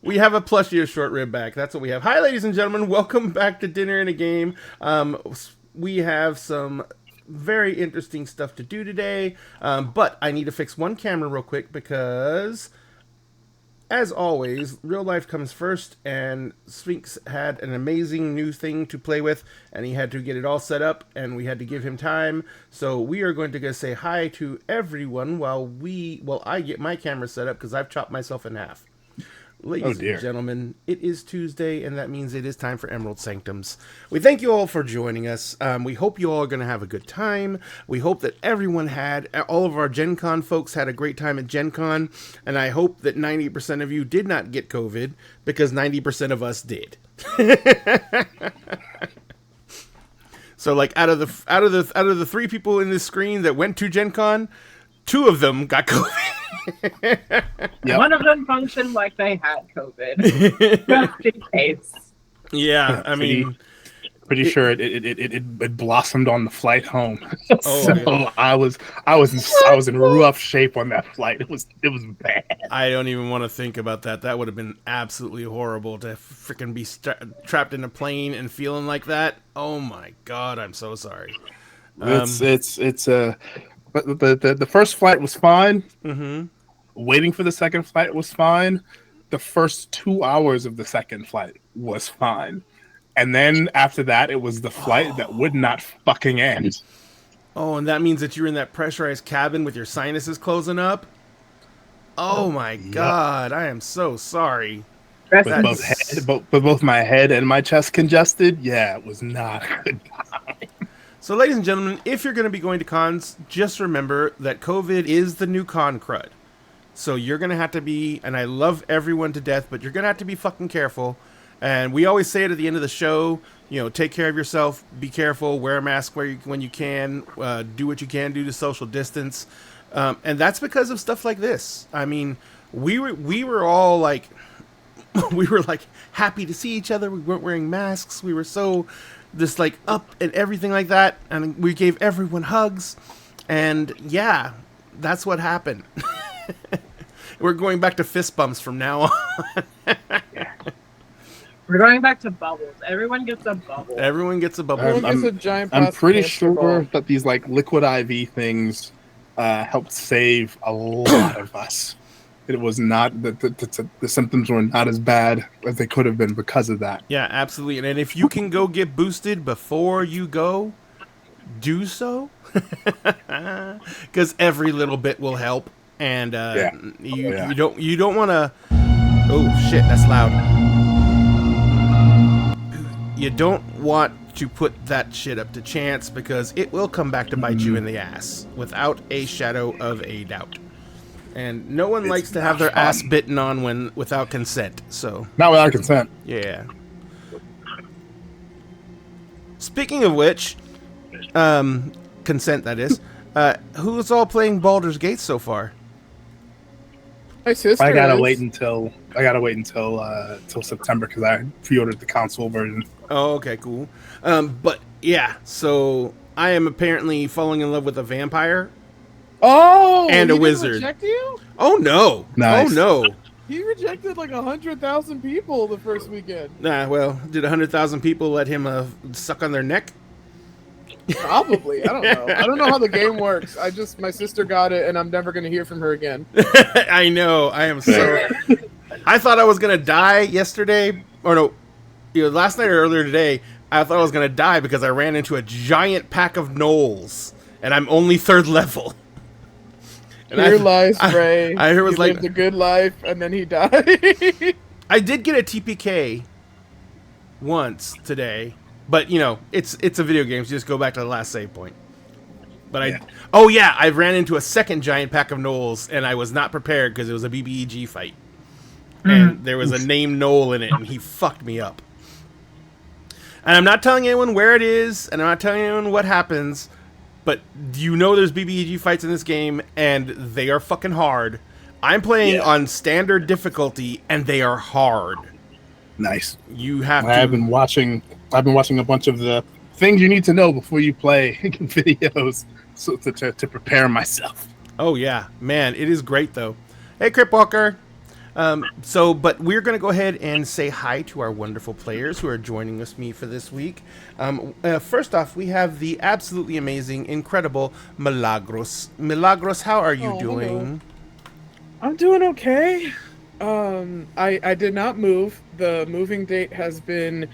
We have a plushie of short rib back. That's what we have. Hi, ladies and gentlemen. Welcome back to Dinner and a Game. We have some very interesting stuff to do today, but I need to fix one camera real quick because, as always, real life comes first, and Sphinx had an amazing new thing to play with, and he had to get it all set up, and we had to give him time. So we are going to go say hi to everyone while I get my camera set up because I've chopped myself in half. Ladies and gentlemen, it is Tuesday, and that means it is time for Emerald Sanctums. We thank you all for joining us. We hope you all are going to have a good time. We hope that all of our Gen Con folks had a great time at Gen Con, and I hope that 90% of you did not get COVID, because 90% of us did. So, like, out of the three people in this screen that went to Gen Con, 2 of them got COVID. Yep. One of them functioned like they had COVID, just in case. Yeah, I mean, pretty sure it blossomed on the flight home. Oh, so yeah. I was in rough shape on that flight. It was bad. I don't even want to think about that. That would have been absolutely horrible to freaking be trapped in a plane and feeling like that. Oh my god, I'm so sorry. But the first flight was fine. Mm-hmm. Waiting for the second flight was fine. The first 2 hours of the second flight was fine. And then after that, it was the flight that would not fucking end. Oh, and that means that you're in that pressurized cabin with your sinuses closing up? Oh my god, I am so sorry. With both my head and my chest congested, yeah, it was not a good time. So, ladies and gentlemen, if you're going to be going to cons, just remember that COVID is the new con crud. So you're going to have to be, and I love everyone to death, but you're going to have to be fucking careful. And we always say it at the end of the show, take care of yourself, be careful, wear a mask when you can, do what you can do to social distance. And that's because of stuff like this. I mean, we were all like, we were like happy to see each other. We weren't wearing masks. We were so just like up and everything like that, and we gave everyone hugs, and yeah, that's what happened. We're going back to fist bumps from now on. We're going back to bubbles. Everyone gets a bubble. Everyone gets a bubble. I'm pretty sure that these like liquid IV things helped save a lot of us. It was not the symptoms were not as bad as they could have been because of that. Yeah, absolutely. And if you can go get boosted before you go, do so, because every little bit will help. And you don't want to. Oh shit, that's loud. You don't want to put that shit up to chance, because it will come back to bite you in the ass without a shadow of a doubt. And no one likes to have their ass bitten on without consent. So not without consent. Yeah. Speaking of which, consent, that is. Who's all playing Baldur's Gate so far? My sister. I gotta wait until September because I pre-ordered the console version. Oh, okay, cool. But yeah, so I am apparently falling in love with a vampire. Oh, and a he wizard. Didn't reject you? Oh no! Nice. Oh no! He rejected like 100,000 people the first weekend. Nah, well, did 100,000 people let him suck on their neck? Probably. I don't know. I don't know how the game works. My sister got it, and I'm never going to hear from her again. I know. I am so. I thought I was gonna die yesterday, or no, last night or earlier today. I thought I was gonna die because I ran into a giant pack of gnolls, and I'm only 3rd level. Your life, Ray. I heard was he lived a good life, and then he died. I did get a TPK once today, but it's a video game, so just go back to the last save point. But I ran into a second giant pack of gnolls, and I was not prepared because it was a BBEG fight, and there was a named gnoll in it, and he fucked me up. And I'm not telling anyone where it is, and I'm not telling anyone what happens. But there's BBEG fights in this game, and they are fucking hard. I'm playing on standard difficulty, and they are hard. Nice. You have to. I've been watching a bunch of the things you need to know before you play videos, so to prepare myself. Oh yeah, man, it is great though. Hey, Crip Walker. But we're going to go ahead and say hi to our wonderful players who are joining me for this week. First off, we have the absolutely amazing, incredible Milagros. Milagros, how are you doing? Hello. I'm doing okay. I did not move. The moving date has been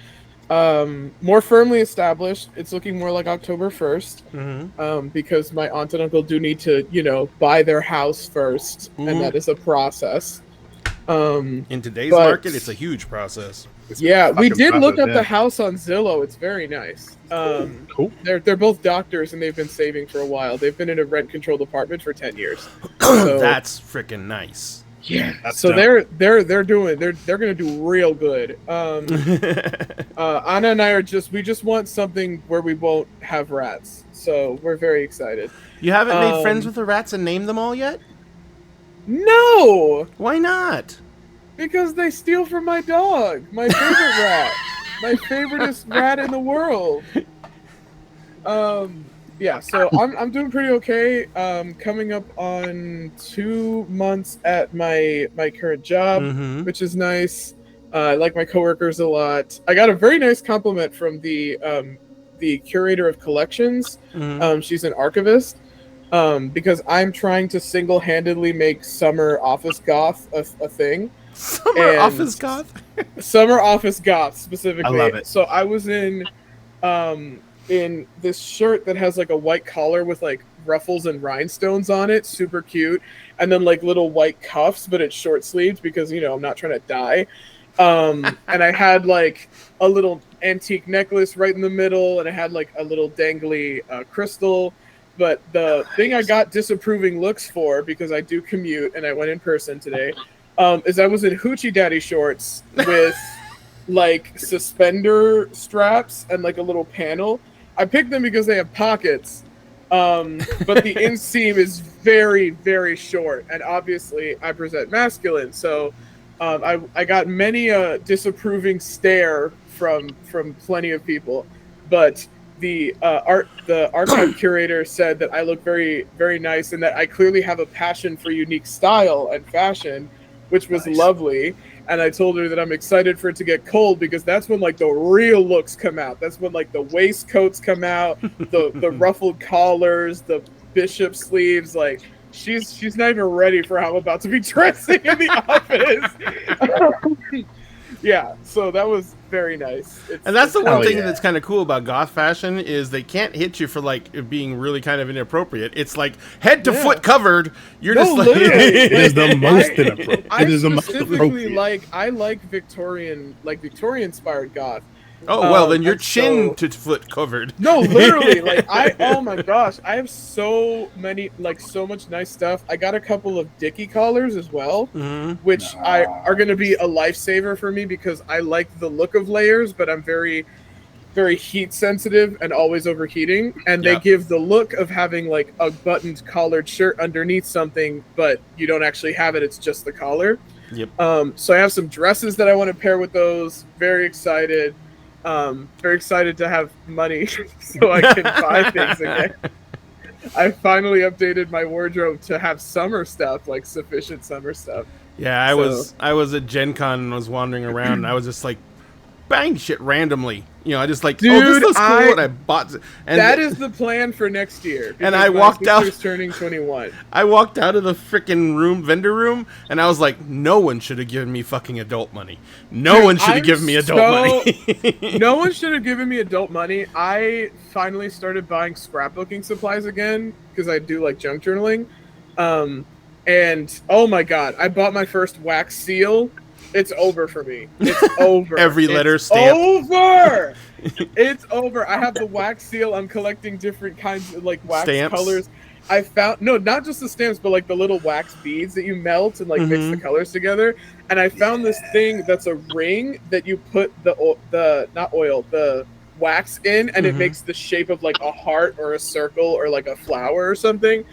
more firmly established. It's looking more like October 1st. Because my aunt and uncle do need to, buy their house first, and that is a process. In today's market, it's a huge process. Yeah, we did look up the house on Zillow. It's very nice. Cool. They're both doctors, and they've been saving for a while. They've been in a rent-controlled apartment for 10 years. So, that's freaking nice. Yeah. That's So dope. they're gonna do real good. Anna and I we just want something where we won't have rats. So we're very excited. You haven't made friends with the rats and named them all yet? No, Why not? because they steal from my dog, my favorite rat, my favoriteest rat in the world. Yeah, so I'm doing pretty okay. Coming up on 2 months at my current job, which is nice. I like my coworkers a lot. I got a very nice compliment from the curator of collections. She's an archivist. Because I'm trying to single-handedly make summer office goth a thing. Summer office goth? Summer office goth, specifically. I love it. So I was in this shirt that has like a white collar with like ruffles and rhinestones on it, super cute, and then like little white cuffs, but it's short sleeved because I'm not trying to die. And I had like a little antique necklace right in the middle, and I had like a little dangly crystal. But the thing I got disapproving looks for, because I do commute and I went in person today, is I was in Hoochie Daddy shorts with like suspender straps and like a little panel. I picked them because they have pockets, but the inseam is very, very short, and obviously I present masculine, so I got many a disapproving stare from plenty of people, but the archive curator said that I look very, very nice and that I clearly have a passion for unique style and fashion, which was lovely. And I told her that I'm excited for it to get cold, because that's when like the real looks come out. That's when like the waistcoats come out, the ruffled collars, the bishop sleeves. Like she's not even ready for how I'm about to be dressing in the office. Yeah, so that was very nice. And that's the one thing that's kind of cool about goth fashion is they can't hit you for like it being really kind of inappropriate. It's like head to foot covered. You're just like it is the most inappropriate. It is the most appropriate. I like Victorian inspired goth. Oh well, then you're chin to foot covered. No, literally, oh my gosh, I have so much nice stuff. I got a couple of Dickie collars as well, which are going to be a lifesaver for me because I like the look of layers, but I'm very, very heat sensitive and always overheating. And they give the look of having like a buttoned collared shirt underneath something, but you don't actually have it. It's just the collar. Yep. So I have some dresses that I want to pair with those. Very excited. Very excited to have money so I can buy things again. I finally updated my wardrobe to have summer stuff, like sufficient summer stuff. Yeah, I was at Gen Con and was wandering around and I was just like buying shit randomly. I just like, dude, this looks cool, and I bought it. And that is the plan for next year. And I walked out. Turning 21. I walked out of the freaking vendor room, and I was like, no one should have given me fucking adult money. No one should have given me adult money. No one should have given me adult money. I finally started buying scrapbooking supplies again because I do like junk journaling. And oh my god, I bought my first wax seal. It's over for me. It's over. Every letter stamp. Over. It's over. I have the wax seal. I'm collecting different kinds of like wax stamps? colors. I found not just the stamps, but like the little wax beads that you melt and like mix the colors together. And I found this thing that's a ring that you put the wax in, and it makes the shape of like a heart or a circle or like a flower or something.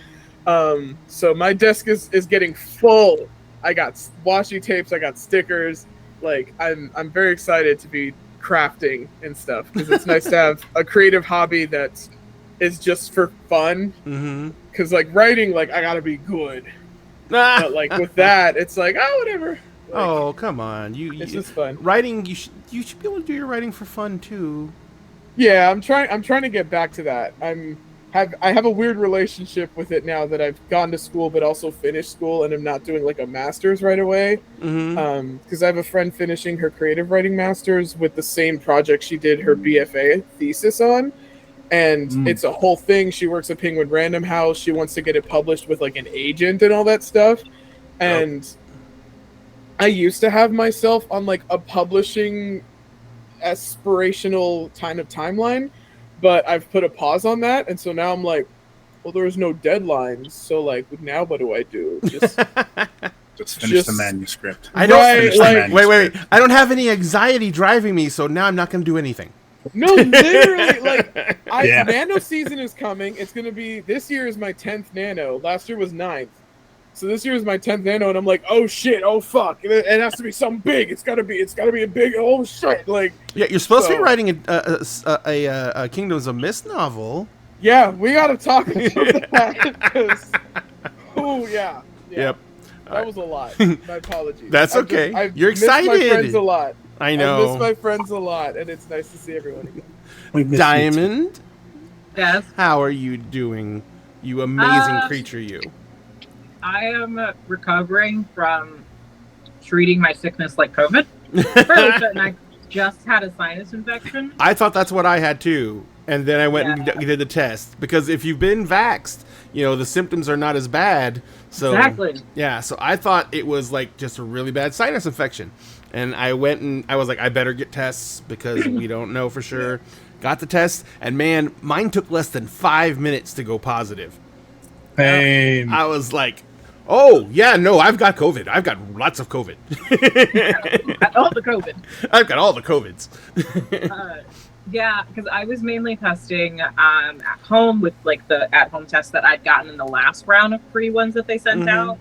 So my desk is getting full. I got washi tapes, I got stickers. Like I'm very excited to be crafting and stuff because it's nice to have a creative hobby that is just for fun. Because like writing, like I gotta be good. But like with that, it's like whatever. Like, Oh, come on. it's just fun. Writing, you should be able to do your writing for fun too. Yeah, I'm trying to get back to that. I have a weird relationship with it now that I've gone to school but also finished school and I'm not doing like a master's right away. Mhm. Because I have a friend finishing her creative writing master's with the same project she did her BFA thesis on. And it's a whole thing. She works at Penguin Random House. She wants to get it published with like an agent and all that stuff. And I used to have myself on like a publishing aspirational kind of timeline, but I've put a pause on that, and so now I'm like, well, there's no deadlines, so like now what do I do? Just finish the manuscript. I don't. Right, wait. I don't have any anxiety driving me, so now I'm not going to do anything. No, literally, like Nano season is coming. It's gonna be this year is my 10th Nano. Last year was 9th. So this year is my 10th Nano, and I'm like, oh shit, oh fuck, it has to be something big. It's gotta be a big, oh shit, like. Yeah, you're supposed to be writing a Kingdoms of Mist novel. Yeah, we gotta talk about that. Oh yeah. Yep. That was a lot. My apologies. That's okay. You're missed my excited. friends a lot. I know. I miss my friends a lot, and it's nice to see everyone again. Diamond, Yes. how are you doing? You amazing creature, you. I am recovering from treating my sickness like COVID. Fairly certain I just had a sinus infection. I thought that's what I had too, and then I went and did the test because if you've been vaxxed, the symptoms are not as bad. So Exactly. yeah, so I thought it was like just a really bad sinus infection, and I went and I was like, I better get tests because we don't know for sure. Got the test, and man, mine took less than 5 minutes to go positive. Same. I was like, oh, yeah, no, I've got COVID. I've got lots of COVID. All the COVID. I've got all the COVIDs. Yeah, because I was mainly testing at home with like the at-home tests that I'd gotten in the last round of free ones that they sent out.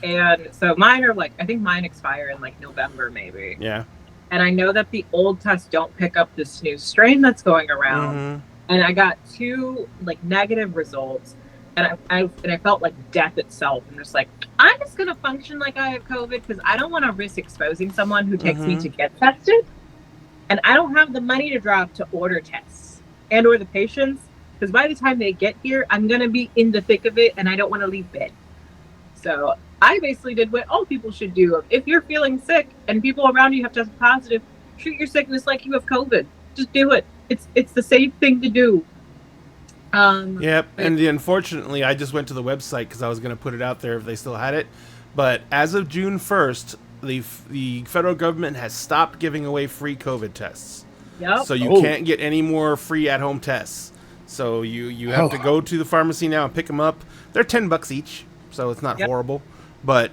And so mine are like, I think mine expire in like November maybe. Yeah. And I know that the old tests don't pick up this new strain that's going around. And I got 2 like negative results. And I felt like death itself. And just like, I'm just going to function like I have COVID because I don't want to risk exposing someone who takes me to get tested. And I don't have the money to drop to order tests and or the patients. Because by the time they get here, I'm going to be in the thick of it and I don't want to leave bed. So I basically did what all people should do. If you're feeling sick and people around you have tested positive, treat your sickness like you have COVID. Just do it. It's the safe thing to do. Yep, and unfortunately, I just went to the website because I was going to put it out there if they still had it. But as of June 1st, the federal government has stopped giving away free COVID tests. Yep. So you can't get any more free at-home tests. So you have to go to the pharmacy now and pick them up. They're $10 each, so it's not horrible. But,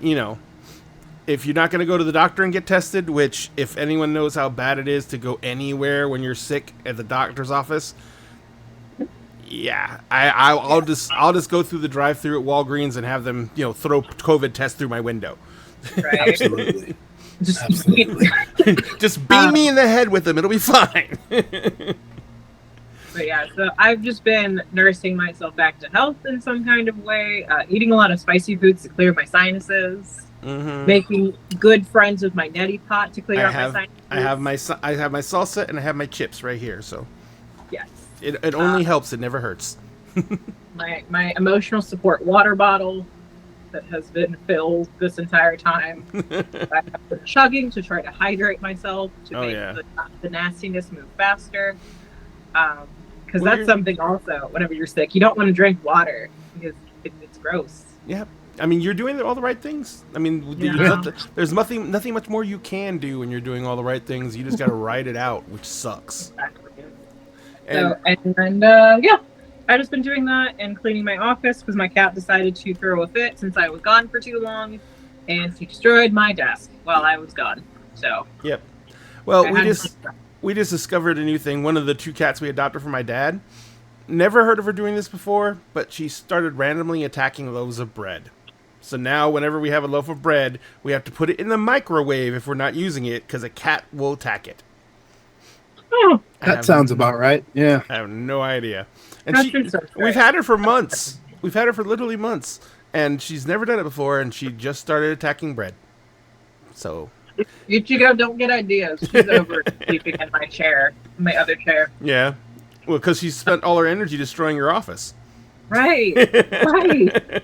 if you're not going to go to the doctor and get tested, which if anyone knows how bad it is to go anywhere when you're sick at the doctor's office, yeah, I'll just go through the drive-through at Walgreens and have them, throw COVID tests through my window. Right. Absolutely. Just beat me in the head with them; it'll be fine. But yeah, so I've just been nursing myself back to health in some kind of way, eating a lot of spicy foods to clear my sinuses, making good friends with my neti pot to clear out my sinuses. I have my salsa and I have my chips right here. So yes, it only helps; it never hurts. my emotional support water bottle that has been filled this entire time. I've been chugging to try to hydrate myself to make the nastiness move faster. Because that's something also, whenever you're sick, you don't want to drink water because it's gross. Yeah. I mean, you're doing all the right things. I mean, there's nothing much more you can do when you're doing all the right things. You just got to ride it out, which sucks. Exactly. And I've just been doing that and cleaning my office because my cat decided to throw a fit since I was gone for too long, and she destroyed my desk while I was gone. So. Yep. Well, we just discovered a new thing. One of the 2 cats we adopted from my dad. Never heard of her doing this before, but she started randomly attacking loaves of bread. So now whenever we have a loaf of bread, we have to put it in the microwave if we're not using it because a cat will attack it. Oh, that sounds about right. Yeah. I have no idea. And we've had her for months. We've had her for literally months. And she's never done it before, and she just started attacking bread. So Ichigo, don't get ideas. She's over sleeping in my chair, my other chair. yeah, well, because she spent all her energy destroying your office. Right, right.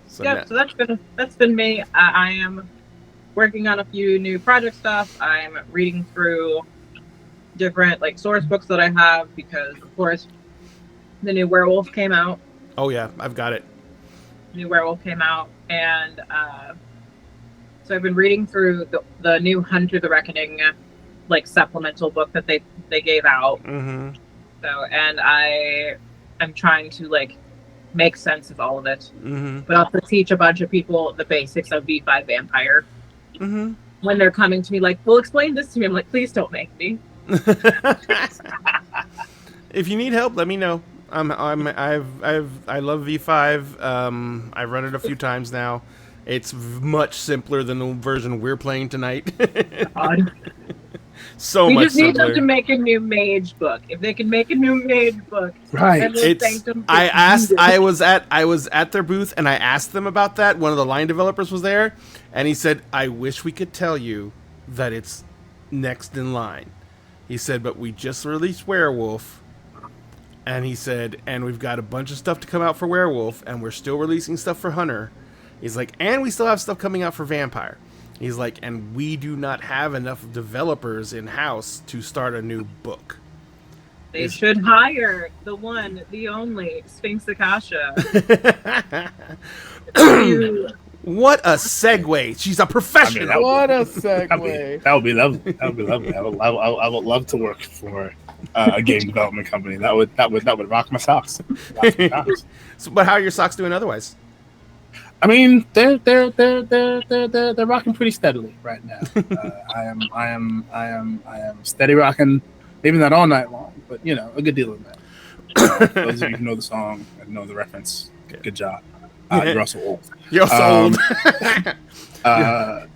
So Yep. So that's been me. I am working on a few new project stuff. I'm reading through different like source books that I have because, of course, the new Werewolf came out. oh yeah, I've got it. New Werewolf came out, and so I've been reading through the new Hunter the Reckoning like supplemental book that they gave out. Mm-hmm. So, and I'm trying to like make sense of all of it, Mm-hmm. but also teach a bunch of people the basics of V5 Vampire. Mm-hmm. When they're coming to me like, well, explain this to me, I'm like, please don't make me. If you need help, let me know. I love V5. I've run it a few times now. It's much simpler than the version we're playing tonight. God. So We much just need simpler. them to make a new mage book. If they can make a new mage book, Right. and It's, Sanctums I is asked. needed. I was at their booth and I asked them about that. One of the line developers was there, and he said, "I wish we could tell you that it's next in line." He said, "But we just released Werewolf," and he said, "And we've got a bunch of stuff to come out for Werewolf, and we're still releasing stuff for Hunter." He's like, "And we still have stuff coming out for Vampire." He's like, "And we do not have enough developers in house to start a new book." They should hire the one, the only Sphinx Akasha. What a segue! She's a professional. I mean, What a That segue. would be lovely. That would be lovely. I would love to work for a game development company. That would rock my socks. Rock my socks. So, but how are your socks doing otherwise? I mean, they're rocking pretty steadily right now. I am steady rocking. Maybe not all night long, but a good deal of that. Those of you who know the song and know the reference, good job. You're also old. You're so old.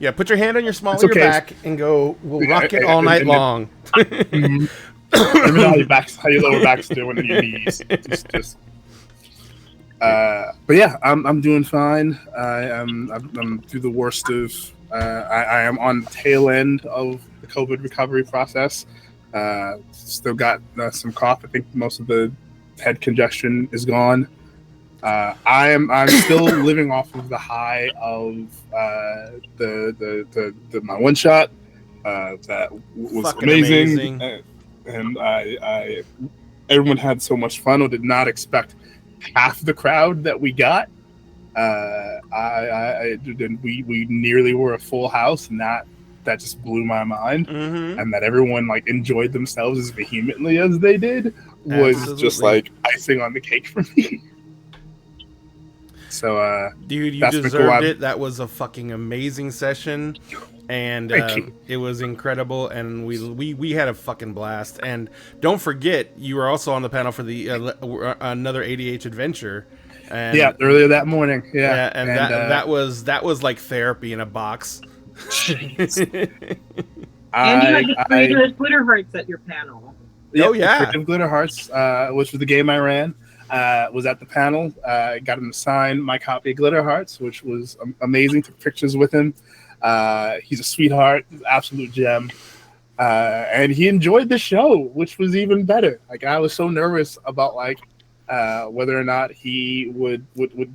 Yeah, Put your hand on your small It's of your okay. back and go. We'll rock it all night long. mhm. Let me know how your lower back's doing and your knees. But yeah, I'm doing fine. I'm through the worst of. I am on the tail end of the COVID recovery process. Still got some cough. I think most of the head congestion is gone. I'm still living off of the high of my one shot. That was Fucking amazing. amazing. And I everyone had so much fun. I did not expect half the crowd that we got. We nearly were a full house, and that just blew my mind. Mm-hmm. And that everyone enjoyed themselves as vehemently as they did was just Absolutely. icing on the cake for me. So, Dude, you that's been deserved cool. it. That was a fucking amazing session, and Thank you. it was incredible. And we had a fucking blast. And don't forget, you were also on the panel for the another ADH adventure. And, yeah, earlier that morning. Yeah, yeah, and that was like therapy in a box. And you had the creator Glitter Hearts at your panel. Oh, yeah. Freaking Glitter Hearts, which was the game I ran. Was at the panel. Got him to sign my copy of Glitter Hearts, which was amazing. Took pictures with him. He's a sweetheart, absolute gem. And he enjoyed the show, which was even better. I was so nervous about whether or not he would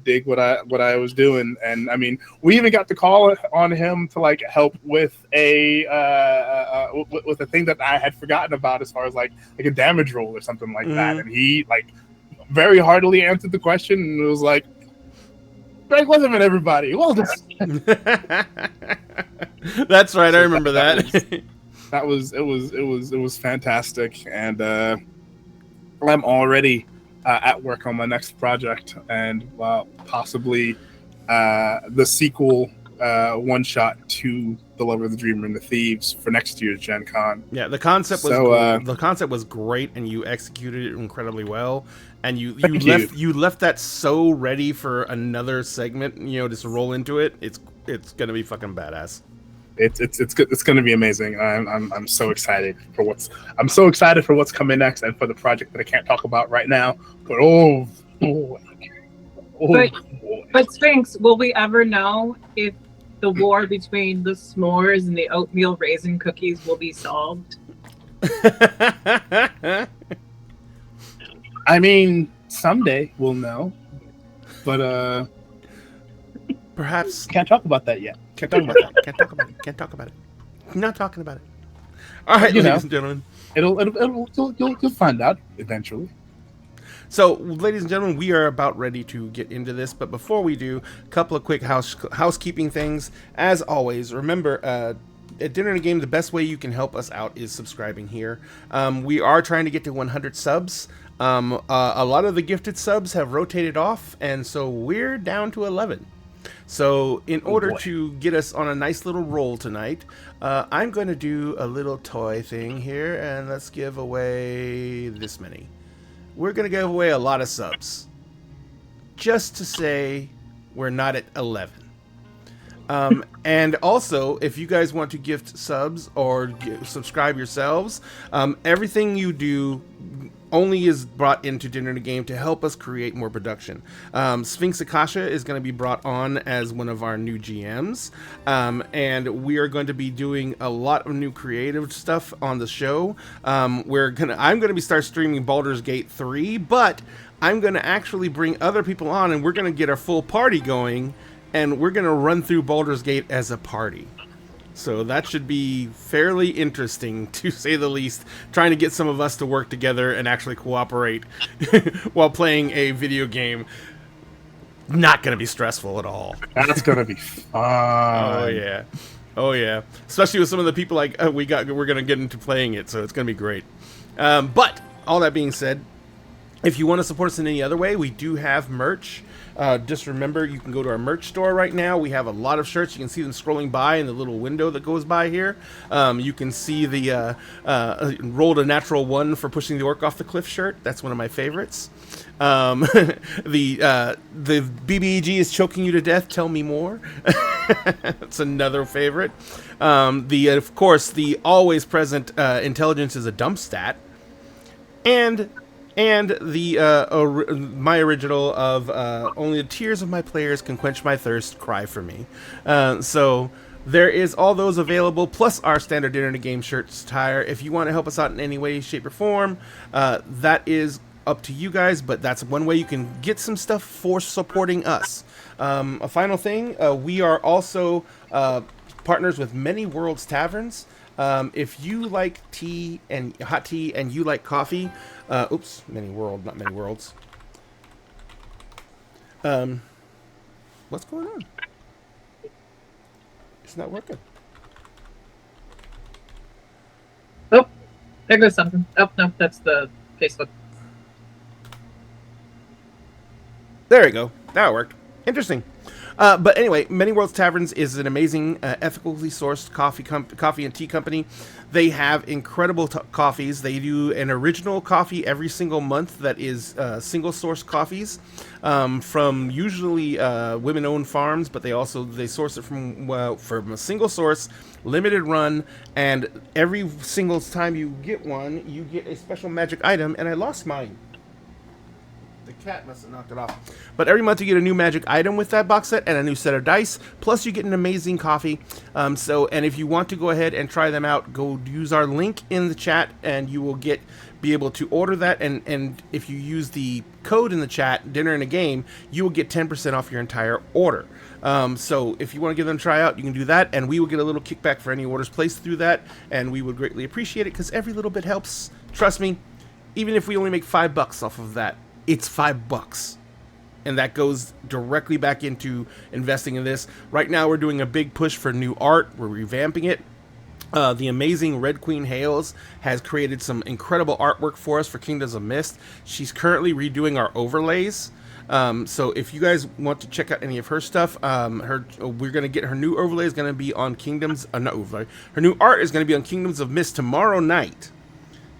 dig what I was doing. And I mean, we even got to call on him to help with a thing that I had forgotten about, as far as like a damage roll or something like that. And he very heartily answered the question, and it was like, Greg wasn't in everybody. Well done. That's right. So I remember that. It was fantastic, and I'm already at work on my next project, and possibly the sequel one shot to The Lover, the Dreamer, and the Thieves for next year's Gen Con. Yeah, the concept was great, and you executed it incredibly well. And you left that so ready for another segment, just roll into it. It's gonna be fucking badass. It's gonna be amazing. I'm so excited for what's coming next, and for the project that I can't talk about right now. But oh boy. But Sphinx, will we ever know if the war between the s'mores and the oatmeal raisin cookies will be solved? I mean, someday we'll know, but Perhaps can't talk about that yet. can't talk about that. Can't talk about it. Can't talk about it. Not talking about it. All right, You know. ladies and gentlemen. You'll find out eventually. So, ladies and gentlemen, we are about ready to get into this, but before we do, a couple of quick housekeeping things. As always, remember, at Dinner and a Game, the best way you can help us out is subscribing here. We are trying to get to 100 subs. A lot of the gifted subs have rotated off, and so we're down to 11. So, in order to get us on a nice little roll tonight, I'm going to do a little toy thing here, and let's give away this many. We're going to give away a lot of subs. Just to say we're not at 11. And also, if you guys want to gift subs or subscribe yourselves, everything you do only is brought into Dinner and a Game to help us create more production. Sphinx Akasha is going to be brought on as one of our new GMs, and we are going to be doing a lot of new creative stuff on the show. I'm going to start streaming Baldur's Gate 3, but I'm going to actually bring other people on, and we're going to get our full party going, and we're going to run through Baldur's Gate as a party. So that should be fairly interesting, to say the least, trying to get some of us to work together and actually cooperate while playing a video game. Not going to be stressful at all. That's gonna be fun. Oh yeah. Especially with some of the people we're going to get into playing it, so it's going to be great. But all that being said, if you want to support us in any other way, we do have merch. Just remember, you can go to our merch store right now. We have a lot of shirts. You can see them scrolling by in the little window that goes by here. You can see the rolled a natural 1 for pushing the orc off the cliff shirt. That's one of my favorites. The BBEG is choking you to death. Tell me more. That's another favorite. Of course, the always present intelligence is a dump stat. And the my original of only the tears of my players can quench my thirst, cry for me. So there is all those available, plus our standard Dinner and a Game shirts attire. If you want to help us out in any way, shape, or form, that is up to you guys, but that's one way you can get some stuff for supporting us. A final thing, we are also partners with Many Worlds Taverns. If you like tea and hot tea and you like coffee, Many World, not Many Worlds. What's going on? It's not working. Oh, there goes something. Oh, no, that's the Facebook. There we go. Now it worked. Interesting. But anyway, Many Worlds Taverns is an amazing, ethically sourced coffee and tea company. They have incredible coffees. They do an original coffee every single month that is single source coffees from usually women-owned farms, but they source it from a single source, limited run, and every single time you get one, you get a special magic item. And I lost mine. The cat must have knocked it off. But every month you get a new magic item with that box set and a new set of dice. Plus you get an amazing coffee. And if you want to go ahead and try them out, go use our link in the chat and you will be able to order that. And if you use the code in the chat, Dinner and a Game, you will get 10% off your entire order. So if you want to give them a try out, you can do that. And we will get a little kickback for any orders placed through that. And we would greatly appreciate it because every little bit helps. Trust me, even if we only make $5 off of that, it's $5, and that goes directly back into investing in this. Right now, we're doing a big push for new art. We're revamping it. The amazing Red Queen Hales has created some incredible artwork for us for Kingdoms of Mist. She's currently redoing our overlays. So if you guys want to check out any of her stuff, we're gonna get her new overlay is gonna be on Kingdoms. Her new art is gonna be on Kingdoms of Mist tomorrow night.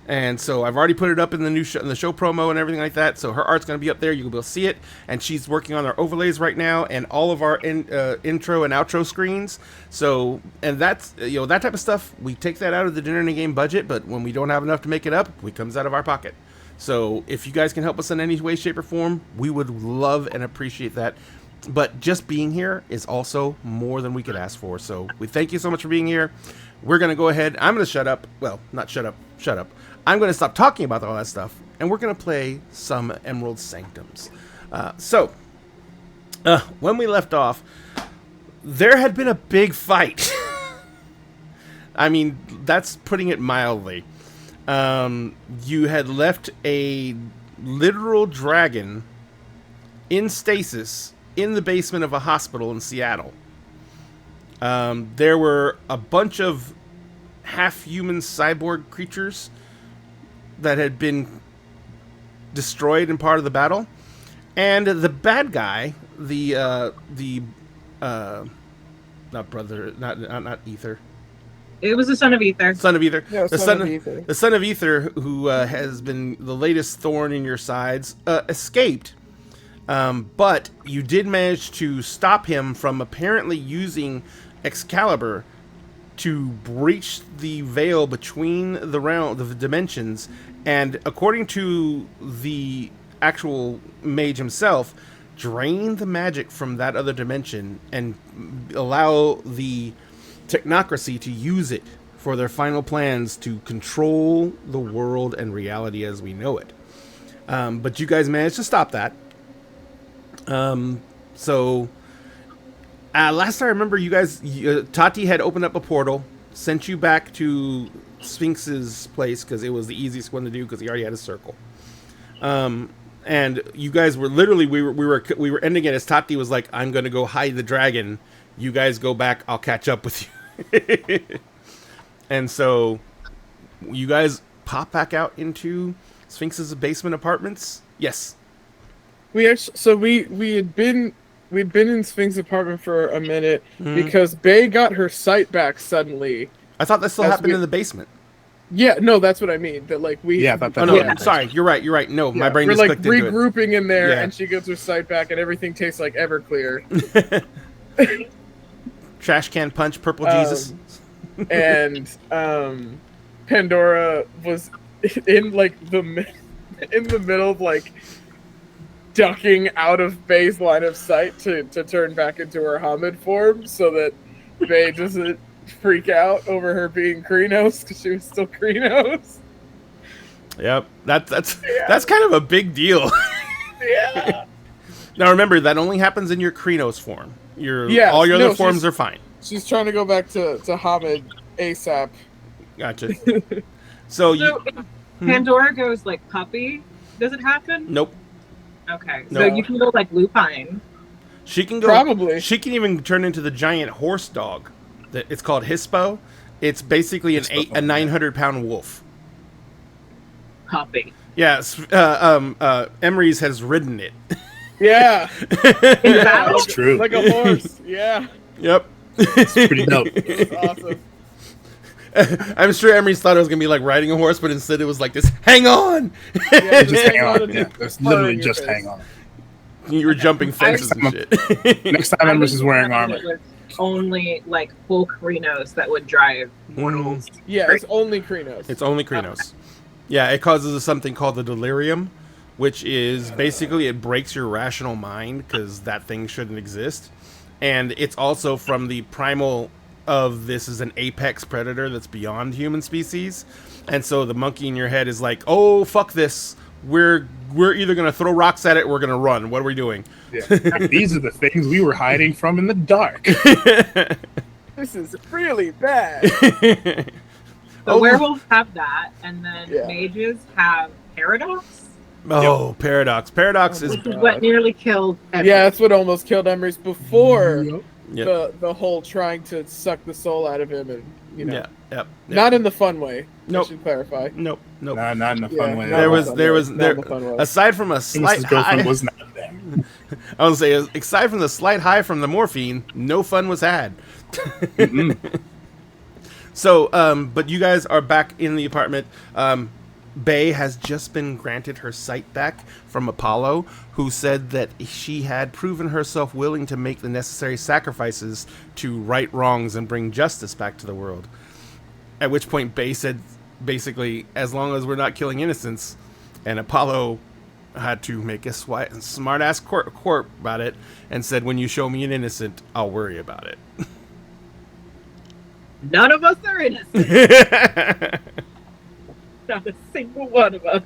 And so I've already put it up in the show promo and everything like that. So her art's going to be up there. You'll be able to see it. And she's working on our overlays right now and all of our intro and outro screens. So, and that's, that type of stuff, we take that out of the Dinner and a Game budget. But when we don't have enough to make it up, it comes out of our pocket. So if you guys can help us in any way, shape, or form, we would love and appreciate that. But just being here is also more than we could ask for. So we thank you so much for being here. We're going to go ahead. I'm going to shut up. Well, not shut up. Shut up. I'm going to stop talking about all that stuff. And we're going to play some Emerald Sanctums. When we left off, there had been a big fight. I mean, that's putting it mildly. You had left a literal dragon in stasis in the basement of a hospital in Seattle. There were a bunch of half-human cyborg creatures that had been destroyed in part of the battle. And the bad guy, not Ether. It was the son of Ether. Son of Ether. Yeah, the son of Ether. The son of Ether, who has been the latest thorn in your sides, escaped. But you did manage to stop him from apparently using Excalibur to breach the veil between the dimensions, and according to the actual mage himself, drain the magic from that other dimension and allow the technocracy to use it for their final plans to control the world and reality as we know it. But you guys managed to stop that. Last I remember, you guys, Tati had opened up a portal, sent you back to Sphinx's place because it was the easiest one to do because he already had a circle. And you guys were literally, we were ending it as Tati was like, "I'm going to go hide the dragon. You guys go back. I'll catch up with you." And so you guys pop back out into Sphinx's basement apartments. Yes. We had been in Sphinx's apartment for a minute because Bae got her sight back suddenly. I thought that still happened in the basement. Yeah, no, that's what I mean. That like we. Yeah, that. Oh no, sorry, you're right. No, my brain we're just like clicked into it. regrouping in there, Yeah. and she gets her sight back, and everything tastes like Everclear. Trash can punch, purple Jesus. And Pandora was in like in the middle of like ducking out of Bae's line of sight to turn back into her Hamid form, so that Bae doesn't freak out over her being Krynos because she was still Krynos. Yep, that's kind of a big deal. Yeah. Now remember, that only happens in your Krynos form. All your other forms are fine. She's trying to go back to Hamid ASAP. Gotcha. So if Pandora goes like puppy, does it happen? Nope. Okay, No. so you can go like lupine. She can go. Probably. She can even turn into the giant horse dog. It's called Hispo. It's basically a 900-pound wolf. Puppy. Yes. Emery's has ridden it. Yeah. That's true. Like a horse. Yeah. Yep. It's pretty dope. It's awesome. I'm sure Emery's thought it was gonna be like riding a horse, but instead it was like this. Hang on. Yeah, Just hang on. and Yeah, just there's fur literally in your just face. hang on. You were jumping fences and shit. Next time, Embers is wearing armor. It was only like full Krynos that would drive mortals. Yeah, it's only Krynos. It's only Krynos. Yeah, it causes something called the delirium, which is basically it breaks your rational mind because that thing shouldn't exist. And it's also from the primal of this is an apex predator that's beyond human species. And so the monkey in your head is like, "Oh, fuck this. We're either going to throw rocks at it or we're going to run. What are we doing?" Yeah. These are the things we were hiding from in the dark. This is really bad. The werewolves have that, and then Yeah. mages have paradox, Oh, Paradox. Paradox is... which is what nearly killed everyone. Yeah, that's what almost killed Emery's before Yep. the whole trying to suck the soul out of him, and Yeah, yep. not in the fun way. Nope. I should clarify. Nope. Nah, not in a Yeah, fun way. not There in was, the fun there way. was, Not there, in the fun way. aside from a slight His girlfriend high, was not there. I would say, aside from the slight high from the morphine, no fun was had. So, but you guys are back in the apartment. Bae has just been granted her sight back from Apollo, who said that she had proven herself willing to make the necessary sacrifices to right wrongs and bring justice back to the world. At which point Bae said, basically, as long as we're not killing innocents, and Apollo had to make a smart ass court about it and said, "When you show me an innocent, I'll worry about it." None of us are innocent. Not a single one of us.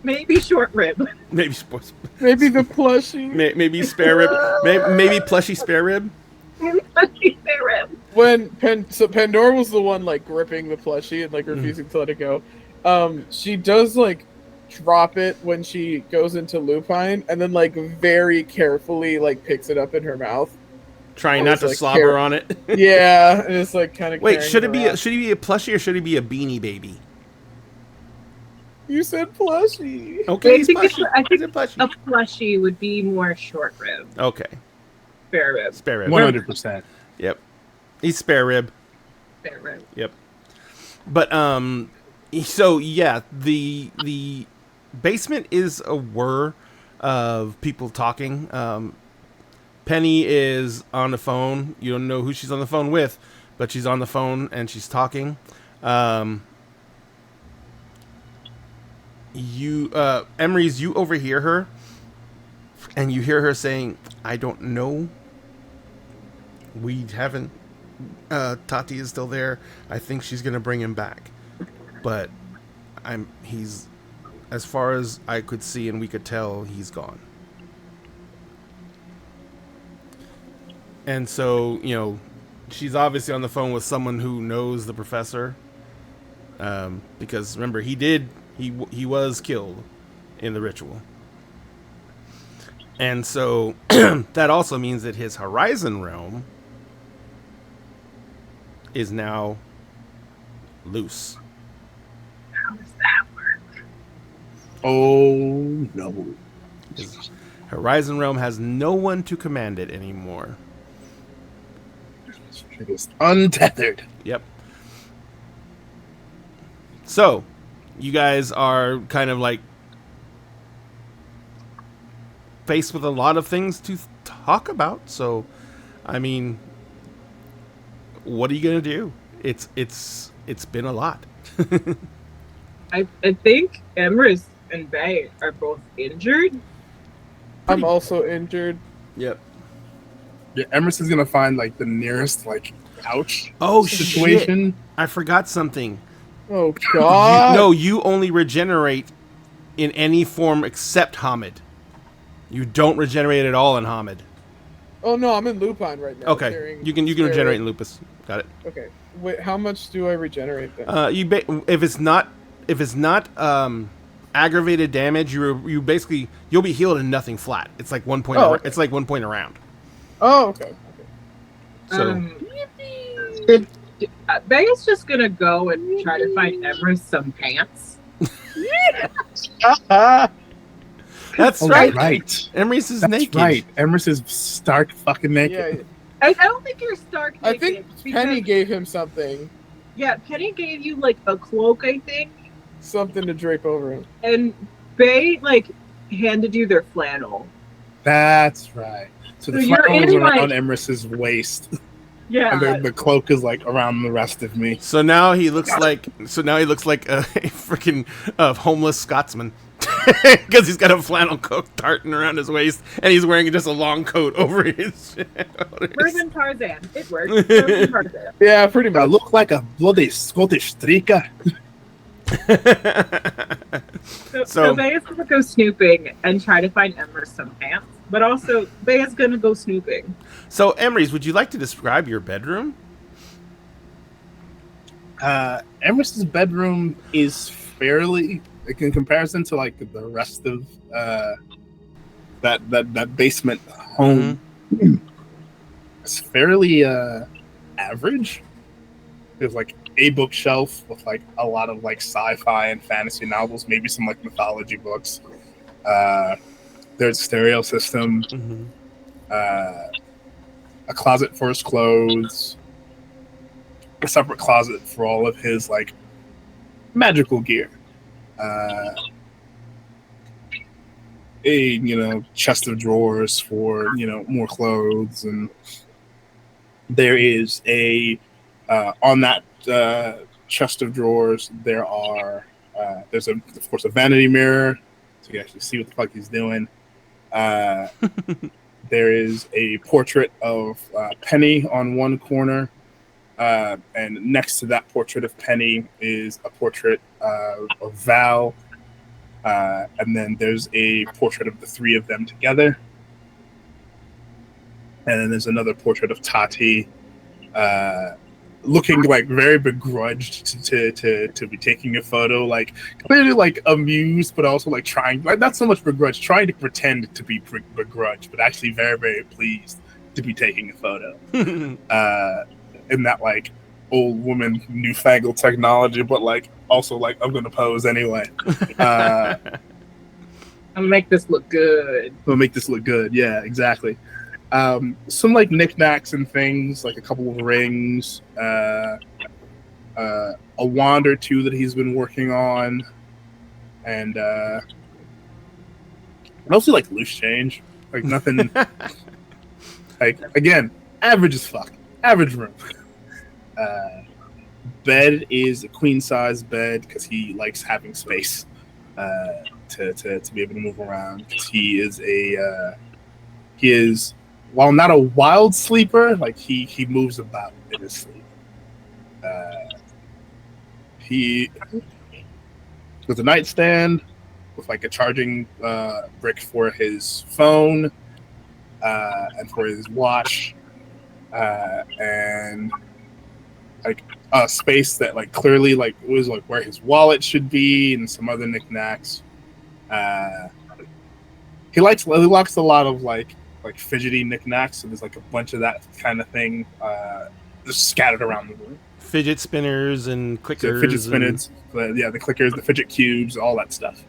Maybe short rib. Maybe Maybe the plushie. maybe spare rib. Maybe plushy spare rib. Maybe plushy spare rib. When Pandora was the one like gripping the plushie and like refusing to let it go. She does like drop it when she goes into Lupine, and then like very carefully like picks it up in her mouth, trying not to slobber on it. Yeah, and it's like kind of. Wait, should he be a plushie or should he be a beanie baby? You said plushie. Okay, I think plushie. a plushie would be more short rib. Okay, spare rib. 100%. Yep, he's spare rib. Spare rib. Yep. But so yeah, the basement is a whir of people talking. Penny is on the phone. You don't know who she's on the phone with, but she's on the phone and she's talking. Emery's, you overhear her, and you hear her saying, "I don't know. We haven't. Tati is still there. I think she's gonna bring him back, but he's, as far as I could see and we could tell, he's gone." And so, she's obviously on the phone with someone who knows the professor, because remember, he was killed in the ritual. And so that also means that his Horizon realm is now loose. How does that work? Oh no. His Horizon realm has no one to command it anymore. It is untethered. Yep. So, you guys are kind of like faced with a lot of things to talk about. So, I mean, what are you gonna do? It's been a lot. I think Emrys and Bay are both injured. I'm also injured. Yep. Yeah, Emerson's gonna find like the nearest like couch Shit. situation. I forgot something. Oh God! You only regenerate in any form except Hamid. You don't regenerate at all in Hamid. Oh no, I'm in Lupine right now. Okay, you can regenerate in Lupus. Got it. Okay, wait, how much do I regenerate then? If it's not aggravated damage, you'll be healed and nothing flat. It's like 1 point. Okay. It's like 1 point around. Oh, okay. So Bay is just gonna go and try to find Emrys some pants. That's right. Emrys is naked. Right. Emrys is stark fucking naked. Yeah. I don't think you're stark naked. I think Penny gave him something. Yeah, Penny gave you like a cloak, I think. Something to drape over him. And Bay like handed you their flannel. That's right. So the you're flannel is in, around like- Emerys's waist, Yeah. and the cloak is like around the rest of me. So now he looks like a freaking homeless Scotsman. Because he's got a flannel coat tartan around his waist, and he's wearing just a long coat over his shoulders. Urban Tarzan. It works. Urban Tarzan. Yeah, pretty I much. look like a bloody Scottish streaker. So Bay is gonna go snooping and try to find Emrys some pants, but also Bay is gonna go snooping. So, Emrys, would you like to describe your bedroom? Emerson's bedroom is fairly, like, in comparison to like the rest of that basement home, it's fairly average. There's like a bookshelf with like a lot of like sci-fi and fantasy novels, maybe some like mythology books. There's a stereo system, a closet for his clothes, a separate closet for all of his like magical gear, a chest of drawers for more clothes, and there is a on that chest of drawers there's of course a vanity mirror, so you actually see what the fuck he's doing. There is a portrait of Penny on one corner, and next to that portrait of Penny is a portrait of Val, and then there's a portrait of the three of them together, and then there's another portrait of Tati, looking like very begrudged to be taking a photo, like clearly like amused, but also like trying, like not so much begrudged, trying to pretend to be begrudged, but actually very, very pleased to be taking a photo. In that like old woman newfangled technology, but like also like I'm gonna pose anyway. I'll make this look good. We'll make this look good. Yeah, exactly. Some like knickknacks and things, like a couple of rings, a wand or two that he's been working on, and mostly like loose change, like nothing. Like again, average as fuck, average room. Bed is a queen size bed because he likes having space to be able to move around. Because he is while not a wild sleeper, like he moves about in his sleep. He with a nightstand with like a charging brick for his phone and for his watch, and like a space that like clearly like was like where his wallet should be and some other knickknacks. He likes a lot of like fidgety knickknacks, so there's like a bunch of that kind of thing just scattered around the room. Fidget spinners and clickers. So fidget spinners, the clickers, the fidget cubes, all that stuff.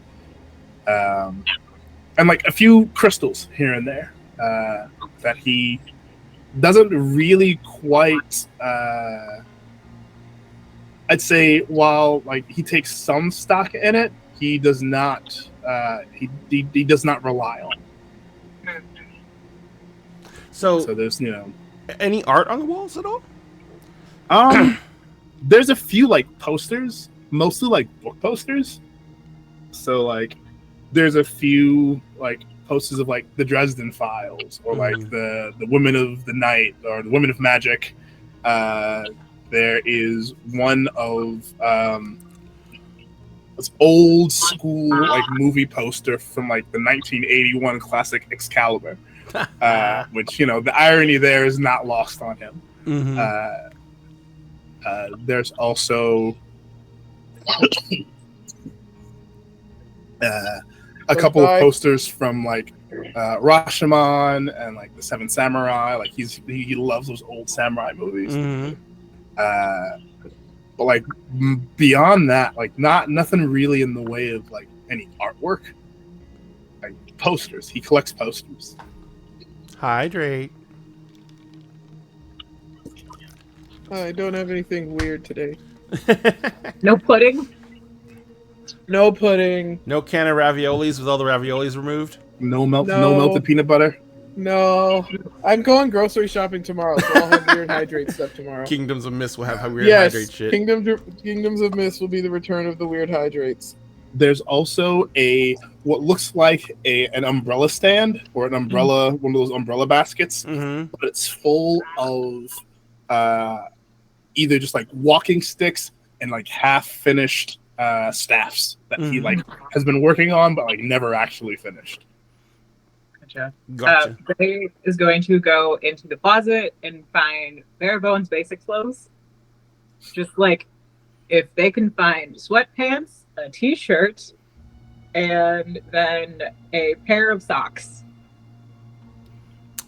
And like a few crystals here and there that he doesn't really quite. I'd say while like he takes some stock in it, he does not. He does not rely on. So there's any art on the walls at all? There's a few like posters, mostly like book posters. So like there's a few like posters of like the Dresden Files or like the Women of the Night or the Women of Magic. There is one of this old school like movie poster from like the 1981 classic Excalibur. Which the irony there is not lost on him. There's also a couple of posters from like Rashomon and like the Seven Samurai. Like he loves those old samurai movies. But like beyond that, like nothing really in the way of like any artwork. Like posters, he collects posters. Hydrate. I don't have anything weird today. No pudding? No pudding. No can of raviolis with all the raviolis removed? No melted peanut butter? No. I'm going grocery shopping tomorrow, so I'll have weird hydrate stuff tomorrow. Kingdoms of Mist will have weird yes, hydrate shit. Kingdoms of Mist will be the return of the weird hydrates. There's also what looks like an umbrella stand or an umbrella, one of those umbrella baskets, but it's full of either just like walking sticks and like half finished staffs that he like has been working on but like never actually finished. Gotcha. Ray is going to go into the closet and find bare bones basic clothes. Just like if they can find sweatpants, a t-shirt, and then a pair of socks.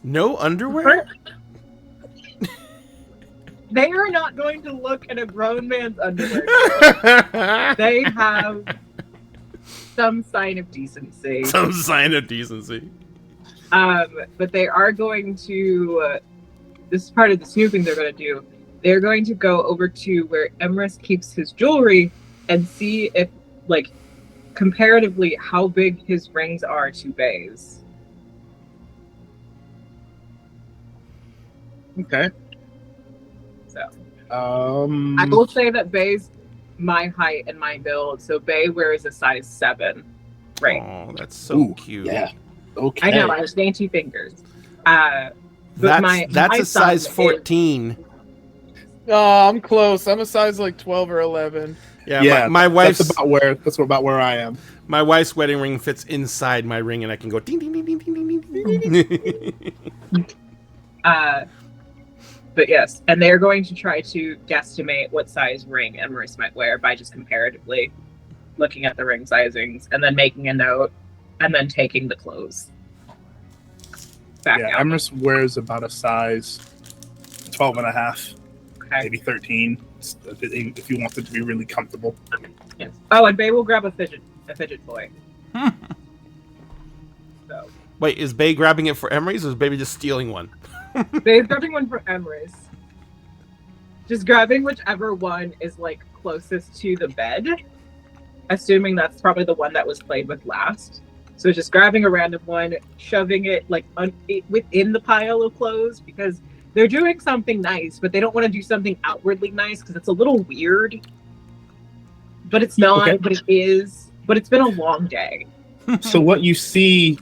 No underwear? They are not going to look at a grown man's underwear. They have some sign of decency. Some sign of decency. But they are going to, this is part of the snooping they're going to do. They're going to go over to where Emrys keeps his jewelry and see if, like, comparatively, how big his rings are to Bay's. Okay. So, I will say that Bay's my height and my build, so Bay wears a size 7. ring. Oh, that's so Ooh, cute. Yeah. Okay. I know, I was dainty fingers. But That's my a size son is- 14. Oh, I'm close. I'm a size like 12 or 11. Yeah, Yeah, my wife's that's about where I am. my wife's wedding ring fits inside my ring, and I can go ding ding ding ding ding ding ding. ding. But yes, and they're going to try to guesstimate what size ring Emerus might wear by just comparatively looking at the ring sizings and then making a note and then taking the clothes back out. Emrys wears about a size 12 and a half, Okay. maybe 13, if you want it to be really comfortable. Yes. Oh, and Bay will grab a fidget toy. So Wait, is Bay grabbing it for Emery's, or is Baby just stealing one? Bay's grabbing one for Emerus. Just grabbing whichever one is like closest to the bed, assuming that's probably the one that was played with last. So just grabbing a random one, shoving it like within the pile of clothes because they're doing something nice, but they don't want to do something outwardly nice because it's a little weird. But it's not. Okay. But it is. But it's been a long day. So what you see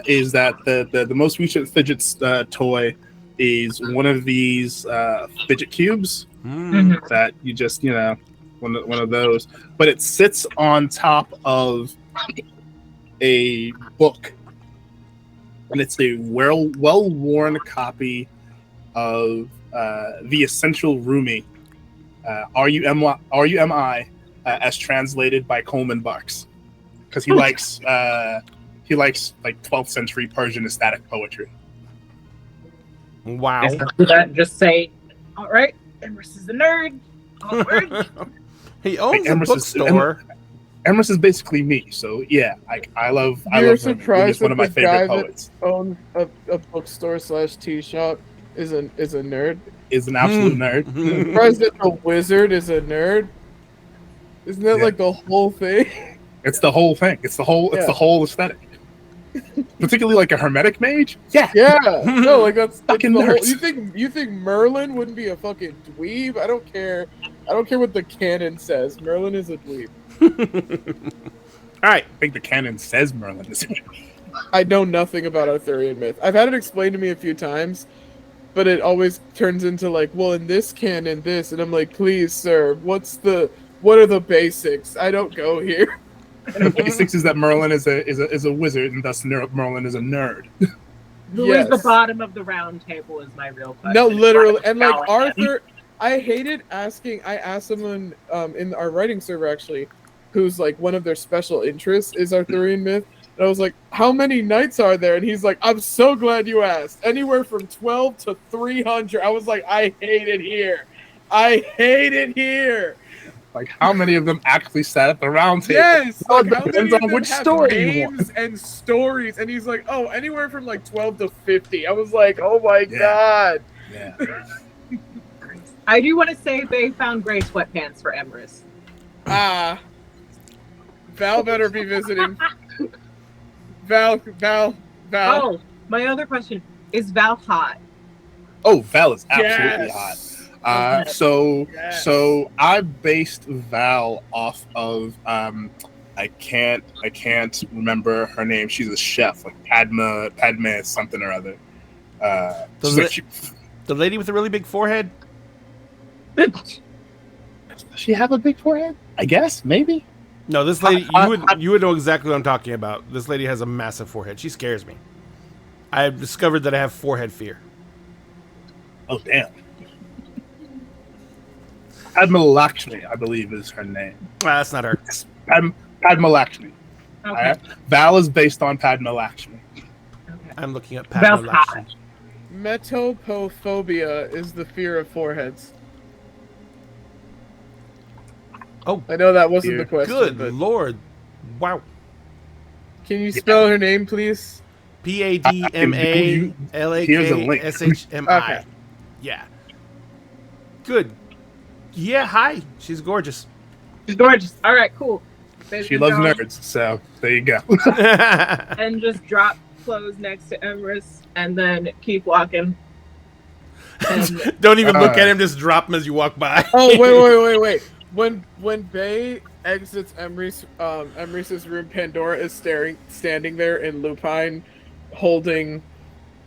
is that the most recent fidget toy is one of these fidget cubes Mhm. that you just, one of those. But it sits on top of a book. And it's a well-worn copy of The Essential Roomie, RUMI, as translated by Coleman Bucks. Because he likes like 12th century Persian aesthetic poetry. Wow. Just say, all right, Emerus is a nerd. Onward. He owns a Emerus is- bookstore. Emrys is basically me, so yeah, I love You're him. surprised He's one of that my the guy favorite that poets. owns a bookstore / tea shop is a nerd. Is an absolute nerd. Surprised that the wizard is a nerd. Isn't that Yeah. like the whole thing? It's the whole thing. It's the whole aesthetic. Particularly like a hermetic mage. Yeah. Yeah, no, like that's Fucking the whole, nerds. you think Merlin wouldn't be a fucking dweeb? I don't care what the canon says. Merlin is a dweeb. All right. I think the canon says Merlin is. I know nothing about Arthurian myth. I've had it explained to me a few times, but it always turns into like, well, in this canon, this, and I'm like, please, sir, what are the basics? I don't go here. The basics is that Merlin is a wizard, and thus Merlin is a nerd. Who Yes. is the bottom of the round table is my real question. No, literally, and like Paladin. Arthur, I hated asking. I asked someone in our writing server actually, who's like one of their special interests is Arthurian myth, and I was like, "How many knights are there?" And he's like, "I'm so glad you asked. Anywhere from 12 to 300." I was like, "I hate it here. I hate it here." Like, how many of them actually sat at the round table? Yes, Well, like, it how depends many of on them which have story you names and stories, and he's like, "Oh, anywhere from like 12 to 50." I was like, "Oh my Yeah. god." Yeah. I do want to say they found gray sweatpants for Emerus. Val better be visiting. Val. Oh, my other question is Val hot? Oh, Val is absolutely Yes. hot. Okay. Yes. So I based Val off of I can't remember her name. She's a chef, like Padme something or other. Does the lady with the really big forehead? Does she have a big forehead? I guess, maybe. No, this lady. You would know exactly what I'm talking about. This lady has a massive forehead. She scares me. I have discovered that I have forehead fear. Oh, damn. Padma Lakshmi, I believe, is her name. That's not her. Padma Lakshmi. Okay. Alright? Val is based on Padma Lakshmi. Okay. I'm looking at Val's Padma hot. Lakshmi. Metopophobia is the fear of foreheads. Oh, I know that wasn't Dear. the question, good but lord! Wow. can you spell her name, please? PADMALAKSHMI. Okay. Yeah. Good. Yeah. Hi. She's gorgeous. She's gorgeous. All right, cool. She loves nerds, so there you go. And just drop clothes next to Emerus, and then keep walking. And Don't even look at him. Just drop him as you walk by. Oh, wait. When Bay exits Emery's room. Pandora is standing there in lupine, holding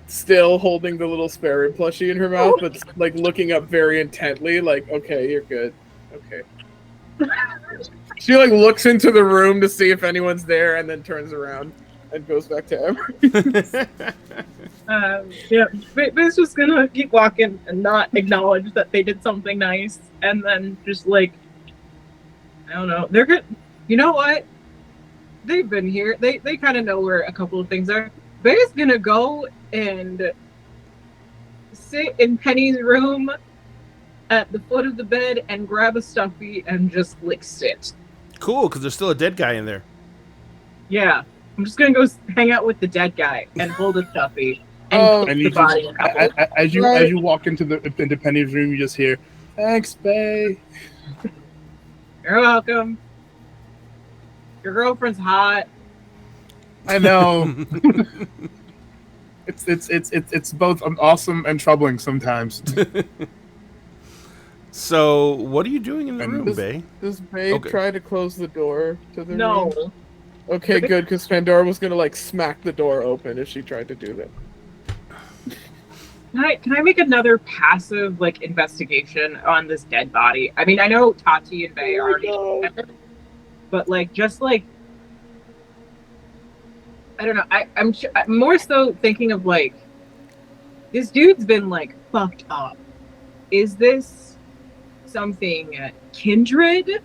the little spare rib plushie in her mouth, but like looking up very intently, like, okay, you're good. Okay. She like looks into the room to see if anyone's there, and then turns around and goes back to Emery. Yeah, Bay's just gonna keep walking and not acknowledge that they did something nice, and then just like, I don't know, they're good. You know what? They've been here. They kind of know where a couple of things are. Bay's gonna go and sit in Penny's room at the foot of the bed and grab a stuffy and just like sit. Cool, because there's still a dead guy in there. Yeah, I'm just gonna go hang out with the dead guy and hold a stuffy and And the you body. just, as you walk into Penny's room, you just hear, "Thanks, Bay." You're welcome. Your girlfriend's hot. I know. It's both awesome and troubling sometimes. So, what are you doing in the room, Does- Bay? Does Bay Okay. try to close the door to the room? No. Okay, good, because Pandora was gonna like smack the door open if she tried to do that. Can I make another passive like investigation on this dead body? I mean, I know Tati and Bay already, but like just like I don't know. I'm more so thinking of like this dude's been like fucked up. Is this something kindred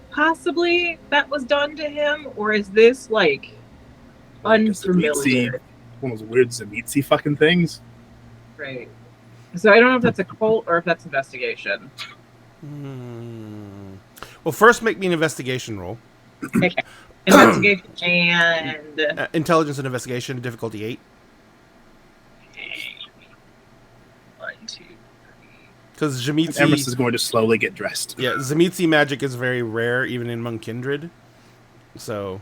possibly that was done to him, or is this like unfamiliar? One of those weird Zemitzi fucking things. Right. So I don't know if that's a cult or if that's investigation. Well, first make me an investigation roll. Okay. Investigation and Intelligence and investigation, difficulty 8. 1, 2. Because Emerson Jamitsi... is going to slowly get dressed. Yeah, Zemitzi magic is very rare, even in among kindred. So...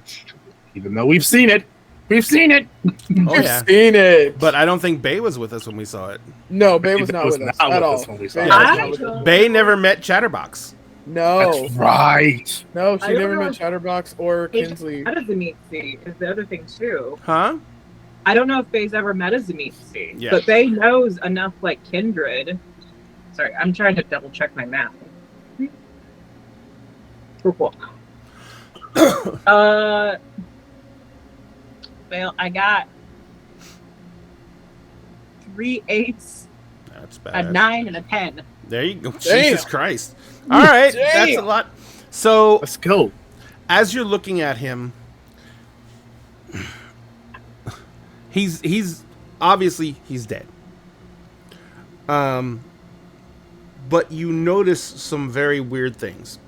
Even though we've seen it. We've seen it! Oh, I've yeah. seen it. But I don't think Bay was with us when we saw it. No, Bay was not with us at all. when we saw Bay it. was I not with us. don't- Bay never met Chatterbox. No, That's right. no, I she don't never know met if- Chatterbox or Kinsley. How does Zemitzi is the other thing too. Huh? I don't know if Bay's ever met a Zemitzi, Yeah. but Bay knows enough like kindred. Sorry, I'm trying to double check my math. Cool. Well, I got 3 8s, That's a bad. 9, and a 10. There you go. Damn. Jesus Christ. All right, that's a Damn. lot. So, Let's go. as you're looking at him, he's obviously he's dead. But you notice some very weird things.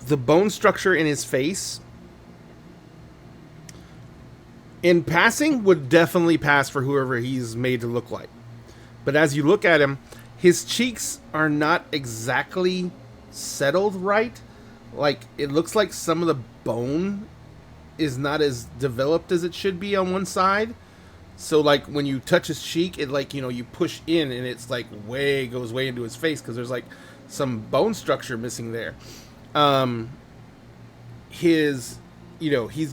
The bone structure in his face, in passing, would definitely pass for whoever he's made to look like. But as you look at him, his cheeks are not exactly settled right. Like, it looks like some of the bone is not as developed as it should be on one side. So, like, when you touch his cheek, it, like, you know, you push in and it's, like, goes way into his face because there's, like, some bone structure missing there. He's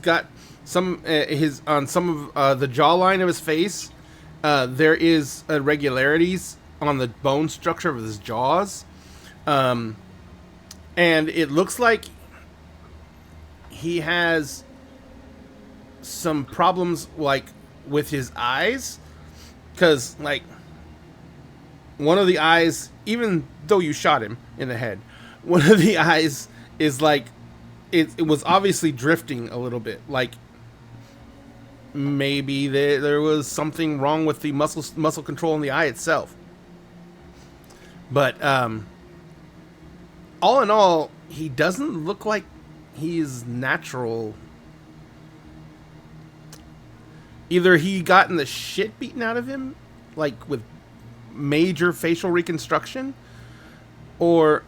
got some, on some of the jawline of his face, there is irregularities on the bone structure of his jaws. And it looks like he has some problems, like, with his eyes, because, like, one of the eyes, even though you shot him in the head, one of the eyes is like it was obviously drifting a little bit. Like, maybe there was something wrong with the muscle control in the eye itself. But all in all, he doesn't look like he's natural. Either he gotten the shit beaten out of him, like with major facial reconstruction, or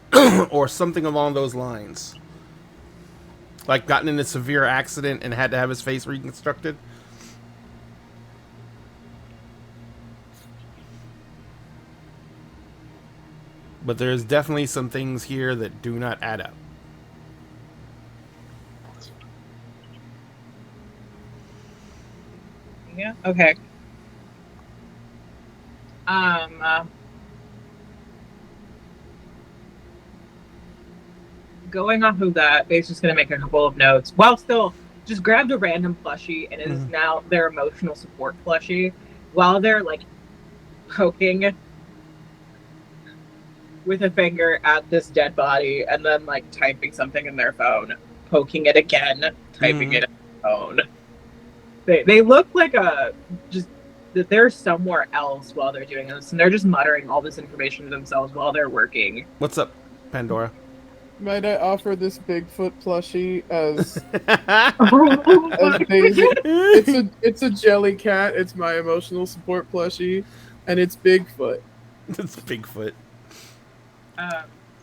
or something along those lines. Like gotten in a severe accident and had to have his face reconstructed. But there's definitely some things here that do not add up. Yeah. Okay. Uh, Going off of that, Babe's just gonna make a couple of notes while still just grabbed a random plushie and it is now their emotional support plushie while they're like poking with a finger at this dead body and then like typing something in their phone, poking it again, typing it in their phone. They look like just that they're somewhere else while they're doing this, and they're just muttering all this information to themselves while they're working. What's up, Pandora? Might I offer this Bigfoot plushie as Oh, Daisy? It's a jelly cat. It's my emotional support plushie, and it's Bigfoot. It's Bigfoot.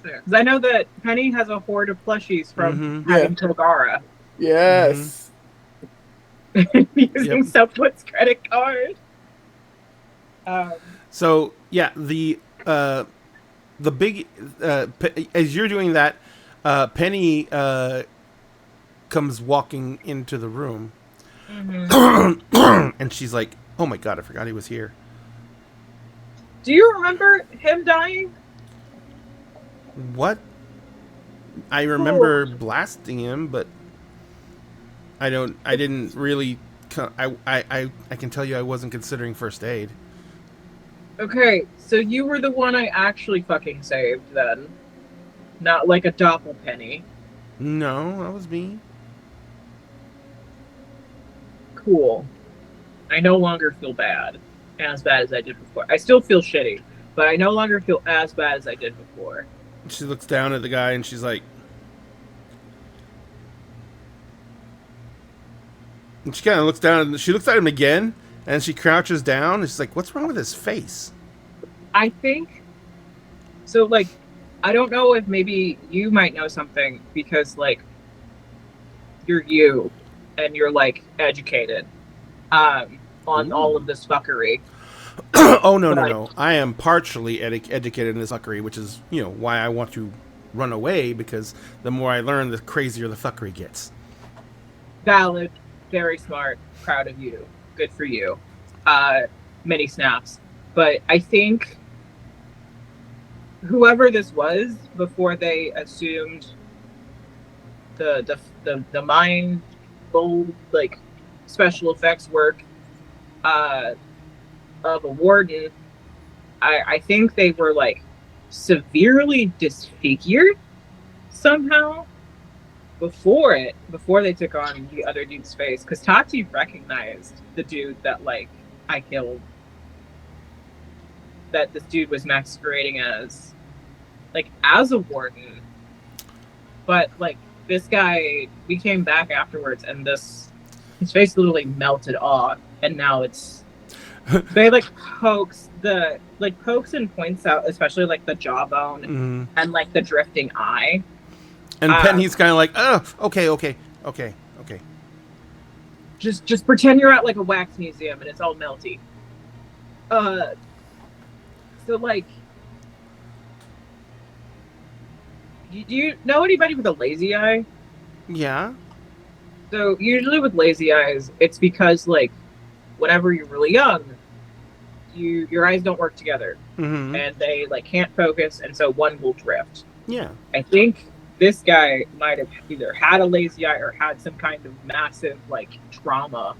because I know that Penny has a hoard of plushies from having Togara. Yes. Using someone's credit card. So yeah, the big as you're doing that, Penny comes walking into the room, and she's like, "Oh my god, I forgot he was here." Do you remember him dying? What? I remember blasting him, but I didn't really. I can tell you I wasn't considering first aid. Okay, so you were the one I actually fucking saved then. Not like a doppelpenny. No, that was me. Cool. I no longer feel as bad as I did before. I still feel shitty, but I no longer feel as bad as I did before. She looks down at the guy and she's like, and she kind of looks down and she looks at him again and she crouches down and she's like, "What's wrong with his face?" I think so. Like, I don't know if maybe you might know something because like you're you and you're like educated on all of this fuckery. Oh no! I am partially educated in this fuckery, which is why I want to run away, because the more I learn, the crazier the fuckery gets. Valid, very smart, proud of you, good for you. Many snaps, but I think whoever this was before they assumed the mind bold like special effects work of a warden, I think they were like severely disfigured somehow before they took on the other dude's face, because Tati recognized the dude that like I killed, that this dude was masquerading as a warden, but like this guy, we came back afterwards and his face literally melted off, and now it's they like pokes and points out, especially like the jawbone and like the drifting eye. And Penny's kind of like, "Oh, okay. Just pretend you're at like a wax museum and it's all melty." So like, do you know anybody with a lazy eye? Yeah. So usually with lazy eyes, it's because like whenever you're really young, your eyes don't work together, and they like can't focus, and so one will drift. Yeah. I think this guy might have either had a lazy eye or had some kind of massive like trauma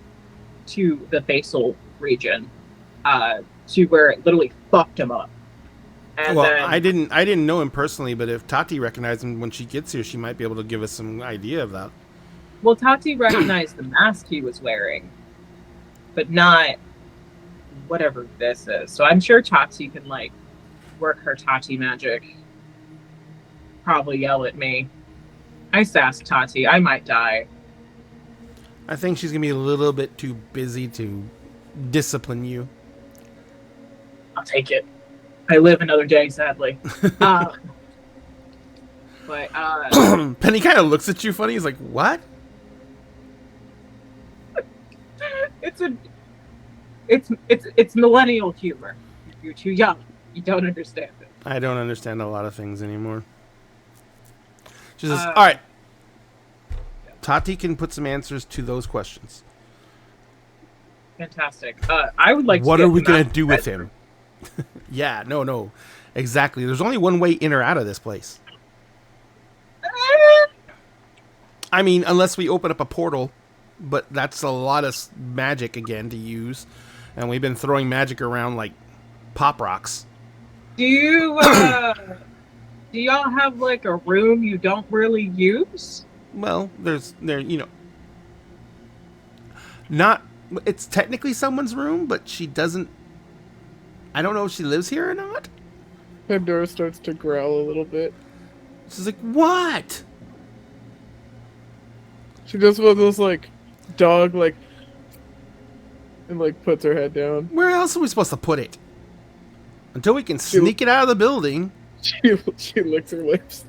to the facial region, to where it literally fucked him up. And well, then, I didn't know him personally, but if Tati recognized him when she gets here, she might be able to give us some idea of that. Well, Tati recognized the mask he was wearing, but not whatever this is. So I'm sure Tati can like work her Tati magic. Probably yell at me. I sassed Tati. I might die. I think she's gonna be a little bit too busy to discipline you. I'll take it. I live another day, sadly. But Penny kind of looks at you funny. He's like, "What?" It's millennial humor. You're too young. You don't understand it. I don't understand a lot of things anymore. She says, "All right, Tati can put some answers to those questions." fantastic. I would like. What to are get we him gonna out of do the with bedroom. him? Yeah, no, exactly. There's only one way in or out of this place. I mean, unless we open up a portal, but that's a lot of magic again to use, and we've been throwing magic around like pop rocks. Do y'all have like a room you don't really use? Well, not. It's technically someone's room, but she doesn't. I don't know if she lives here or not. Pandora starts to growl a little bit. She's like, "What?" She does one of those like dog like, and like puts her head down. Where else are we supposed to put it? Until we can sneak it out of the building. She licks her lips.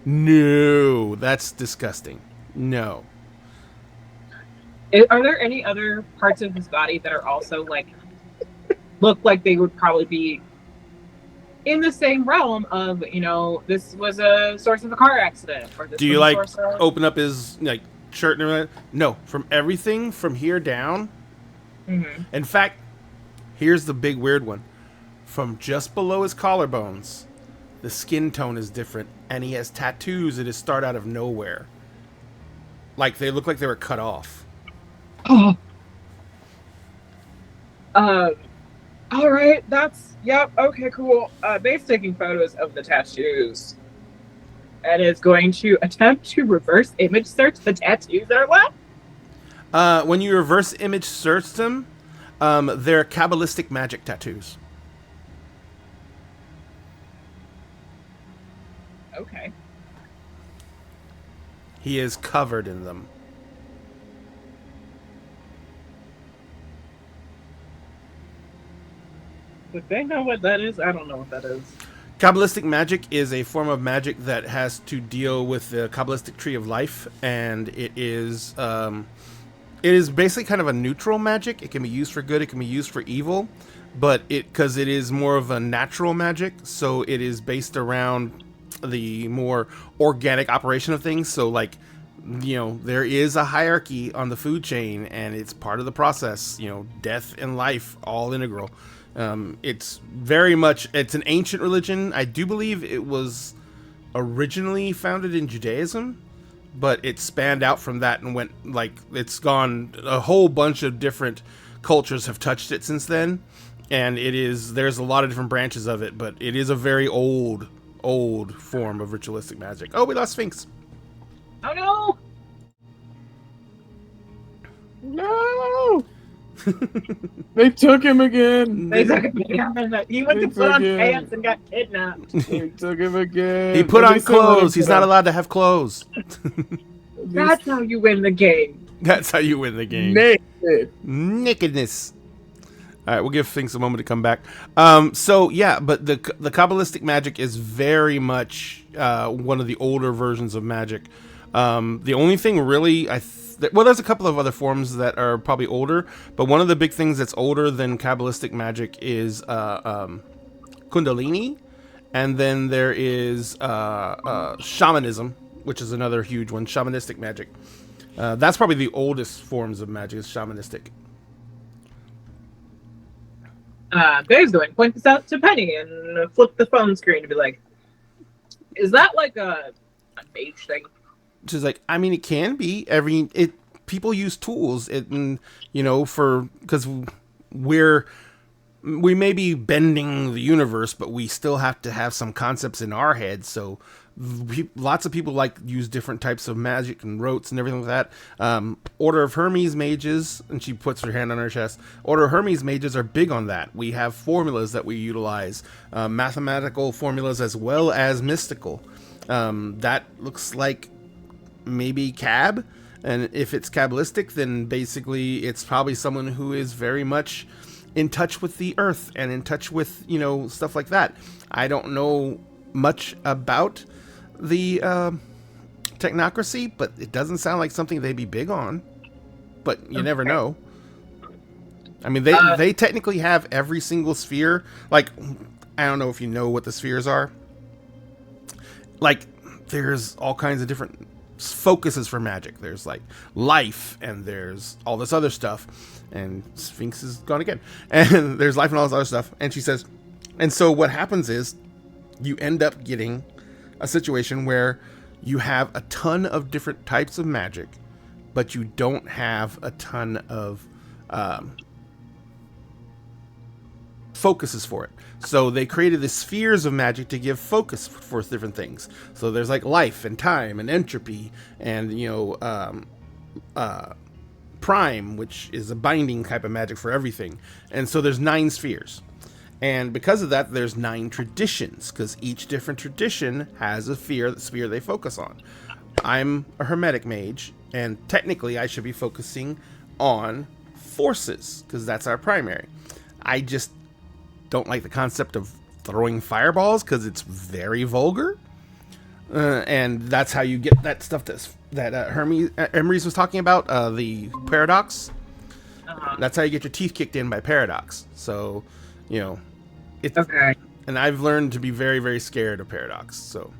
No, that's disgusting. No. Are there any other parts of his body that are also like look like they would probably be in the same realm of, you know, this was a source of a car accident, or this Do you was like a source of... open up his like shirt and everything? No, from everything from here down. Mm-hmm. In fact, here's the big weird one. From just below his collarbones, the skin tone is different, and he has tattoos that just start out of nowhere. Like they look like they were cut off. Oh. All right, yep, okay, cool. Babe's taking photos of the tattoos and is going to attempt to reverse image search the tattoos that are left. When you reverse image search them, they're Kabbalistic magic tattoos. Okay. He is covered in them. Would they know what that is? I don't know what that is. Kabbalistic magic is a form of magic that has to deal with the Kabbalistic tree of life, and it is basically kind of a neutral magic. It can be used for good, it can be used for evil, but because it is more of a natural magic, so it is based around the more organic operation of things. So like, you know, there is a hierarchy on the food chain, and it's part of the process. You know, death and life all integral. It's very much, it's an ancient religion. I do believe it was originally founded in Judaism, but it spanned out from that and went, like, it's gone, a whole bunch of different cultures have touched it since then. And there's a lot of different branches of it, but it is a very old form of ritualistic magic. Oh, we lost Sphinx. Oh no! No! They took him again. He went to put on pants and got kidnapped. They took him again. He put on clothes. He's not allowed to have clothes. That's how you win the game. That's how you win the game. Naked. Nakedness. All right, we'll give things a moment to come back. So yeah, but the Kabbalistic magic is very much one of the older versions of magic. The only thing really, there's a couple of other forms that are probably older, but one of the big things that's older than Kabbalistic magic is Kundalini, and then there is shamanism, which is another huge one, shamanistic magic. That's probably the oldest forms of magic, is shamanistic. Babe's going to point this out to Penny and flip the phone screen to be like, is that like a mage thing? She's like, I mean, it can be. People use tools, because we may be bending the universe, but we still have to have some concepts in our head. So lots of people use different types of magic and rotes and everything like that. Order of Hermes mages, and she puts her hand on her chest. Order of Hermes mages are big on that. We have formulas that we utilize, mathematical formulas as well as mystical. That looks like maybe Cab, and if it's Kabbalistic, then basically it's probably someone who is very much in touch with the earth and in touch with, stuff like that. I don't know much about the technocracy, but it doesn't sound like something they'd be big on, but you never know. I mean, they technically have every single sphere. Like, I don't know if you know what the spheres are. Like, there's all kinds of different focuses for magic. There's like life, and there's all this other stuff, and Sphinx is gone again, and there's life and all this other stuff. And she says, and so what happens is you end up getting a situation where you have a ton of different types of magic, but you don't have a ton of focuses for it. So they created the spheres of magic to give focus for different things. So there's like life and time and entropy and, prime, which is a binding type of magic for everything. And so there's 9 spheres. And because of that, there's 9 traditions, because each different tradition has a sphere they focus on. I'm a hermetic mage, and technically I should be focusing on forces, because that's our primary. I just don't like the concept of throwing fireballs, because it's very vulgar. And that's how you get that stuff that Emery's was talking about, the paradox. That's how you get your teeth kicked in by paradox. So, it's Okay. And I've learned to be very, very scared of paradox. So,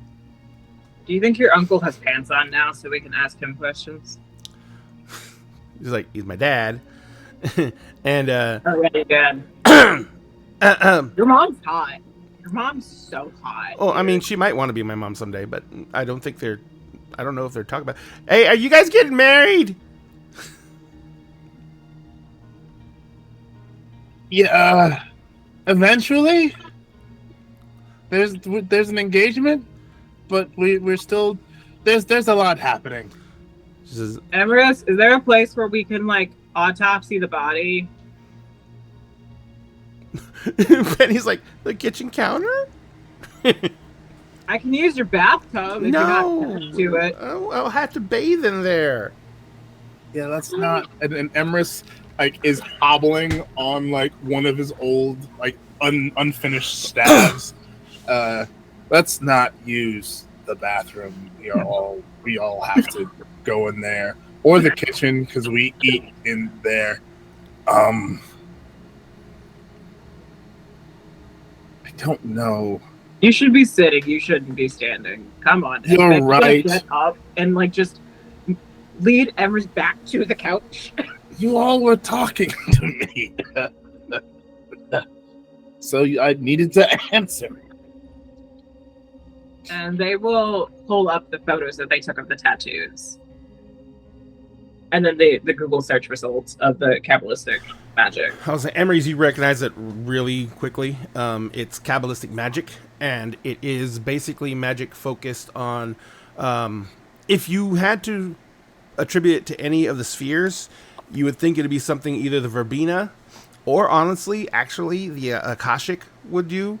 Do you think your uncle has pants on now so we can ask him questions? he's like, he's my dad. And Already good. Your mom's hot. Your mom's so hot. oh, I mean, she might want to be my mom someday, but I don't know if they're talking about. Hey, are you guys getting married? Yeah. Eventually, there's an engagement, but we're still there's a lot happening. She says, Everest, is there a place where we can like autopsy the body? Penny's like, the kitchen counter? I can use your bathtub if No, you're not attached to it. I'll have to bathe in there. Yeah, that's not. And Emrys is hobbling on like one of his old unfinished stabs. Let's not use the bathroom. We all have to go in there, or the kitchen, because we eat in there. I don't know. You should be sitting. You shouldn't be standing. Come on. You're Everest, right. Get up and like just lead Everest back to the couch. You all were talking to me, so I needed to answer. And they will pull up the photos that they took of the tattoos. And then the Google search results of the Kabbalistic magic. I was like, Emery's, you recognize it really quickly. It's Kabbalistic magic, and it is basically magic focused on, if you had to attribute it to any of the spheres, you would think it'd be something either the Verbena or, honestly, actually, the Akashic would do,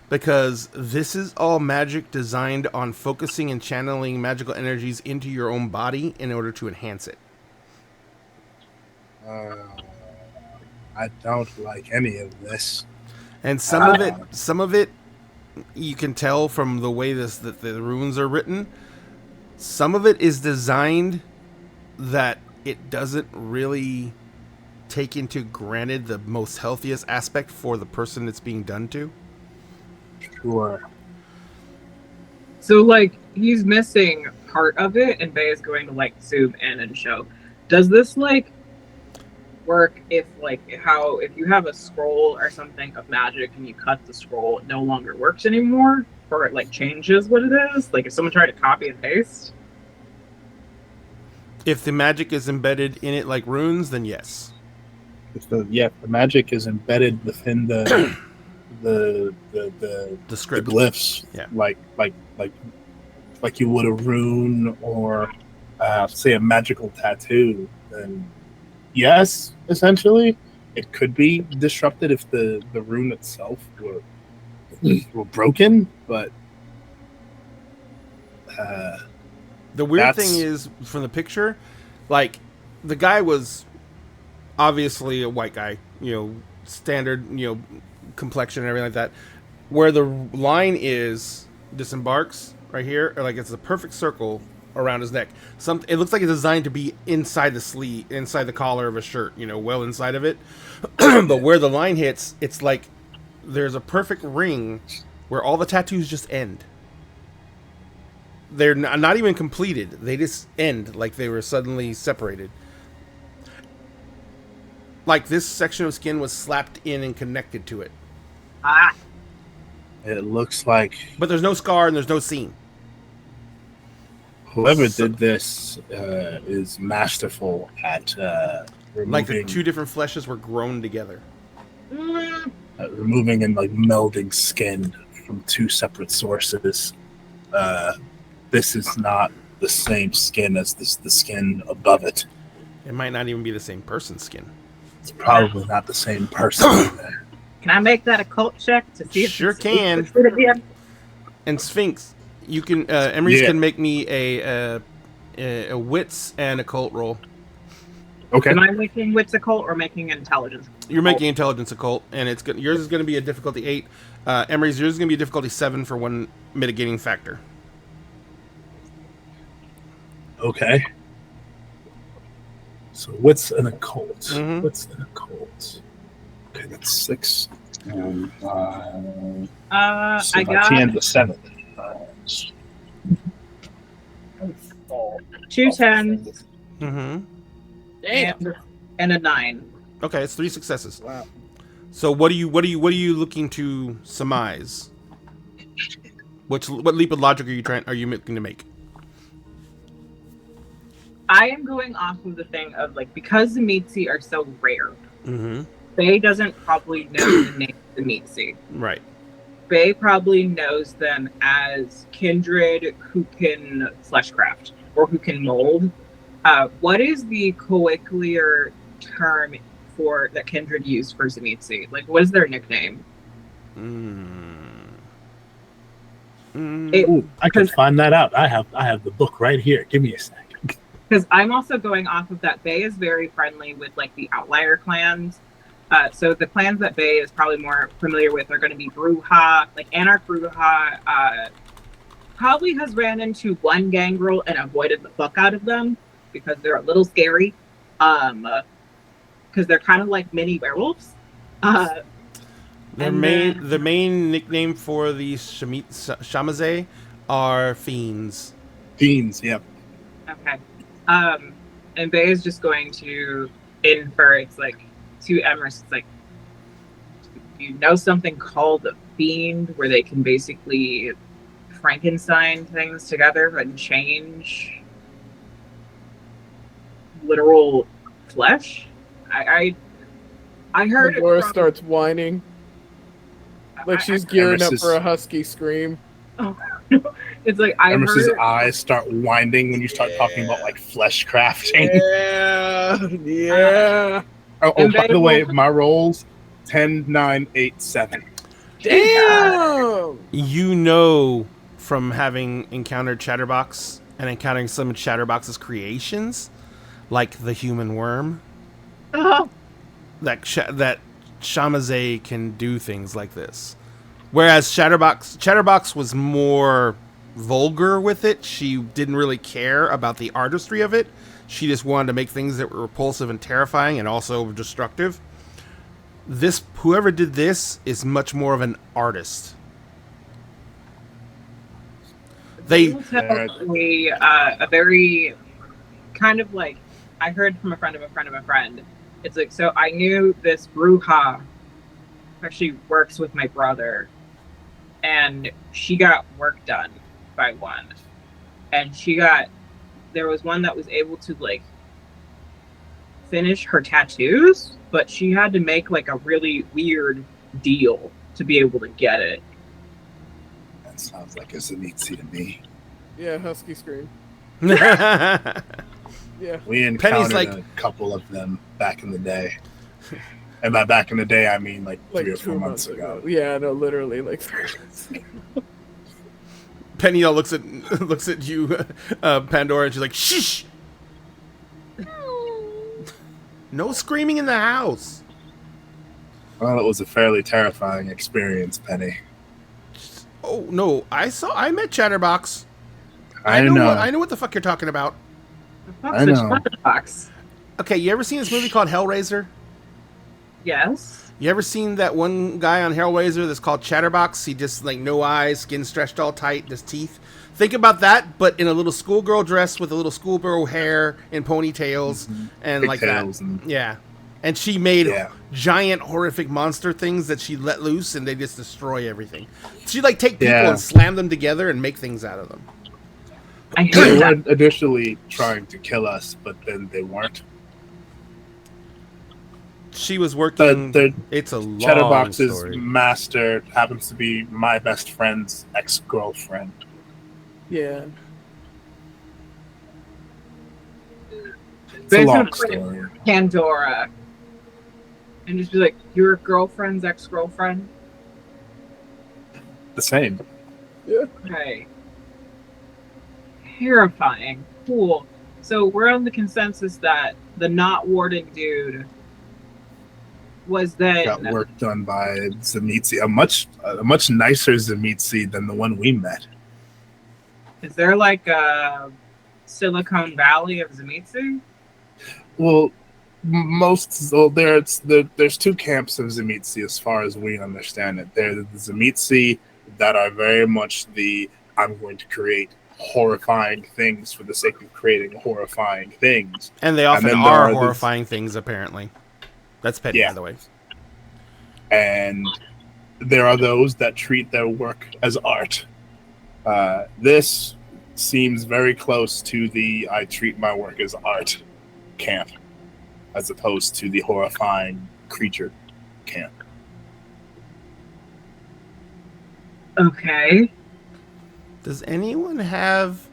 because this is all magic designed on focusing and channeling magical energies into your own body in order to enhance it. I don't like any of this. And some of it, you can tell from the way that the runes are written. Some of it is designed that it doesn't really take into granted the most healthiest aspect for the person it's being done to. Sure. So, like, he's missing part of it, and Bay is going to, like, zoom in and show. Does this, like, work if you have a scroll or something of magic and you cut the scroll, it no longer works anymore? Or it, like, changes what it is? Like, if someone tried to copy and paste? If the magic is embedded in it like runes, then yes. If the magic is embedded within the script, the glyphs, yeah, like you would a rune or say a magical tattoo, then yes, essentially it could be disrupted if the rune itself were broken. But the weird thing is, from the picture, like, the guy was obviously a white guy, standard, complexion and everything like that. Where the line disembarks right here, or like it's a perfect circle around his neck. It looks like it's designed to be inside the sleeve, inside the collar of a shirt, well inside of it. But where the line hits, it's like there's a perfect ring where all the tattoos just end. they're not even completed. They just end like they were suddenly separated. Like this section of skin was slapped in and connected to it. Ah, It looks like But there's no scar and there's no seam. whoever did this is masterful at removing, Like the two different fleshes were grown together. removing and like melding skin from two separate sources. This is not the same skin as the skin above it. It might not even be the same person's skin. It's probably not the same person. can I make that occult check to see if Sure it's can. again? And Sphinx, you can Emery's Yeah. can make me a wits and occult roll. Okay. Am I making wits occult or making intelligence? You're making intelligence occult, and it's good. Yours is going to be a difficulty 8. Emery's yours is going to be a difficulty 7 for one mitigating factor. Okay. So what's an occult? Mhm. What's an occult? Okay, that's 6. And, so I my got TN's a 7. 2 10s Mm-hmm. and a 9. Okay, it's 3 successes. Wow. So what are you looking to surmise? What leap of logic are you looking to make? I am going off of the thing of like because the Meatsi are so rare, Mm-hmm. Faye doesn't probably know the name of the Meatsi. Right. Faye probably knows them as kindred who can fleshcraft or who can mold. What is the colloquial term for that kindred use for Zemitsi? Like, what is their nickname? Ooh, I can find that out. I have the book right here. Give me a second. Because I'm also going off of that. Faye is very friendly with like the outlier clans. So the clans that Faye is probably more familiar with are going to be Bruja, like Anarch Bruja. Probably has ran into one gangrel and avoided the fuck out of them because they're a little scary. Because they're kind of like mini werewolves. The main nickname for the Shamaze are fiends. Fiends, yep. Okay. And Bay is just going to infer it's like to Emrys, it's like, you know something called a fiend where they can basically Frankenstein things together and change literal flesh? I heard it Laura from- starts whining like she's gearing up Emerson- for a husky scream. It's like I Emerson's heard eyes start winding when you start talking about like flesh crafting. Yeah. Oh, And by they the way, will- my rolls 10, 9, 8, 7. Damn. You know from having encountered Chatterbox and encountering some of Chatterbox's creations, like the human worm, that Shamaze can do things like this. Whereas Chatterbox was more vulgar with it. She didn't really care about the artistry of it. She just wanted to make things that were repulsive and terrifying and also destructive. Whoever did this is much more of an artist. They will tell me a very kind of like I heard from a friend of a friend of a friend. It's like, so I knew this Bruja actually works with my brother, and she got work done by one, and there was one that was able to like finish her tattoos, but she had to make like a really weird deal to be able to get it. That sounds like a Zenitsu to me. Yeah, husky scream. Penny's Yeah. We encountered like- a couple of them back in the day. And by back in the day, I mean like 3 or 4 2 months ago. Yeah, no, literally like 3 months ago. Penny looks at you, Pandora, and she's like, "Shh! No screaming in the house." Well, it was a fairly terrifying experience, Penny. Oh no! I met Chatterbox. I know. I know what the fuck you're talking about. The fuck's I a know. box? Okay, you ever seen this movie called Hellraiser? Yes. You ever seen that one guy on Hellraiser that's called Chatterbox? He just like no eyes, skin stretched all tight, just teeth. Think about that, but in a little schoolgirl dress with a little schoolgirl hair and ponytails and like that. Pigtails and Yeah. And she made yeah. giant horrific monster things that she let loose and they just destroy everything. She like take people Yeah. and slam them together and make things out of them. I hate They that. were initially trying to kill us, but then they weren't. She was working. The It's a long Chatterbox's story. master happens to be my best friend's ex-girlfriend. Yeah. It's a Basically, long story. Pandora. And just be like, your girlfriend's ex-girlfriend? The same. Right. Terrifying. Cool. So we're on the consensus that the not warden dude was then Got work done by Zemitzi, a much nicer Zemitzi than the one we met. Is there like a Silicon Valley of Zemitsu? Well, there's two camps of Zemitzi as far as we understand it. There's the Zemitzi that are very much I'm going to create horrifying things for the sake of creating horrifying things. And they often then there are are horrifying things, apparently. That's petty, Yeah. by the way. And there are those that treat their work as art. This seems very close to the I treat my work as art camp, as opposed to the horrifying creature camp. Okay. Does anyone have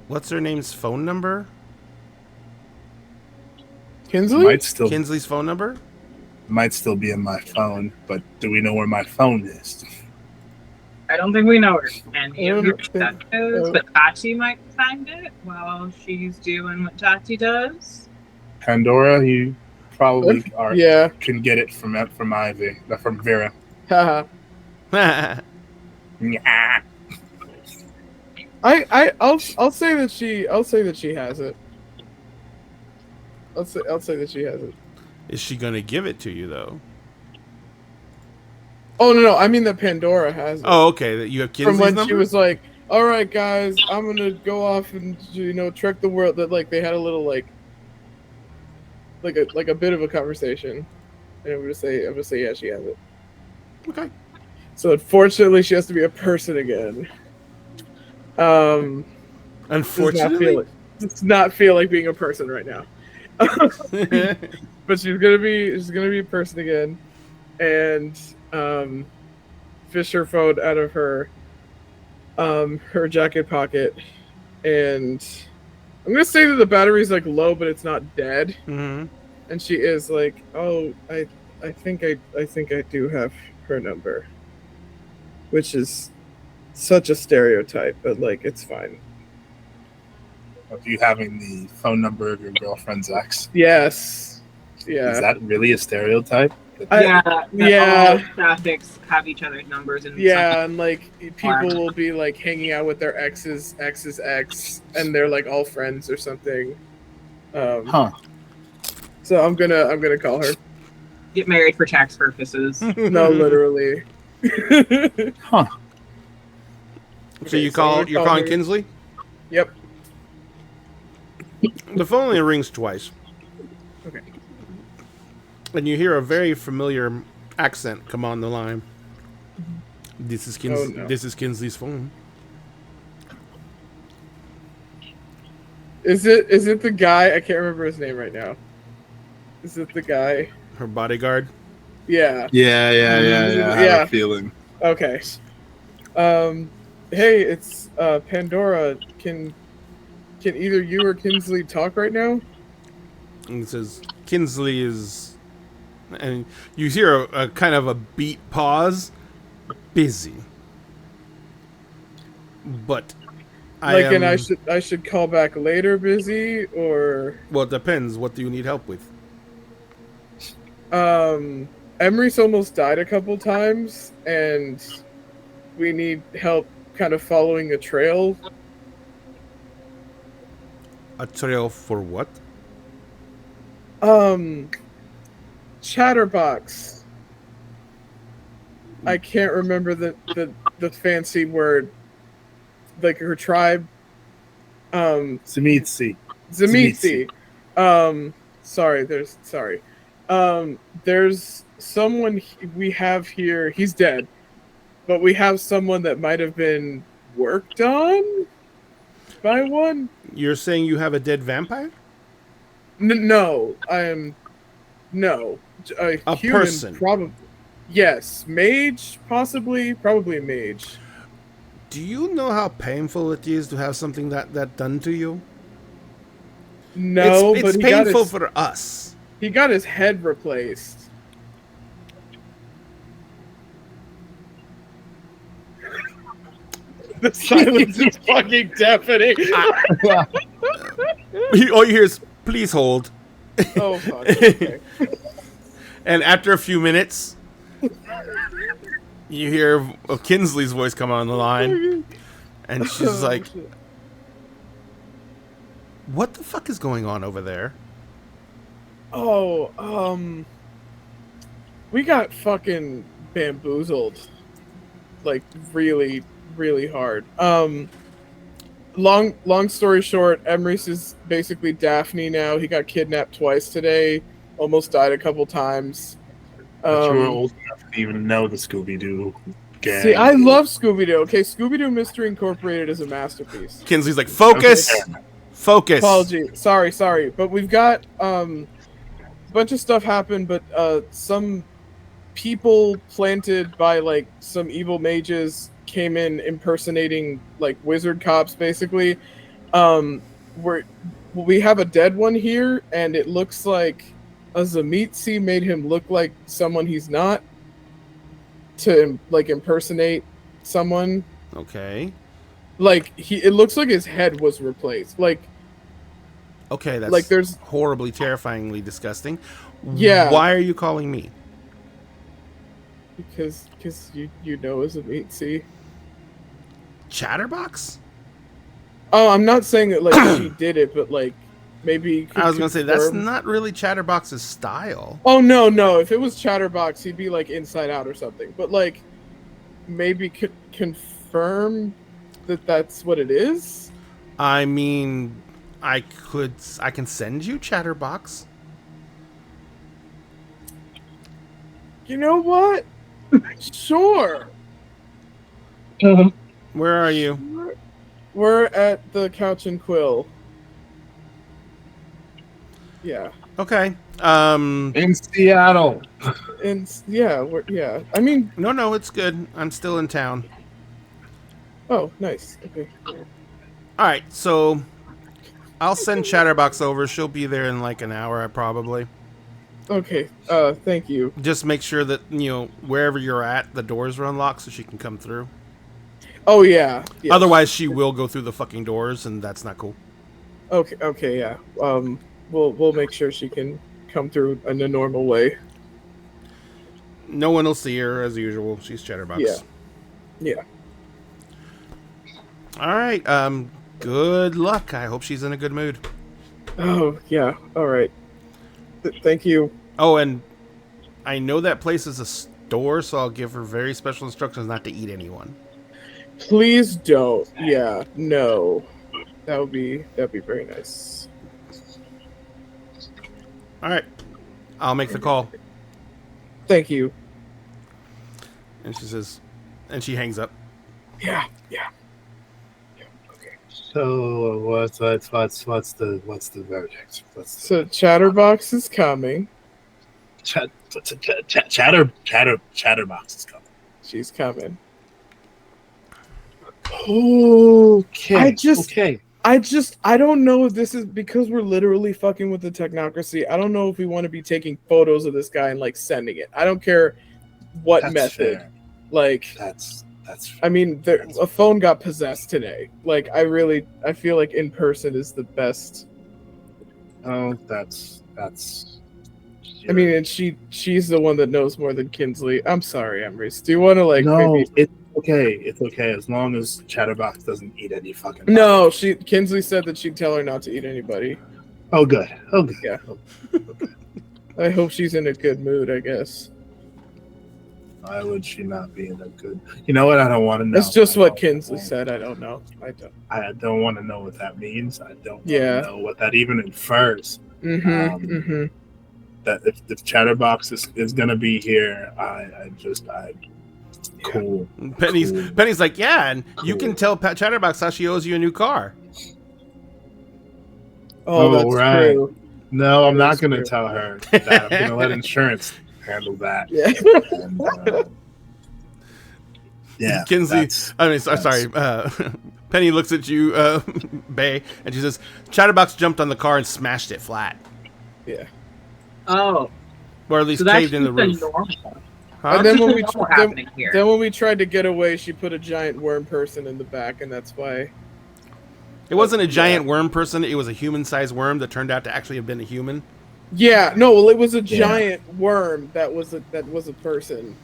what's her name's phone number? Kinsley? Kinsley's phone number? Might still be in my phone, but do we know where my phone is? I don't think we know where any of your Okay. stuff is, but Tati might find it while she's doing what Tati does. Pandora, you probably Yeah. can get it from Ivy, from Vera. Haha. Yeah. I'll say that she has it. I'll say that she has it. Is she gonna give it to you though? Oh no, I mean that Pandora has it. Oh, okay. That you have Kinsley's From when number? she was like, "All right, guys, I'm gonna go off and trek the world." That like they had a little like a bit of a conversation, and I'm gonna say yeah, she has it. Okay. So unfortunately, she has to be a person again. Unfortunately. Does not feel like being a person right now. But she's gonna be a person again, and fish her phone out of her jacket pocket, and I'm gonna say that the battery's like low, but it's not dead. Mm-hmm. And she is like, "Oh, I think I do have her number," which is such a stereotype, but like it's fine. Of you having the phone number of your girlfriend's ex. Yes. Yeah. Is that really a stereotype? All traffics have each other's numbers and Yeah, and like people will be like hanging out with their ex's ex, and they're like all friends or something. Huh. So I'm gonna call her. get married for tax purposes. No, literally. Huh. So you're I'm gonna calling her. Kinsley? Yep. The phone only rings twice. Okay. And you hear a very familiar accent come on the line. This is no. This is Kinsley's phone. Is it the guy? I can't remember his name right now. Is it the guy? Her bodyguard. Yeah. Yeah. I have a feeling. Okay. Hey, it's Pandora. Can either you or Kinsley talk right now? And it says Kinsley is, and you hear a kind of a beat pause. Busy. But And I should call back later, busy, or well, it depends. What do you need help with? Emery's almost died a couple times, and we need help kind of following a trail. A trail for what? Chatterbox. I can't remember the fancy word. Like her tribe. Zemitsi. Zemitsi. Sorry. There's someone we have here. He's dead, but we have someone that might have been worked on by one. You're saying you have a dead vampire? No, I am no A human, person. Probably. Yes, mage, possibly, probably a mage. Do you know how painful it is to have something that done to you? No, it's but painful for us. He got his head replaced. The silence is fucking deafening. All you hear is, please hold. Oh, fuck. Okay. And after a few minutes, you hear Kinsley's voice come on the line. And she's like, what the fuck is going on over there? Oh, we got fucking bamboozled. Like, really, really hard. Long story short, Emrys is basically Daphne now. He got kidnapped twice today. Almost died a couple times. But you were old enough to even know the Scooby-Doo gang. See, I love Scooby-Doo. Okay, Scooby-Doo Mystery Incorporated is a masterpiece. Kinsley's like, focus! Okay. Focus! Apology. Sorry. But we've got a bunch of stuff happened, but some people planted by like some evil mages came in impersonating like wizard cops, basically. We have a dead one here, and it looks like a Zemitsi made him look like someone he's not to like impersonate someone. Okay. Like it looks like his head was replaced. Like, okay, that's like there's horribly, terrifyingly disgusting. Yeah. Why are you calling me? because you know a Zemitsi. Chatterbox? Oh, I'm not saying that like she did it, but like maybe you could I was gonna say that's confirm- not really Chatterbox's style. Oh no! If it was Chatterbox, he'd be like Inside Out or something. But like, maybe could confirm that that's what it is. I mean, I can send you Chatterbox. You know what? Sure. Where are you? We're at the Couch and Quill. Yeah. Okay. In Seattle. And yeah, I mean, No, it's good. I'm still in town. oh, nice. Okay. All right, so I'll send Chatterbox over. She'll be there in like an hour, probably. Okay. Thank you. Just make sure that, wherever you're at, the doors are unlocked so she can come through. Oh yeah. Yes. Otherwise, she will go through the fucking doors, and that's not cool. Okay. Yeah. We'll make sure she can come through in a normal way. No one will see her as usual. She's Chatterbox. Yeah. All right. Good luck. I hope she's in a good mood. Oh yeah. All right. Thank you. Oh, and I know that place is a store, so I'll give her very special instructions not to eat anyone. Please don't. Yeah. No. That'd be very nice. All right. I'll make the call. Thank you. And she says, and she hangs up. Yeah. So what's the verdict? So Chatterbox is coming. Chatterbox is coming. She's coming. Okay. I don't know if this is because we're literally fucking with the technocracy. I don't know if we want to be taking photos of this guy and like sending it. I don't care what That's method. fair. Like That's I mean, a phone got possessed today. Like I feel like in person is the best. Oh, that's I mean, and she's the one that knows more than Kinsley. I'm sorry, Emrys. Do you want to like? no, Maybe... it's okay. It's okay as long as Chatterbox doesn't eat any fucking. No, Kinsley said that she'd tell her not to eat anybody. Oh, good. Oh, good. Yeah. I hope she's in a good mood, I guess. Why would she not be in a good? You know what? I don't want to know. That's just what I Kinsley said. I don't know. I don't want to know what that means. I don't want Yeah. to know what that even infers. Mm-hmm. That if Chatterbox is gonna be here, cool. Penny's like, yeah, and you can tell Chatterbox how she owes you a new car. Oh, that's right. true. No, I'm That not is gonna true. tell her that. I'm gonna let insurance handle that. Yeah. And, yeah. Kinsey, sorry. Penny looks at you, Bay, and she says, Chatterbox jumped on the car and smashed it flat. Yeah. Oh, Or at least so that's caved in the roof. normal. Huh? And then when we Normal happening here. then when we tried to get away, she put a giant worm person in the back, and that's why. It wasn't a giant worm person. It was a human-sized worm that turned out to actually have been a human. Yeah. No. Well, it was a giant worm that was a person.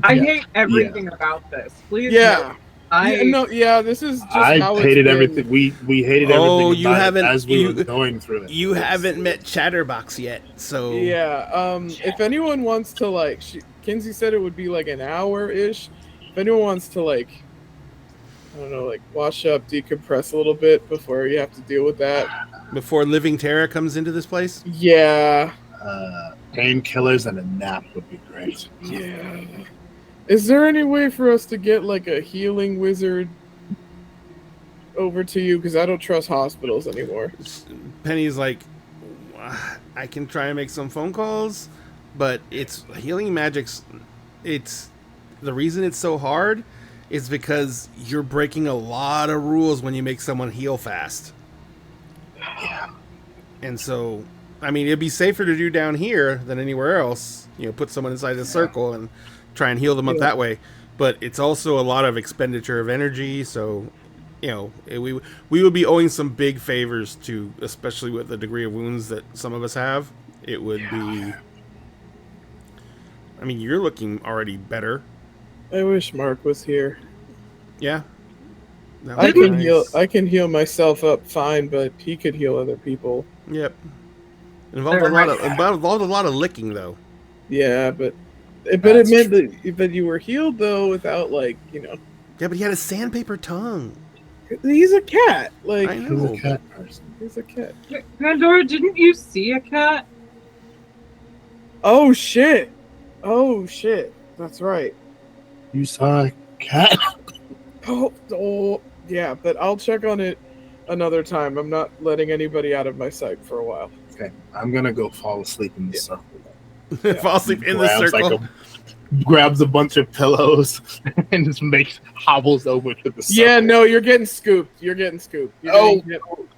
I hate everything about this. Please. Yeah. No, this is just I how hated it's been. everything. We hated Oh, everything you about haven't- it as we you- were going through it. You haven't met Chatterbox yet, so... Yeah. If anyone wants to Kinsey said it would be like an hour-ish. If anyone wants to I don't know, wash up, decompress a little bit before you have to deal with that. Before Living Terror comes into this place? Yeah. Painkillers and a nap would be great. Yeah. Is there any way for us to get a healing wizard over to you? Because I don't trust hospitals anymore. Penny's like, I can try and make some phone calls, but it's healing magic's. It's the reason it's so hard is because you're breaking a lot of rules when you make someone heal fast. Yeah. And so, I mean, it'd be safer to do down here than anywhere else. Put someone inside the circle and try and heal them up that way. But it's also a lot of expenditure of energy, so we would be owing some big favors to, especially with the degree of wounds that some of us have. It would be. I mean, you're looking already better. I wish Mark was here. Yeah. That I would be can nice. heal. I can heal myself up fine, but he could heal other people. Yep. Involved a lot of licking though. Yeah, but it That's meant that you were healed though without Yeah, but he had a sandpaper tongue. He's a cat. I Who's know. a cat person? He's a cat. Pandora, didn't you see a cat? Oh shit! That's right. You saw a cat? Oh, yeah, but I'll check on it another time. I'm not letting anybody out of my sight for a while. Okay, I'm gonna go fall asleep in the circle. Fall asleep in the Grabs, circle. grabs a bunch of pillows and just hobbles over to the circle. Yeah, no, you're getting scooped. You're getting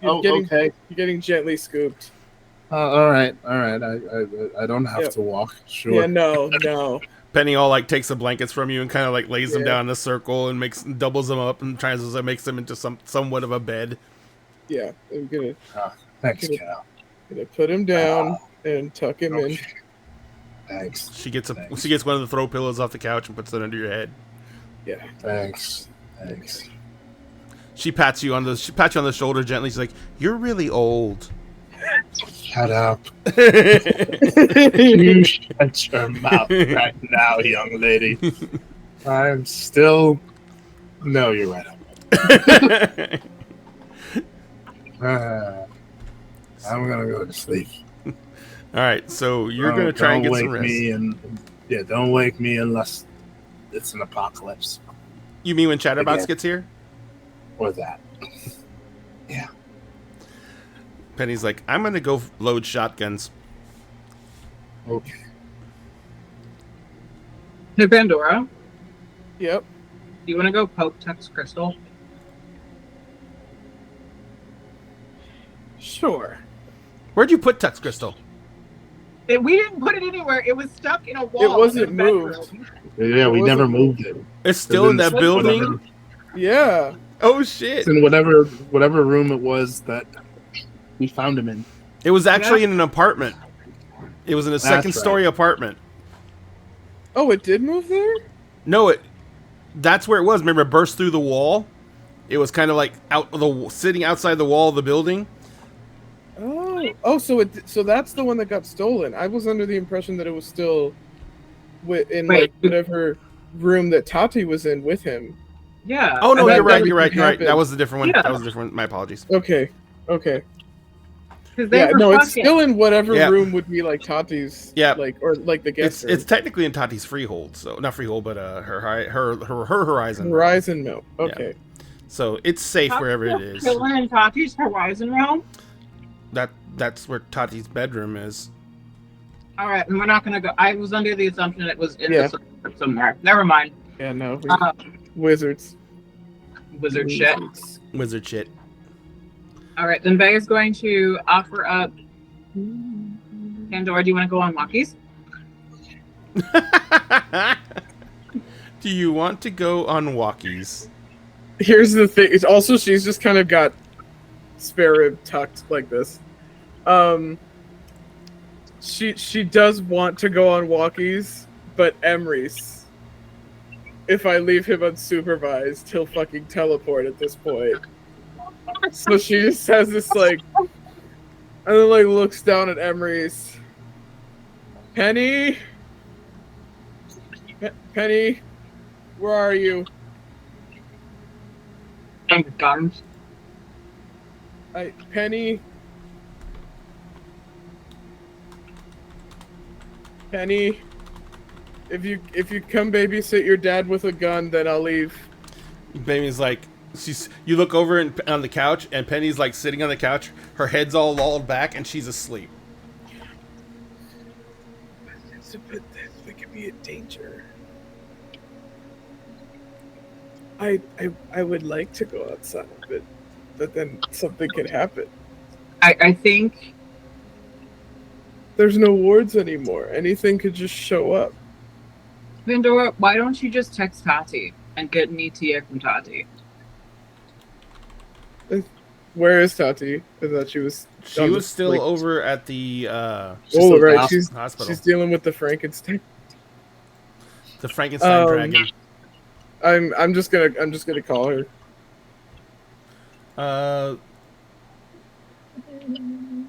okay. getting gently scooped. All right. I don't have to walk. Sure. Yeah, no. Penny all takes the blankets from you and kind of lays them Yeah. down in a circle and doubles them up and tries to makes them into somewhat of a bed. Yeah, I'm gonna Thanks, Cal. put him down and tuck him in. Thanks. She gets one of the throw pillows off the couch and puts it under your head. Yeah. Thanks. She pats you on the shoulder gently. She's like, "You're really old." Shut up. You shut your mouth right now, young lady. I'm still. No, you're right. I'm gonna go to sleep. All right, so you're gonna try and get some rest. Don't wake me unless it's an apocalypse You mean when Chatterbox Again. gets here? or that. Yeah. Penny's like, "I'm gonna go load shotguns." Okay. Hey, Pandora, Yep. do you want to go poke Tux Crystal? Sure. Where'd you put Tux Crystal? We didn't put it anywhere. It was stuck in a wall. It wasn't in the bedroom. moved. Yeah, we never moved it. It's still in that It's building. Yeah. Oh shit! It's in whatever room it was that we found him in. It was actually in an apartment. It was in a That's second-story apartment. Oh, it did move there? No, that's where it was. Remember, it burst through the wall. It was kind of sitting outside the wall of the building. Oh. So that's the one that got stolen. I was under the impression that it was still in Wait. like whatever room that Tati was in with him. Yeah. Oh no, And you're right. that You're right. You're right. That happened. was a different one. Yeah. That was a different one. My apologies. Okay. Because they Yeah, were no, it's fucking. still in whatever Yeah. room would be like Tati's. Yeah. Like or like the guest It's room. technically in Tati's freehold, so not freehold, but her horizon. Horizon Note. Okay. So it's safe wherever it is. Still in Tati's Horizon realm. That's where Tati's bedroom is. All right, and we're not gonna go. I was under the assumption it was in Yeah. the somewhere. Never mind. Yeah, no. Wizard Wizards. shit. Wizard shit. All right, then Bay is going to offer up. Pandora, do you want to go on walkies? Do you want to go on walkies? Here's the thing. It's also she's just kind of got spare rib tucked like this. She does want to go on walkies, but Emrys, if I leave him unsupervised, he'll fucking teleport at this point. So she just has this like, and then like looks down at Emrys. Penny, Penny, where are you? Guns. Penny. Penny, if you come babysit your dad with a gun, then I'll leave. Baby's like, you look over on the couch, and Penny's like sitting on the couch. Her head's all lolled back, and she's asleep. But they could be a danger. I would like to go outside, but then something could happen. I think There's no wards anymore. Anything could just show up. Pandora, why don't you just text Tati and get an ETA from Tati? Where is Tati? I thought she was. She was still over at the Oh right, hospital. she's dealing with the Frankenstein. The Frankenstein dragon. I'm just gonna call her.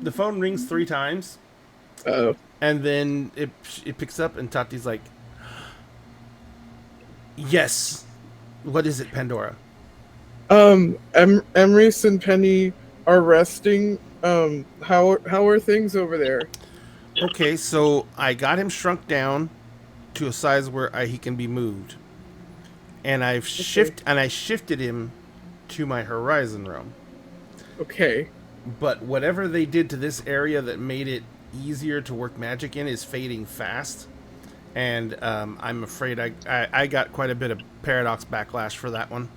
The phone rings 3 times, Oh. and then it picks up, and Tati's like, "Yes, what is it, Pandora?" Emrys and Penny are resting. How are things over there? Okay, so I got him shrunk down to a size where he can be moved, and I shifted him to my horizon realm. Okay. But whatever they did to this area that made it easier to work magic in is fading fast, and I'm afraid I got quite a bit of paradox backlash for that one.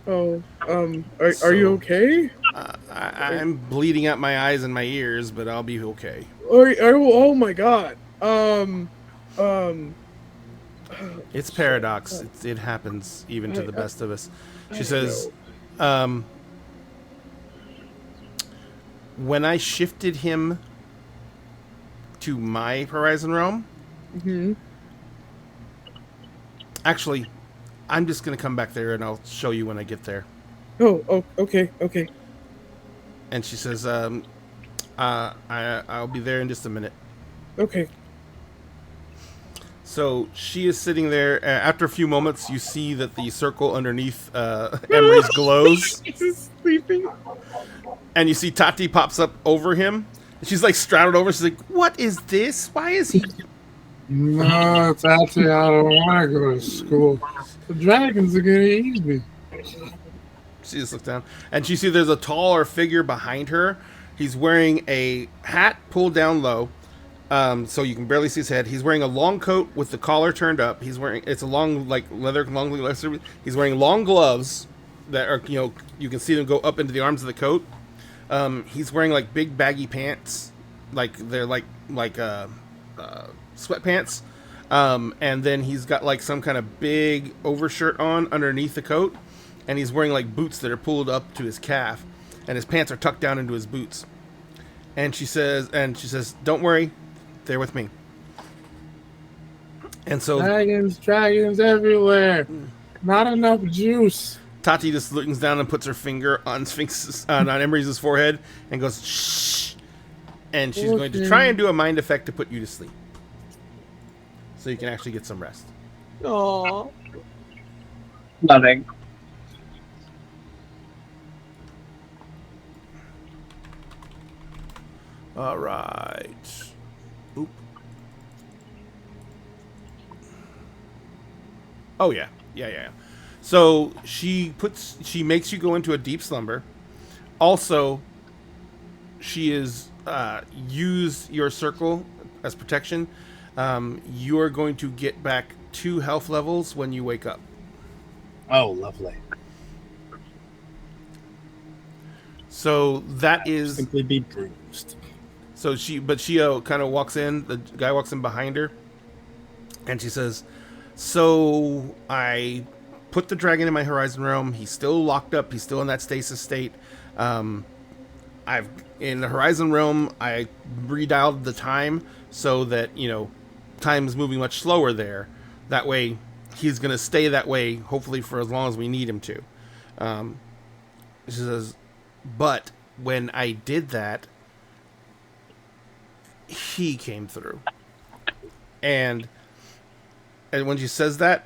Oh, are you okay? I'm bleeding out my eyes and my ears, but I'll be okay. Oh my god. It's paradox. It happens even to the best of us. She I says, when I shifted him to my horizon realm, Mm-hmm. actually, I'm just going to come back there and I'll show you when I get there. Oh, okay. And she says, I'll be there in just a minute. Okay. So she is sitting there. After a few moments, you see that the circle underneath Emery's glows. He's sleeping. And you see Tati pops up over him. She's like straddled over. She's like, "What is this? Why is he?" No, Tati, I don't want to go to school. The dragons are going to eat me. She just looks down. And you see there's a taller figure behind her. He's wearing a hat pulled down low. So you can barely see his head. He's wearing a long coat with the collar turned up. It's a long, like, long leather. He's wearing long gloves that are, you can see them go up into the arms of the coat. He's wearing like big baggy pants, like they're like sweatpants. And then he's got like some kind of big overshirt on underneath the coat, and he's wearing like boots that are pulled up to his calf, and his pants are tucked down into his boots. And she says, "Don't worry, they're with me." And so Dragons everywhere. Not enough juice. Tati just looks down and puts her finger on Emery's forehead and goes, "Shh." and she's going to try and do a mind effect to put you to sleep, so you can actually get some rest. Aww. Loving. All right. Oop. Oh yeah. So she makes you go into a deep slumber. Also, she is use your circle as protection. You are going to get back 2 health levels when you wake up. Oh, lovely. So that is Simply be bruised. so she kind of walks in. The guy walks in behind her, and she says, "So I put the dragon in my horizon realm. He's still locked up. He's still in that stasis state. I've in the horizon realm. I redialed the time so that time is moving much slower there. That way, he's gonna stay that way. Hopefully, for as long as we need him to." She says, "But when I did that, he came through." And when she says that,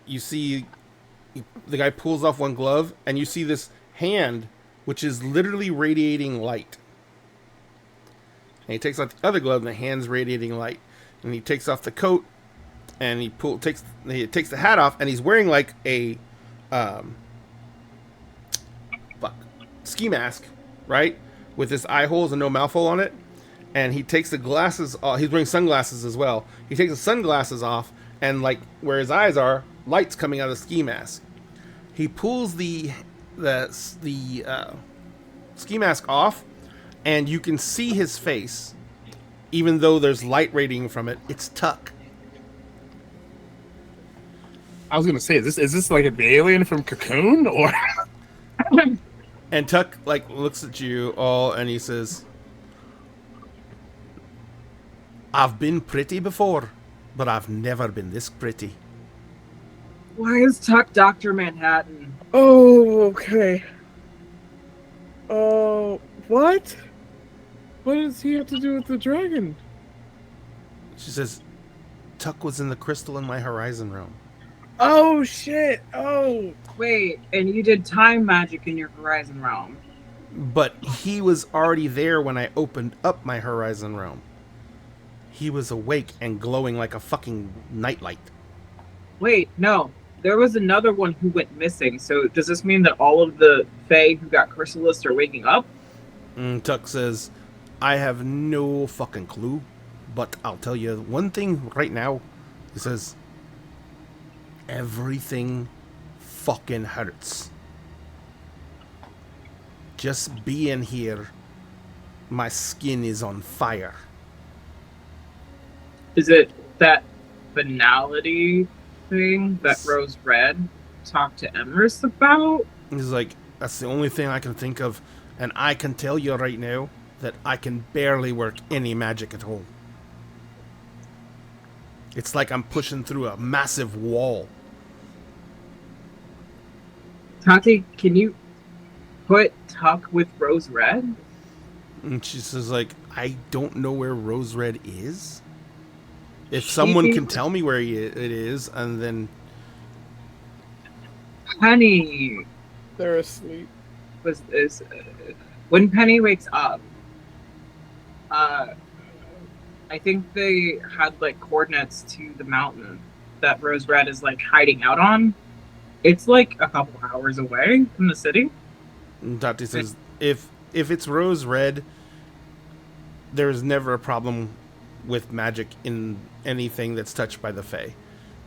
you see the guy pulls off one glove, and you see this hand, which is literally radiating light. And he takes off the other glove, and the hand's radiating light. And he takes off the coat, and he takes the hat off, and he's wearing like a ski mask, right, with his eye holes and no mouth hole on it. And he takes the glasses off. He's wearing sunglasses as well. He takes the sunglasses off, and like where his eyes are, light's coming out of the ski mask. He pulls the ski mask off, and you can see his face, even though there's light radiating from it. It's Tuck. I was gonna say, is this like an alien from Cocoon, or? And Tuck like looks at you all, and he says, "I've been pretty before, but I've never been this pretty." Why is Tuck Dr. Manhattan? Oh, okay. Oh, what? What does he have to do with the dragon? She says, "Tuck was in the crystal in my horizon realm." Oh, shit. Oh. Wait, and you did time magic in your Horizon realm. But he was already there when I opened up my horizon realm. He was awake and glowing like a fucking nightlight. Wait, no. There was another one who went missing, so does this mean that all of the Fae who got Chrysalis are waking up? Tuck says, "I have no fucking clue, but I'll tell you one thing right now." He says, "Everything fucking hurts. Just being here, my skin is on fire." Is it that banality thing that Rose Red talked to Emrys about? He's like, "That's the only thing I can think of, and I can tell you right now that I can barely work any magic at all. It's like I'm pushing through a massive wall." Tati, can you put Tuck with Rose Red? And she says, like, "I don't know where Rose Red is. If someone can tell me where it is, and then..." Penny They're asleep. when Penny wakes up, I think they had like coordinates to the mountain that Rose Red is like hiding out on. It's like a couple hours away from the city. And Tati says, if it's Rose Red, there's never a problem with magic in anything that's touched by the Fae.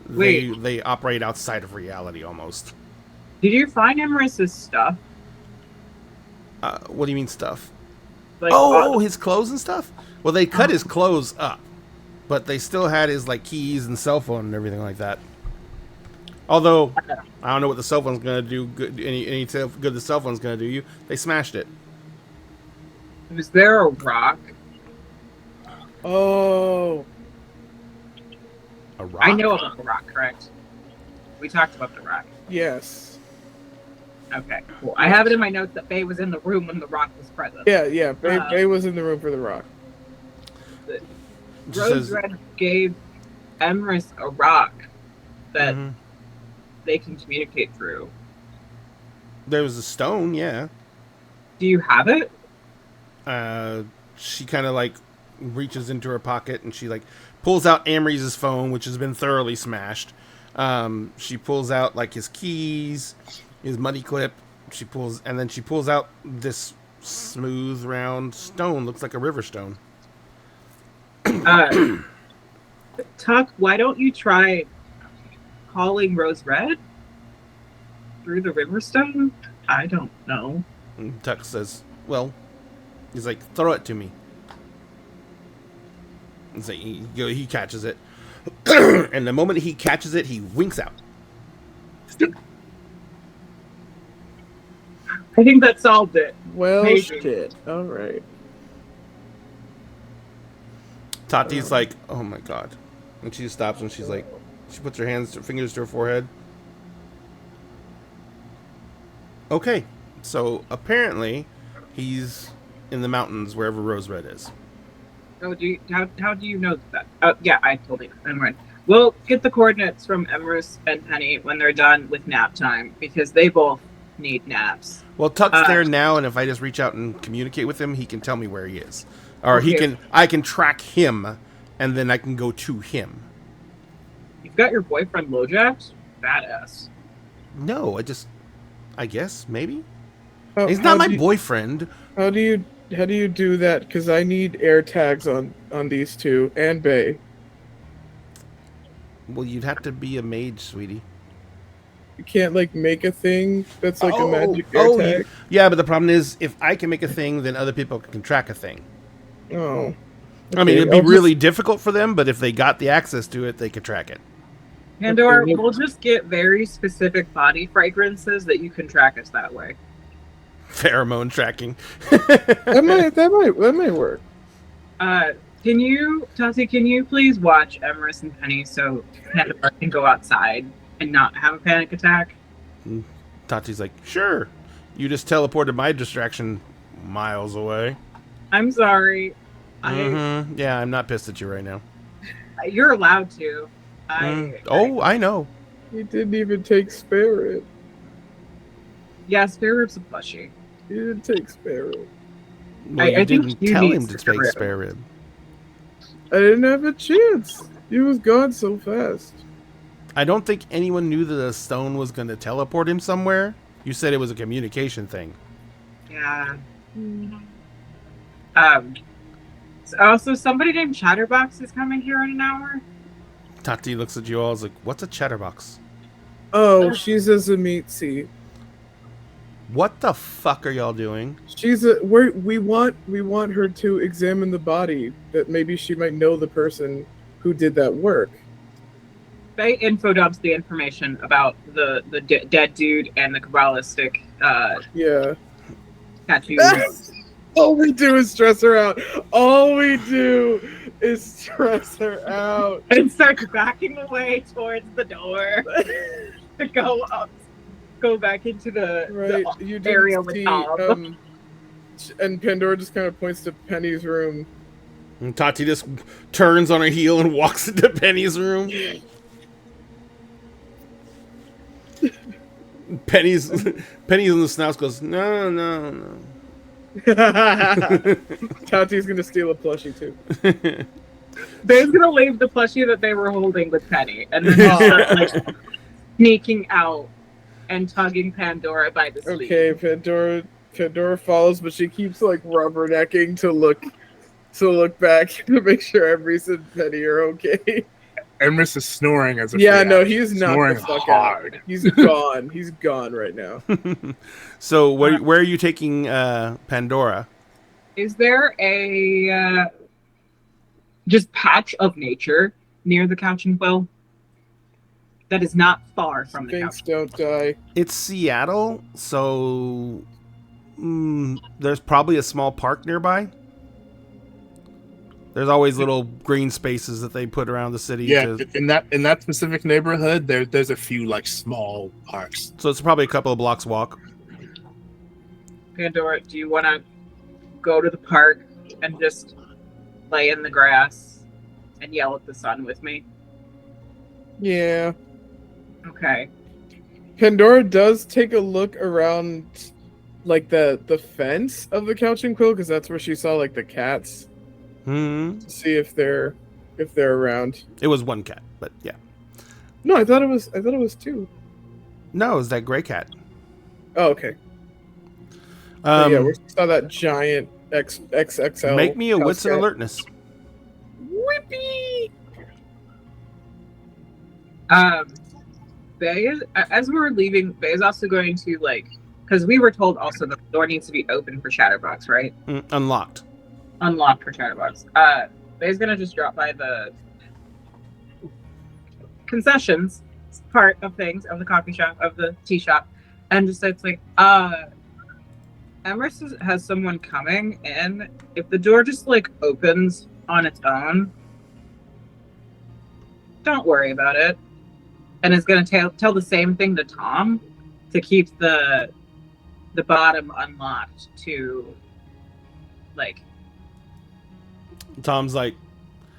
Wait. They operate outside of reality almost. Did you find Emrys's stuff? What do you mean stuff? Like, His clothes and stuff? Well, they cut his clothes up, but they still had his like keys and cell phone and everything like that. Although, I don't know what the cell phone's gonna do. Good the cell phone's gonna do you. They smashed it. Was there a rock? Oh. A rock? I know about the rock, correct? We talked about the rock. Yes. Okay, cool. I have it in my notes that Faye was in the room when the rock was present. Yeah. Bay was in the room for the rock. that It just Rose says, Red gave Emrys a rock that mhm. they can communicate through. There was a stone, yeah. Do you have it? Uh, she kind of like reaches into her pocket and she like pulls out Amrys' phone, which has been thoroughly smashed. She pulls out like his keys, his money clip. She pulls out this smooth round stone, looks like a river stone. Uh, Tuck, why don't you try calling Rose Red through the Riverstone? I don't know. And Tuck says, "Well," he's like, "Throw it to me." And so he catches it, and the moment he catches it, he winks out. I think that solved it. Well, Maybe. shit. All right. Tati's like, "Oh my god," and she stops and she's like, she puts her fingers to her forehead. Okay, so apparently he's in the mountains wherever Rose Red is. Oh, how do you know that? Oh, yeah, I told you. I'm right. We'll get the coordinates from Emrys and Penny when they're done with nap time because they both need naps. Well, Tuck's there now, and if I just reach out and communicate with him, he can tell me where he is, or Okay. I can track him, and then I can go to him. You've got your boyfriend Lojax? Badass. No, I guess maybe he's How not my do you- boyfriend. How do you do that? Because I need air tags on these two and Bay. Well, you'd have to be a mage, sweetie. You can't like make a thing that's like a magic air tag. Yeah, but the problem is, if I can make a thing, then other people can track a thing. Oh. I mean, Okay, it'd be I'll just- really difficult for them, but if they got the access to it, they could track it. Pandora, Okay. we'll just get very specific body fragrances that you can track us that way. Pheromone tracking. That might work. Tati, can you please watch Emrys and Penny so Pandora can go outside and not have a panic attack? Tati's like, sure. You just teleported my distraction miles away. I'm sorry. Yeah, I'm not pissed at you right now. You're allowed to. I know. He didn't even take spare rib. Yeah, Spare Rib's a plushie. He didn't take spare rib. Well, I you think didn't you tell need him to spare take rib. spare rib. I didn't have a chance. He was gone so fast. I don't think anyone knew that a stone was going to teleport him somewhere. You said it was a communication thing. Yeah. Also, somebody named Chatterbox is coming here in an hour. Tati looks at you all as like, what's a chatterbox? Oh, she's a Zamitzi. What the fuck are y'all doing? We want her to examine the body, that maybe she might know the person who did that work. They info dumps the information about the dead dude and the Kabbalistic Yeah. tattoos. All we do is stress her out. All we do is stress her out. And starts backing away towards the door to go back into the Right. You didn't area with see, Tom. and Pandora just kind of points to Penny's room. And Tati just turns on her heel and walks into Penny's room. Penny's in the snout goes, no. Tati's gonna steal a plushie too. They're gonna leave the plushie that they were holding with Penny, and then start like sneaking out and tugging Pandora by the sleeve. Okay, Pandora follows, but she keeps like rubbernecking to look back to make sure Emrys and Penny are okay. Emrys is snoring as a Yeah, free no, action. he's not snoring the fuck hard. out. He's gone. He's gone right now. So where are you taking Pandora? Is there a just patch of nature near the couch and quill that is not far from the Sphinx couch? don't die. It's Seattle, so there's probably a small park nearby. There's always little green spaces that they put around the city. Yeah, in that specific neighborhood, there's a few like small parks. So it's probably a couple of blocks walk. Pandora, do you want to go to the park and just lay in the grass and yell at the sun with me? Yeah. Okay. Pandora does take a look around, like the fence of the Couching Quill, because that's where she saw like the cats, Hmm. to see if they're around. It was one cat, but yeah. No, I thought it was two. No, it was that gray cat. Oh, okay. Yeah, we saw that giant XXL. Make me a house wits and cat. alertness. Whippy. Bay, as we're leaving, Bay is also going to, like, because we were told also that the door needs to be open for Chatterbox, right? Unlocked. Unlocked for Chatterbox. Bay's gonna just drop by the concessions part of things, of the coffee shop, of the tea shop, and just say, it's like, Emerson has someone coming in. If the door just, like, opens on its own, don't worry about it. And is going to tell the same thing to Tom to keep the bottom unlocked to, like, Tom's like,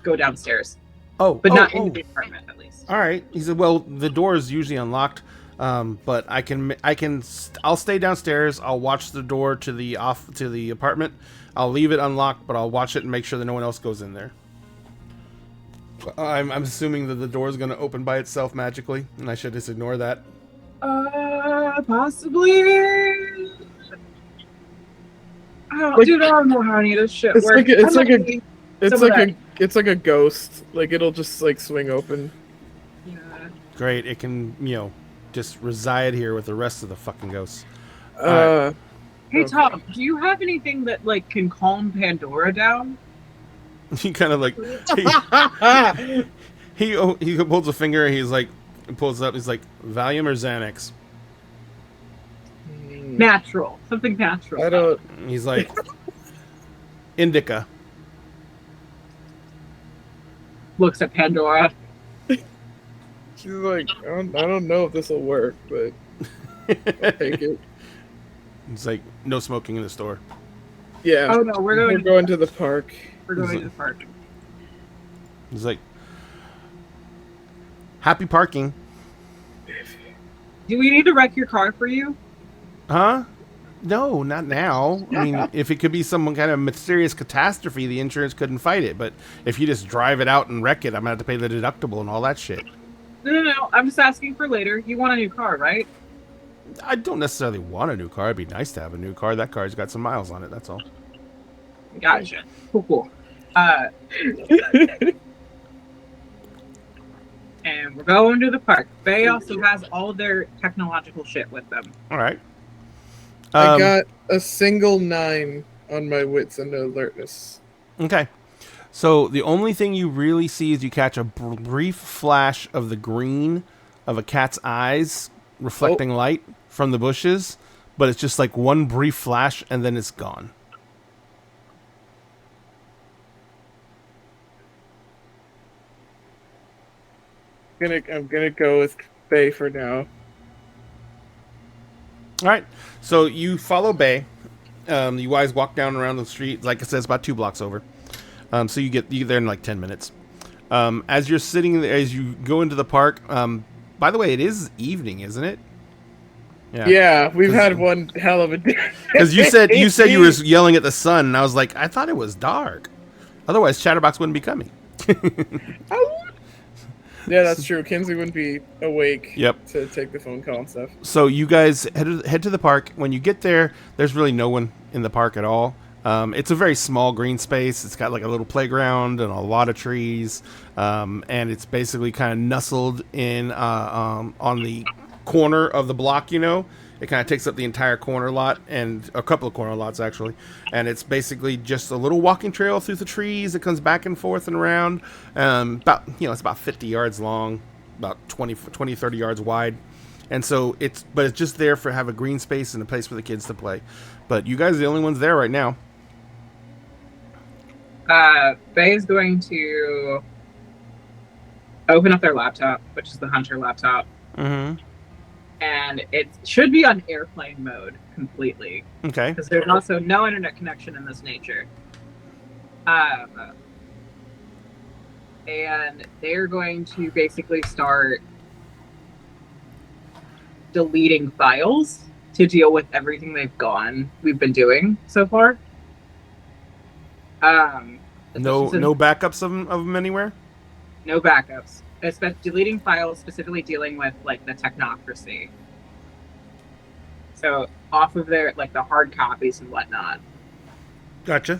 go downstairs, oh, but not oh. into the apartment at least. All right. He said, well, the door is usually unlocked, but I'll stay downstairs. I'll watch the door to the apartment. I'll leave it unlocked, but I'll watch it and make sure that no one else goes in there. I'm assuming that the door is going to open by itself magically, and I should just ignore that. Possibly. Dude, I don't know how any of this shit works. It's like a ghost. Like it'll just like swing open. Yeah. Great. It can, just reside here with the rest of the fucking ghosts. Hey, Tom, do you have anything that, like, can calm Pandora down? He kind of like he pulls a finger. He's like, pulls it up. He's like, Valium or Xanax. Natural, something natural. I don't. He's like, Indica. Looks at Pandora. She's like, I don't know if this will work, but I'll take it. It's like, no smoking in the store. Yeah. Oh no, we're going to the park. We're going to the park. He's like, happy parking. Do we need to wreck your car for you? Huh? No, not now. I mean, if it could be some kind of mysterious catastrophe, the insurance couldn't fight it. But if you just drive it out and wreck it, I'm gonna have to pay the deductible and all that shit. No. I'm just asking for later. You want a new car, right? I don't necessarily want a new car. It'd be nice to have a new car. That car's got some miles on it. That's all. Gotcha. Cool. And we're going to the park. Bay also has all their technological shit with them. All right. I got a single 9 on my wits and alertness. Okay. So the only thing you really see is you catch a brief flash of the green of a cat's eyes reflecting light from the bushes, but it's just like one brief flash and then it's gone. I'm gonna go with Bay for now. All right. So you follow Bay. You guys walk down around the street. Like I said, it's about 2 blocks over. So you get there in like 10 minutes. As you're sitting there, as you go into the park. By the way, it is evening, isn't it? Yeah, we've had one hell of a day. Because you said you were yelling at the sun, and I was like, I thought it was dark. Otherwise, Chatterbox wouldn't be coming. Yeah, that's true. Kinsley wouldn't be awake. Yep. To take the phone call and stuff. So you guys head to the park. When you get there, there's really no one in the park at all. It's a very small green space. It's got like a little playground and a lot of trees, and it's basically kind of nestled in on the corner of the block. It kind of takes up the entire corner lot and a couple of corner lots actually, and it's basically just a little walking trail through the trees. It comes back and forth and around. It's about 50 yards long, about 20, 30 yards wide. And so it's just there for have a green space and a place for the kids to play. But you guys are the only ones there right now. Bay is going to open up their laptop, which is the Hunter laptop. Mm-hmm. And it should be on airplane mode completely. Okay. Because there's also no internet connection in this nature. and they're going to basically start deleting files to deal with everything we've been doing so far. No backups of them anywhere. No backups. Deleting files, specifically dealing with like the technocracy. So off of their like the hard copies and whatnot, Gotcha.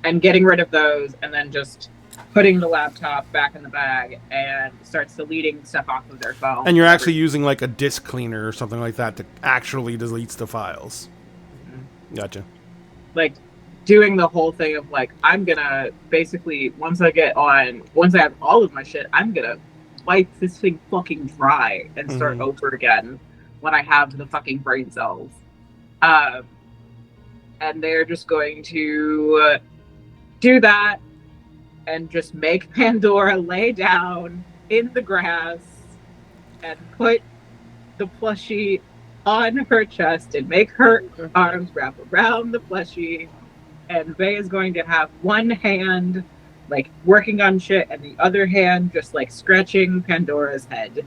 and getting rid of those, and then just putting the laptop back in the bag and starts deleting stuff off of their phone. And you're actually using like a disk cleaner or something like that to actually delete the files. Mm-hmm. Gotcha. Like doing the whole thing of like, I'm gonna basically once I have all of my shit, I'm gonna wipe this thing fucking dry and start over again when I have the fucking brain cells. And they're just going to do that and just make Pandora lay down in the grass and put the plushie on her chest and make her arms wrap around the plushie. And Faye is going to have one hand like working on shit and the other hand just like scratching Pandora's head.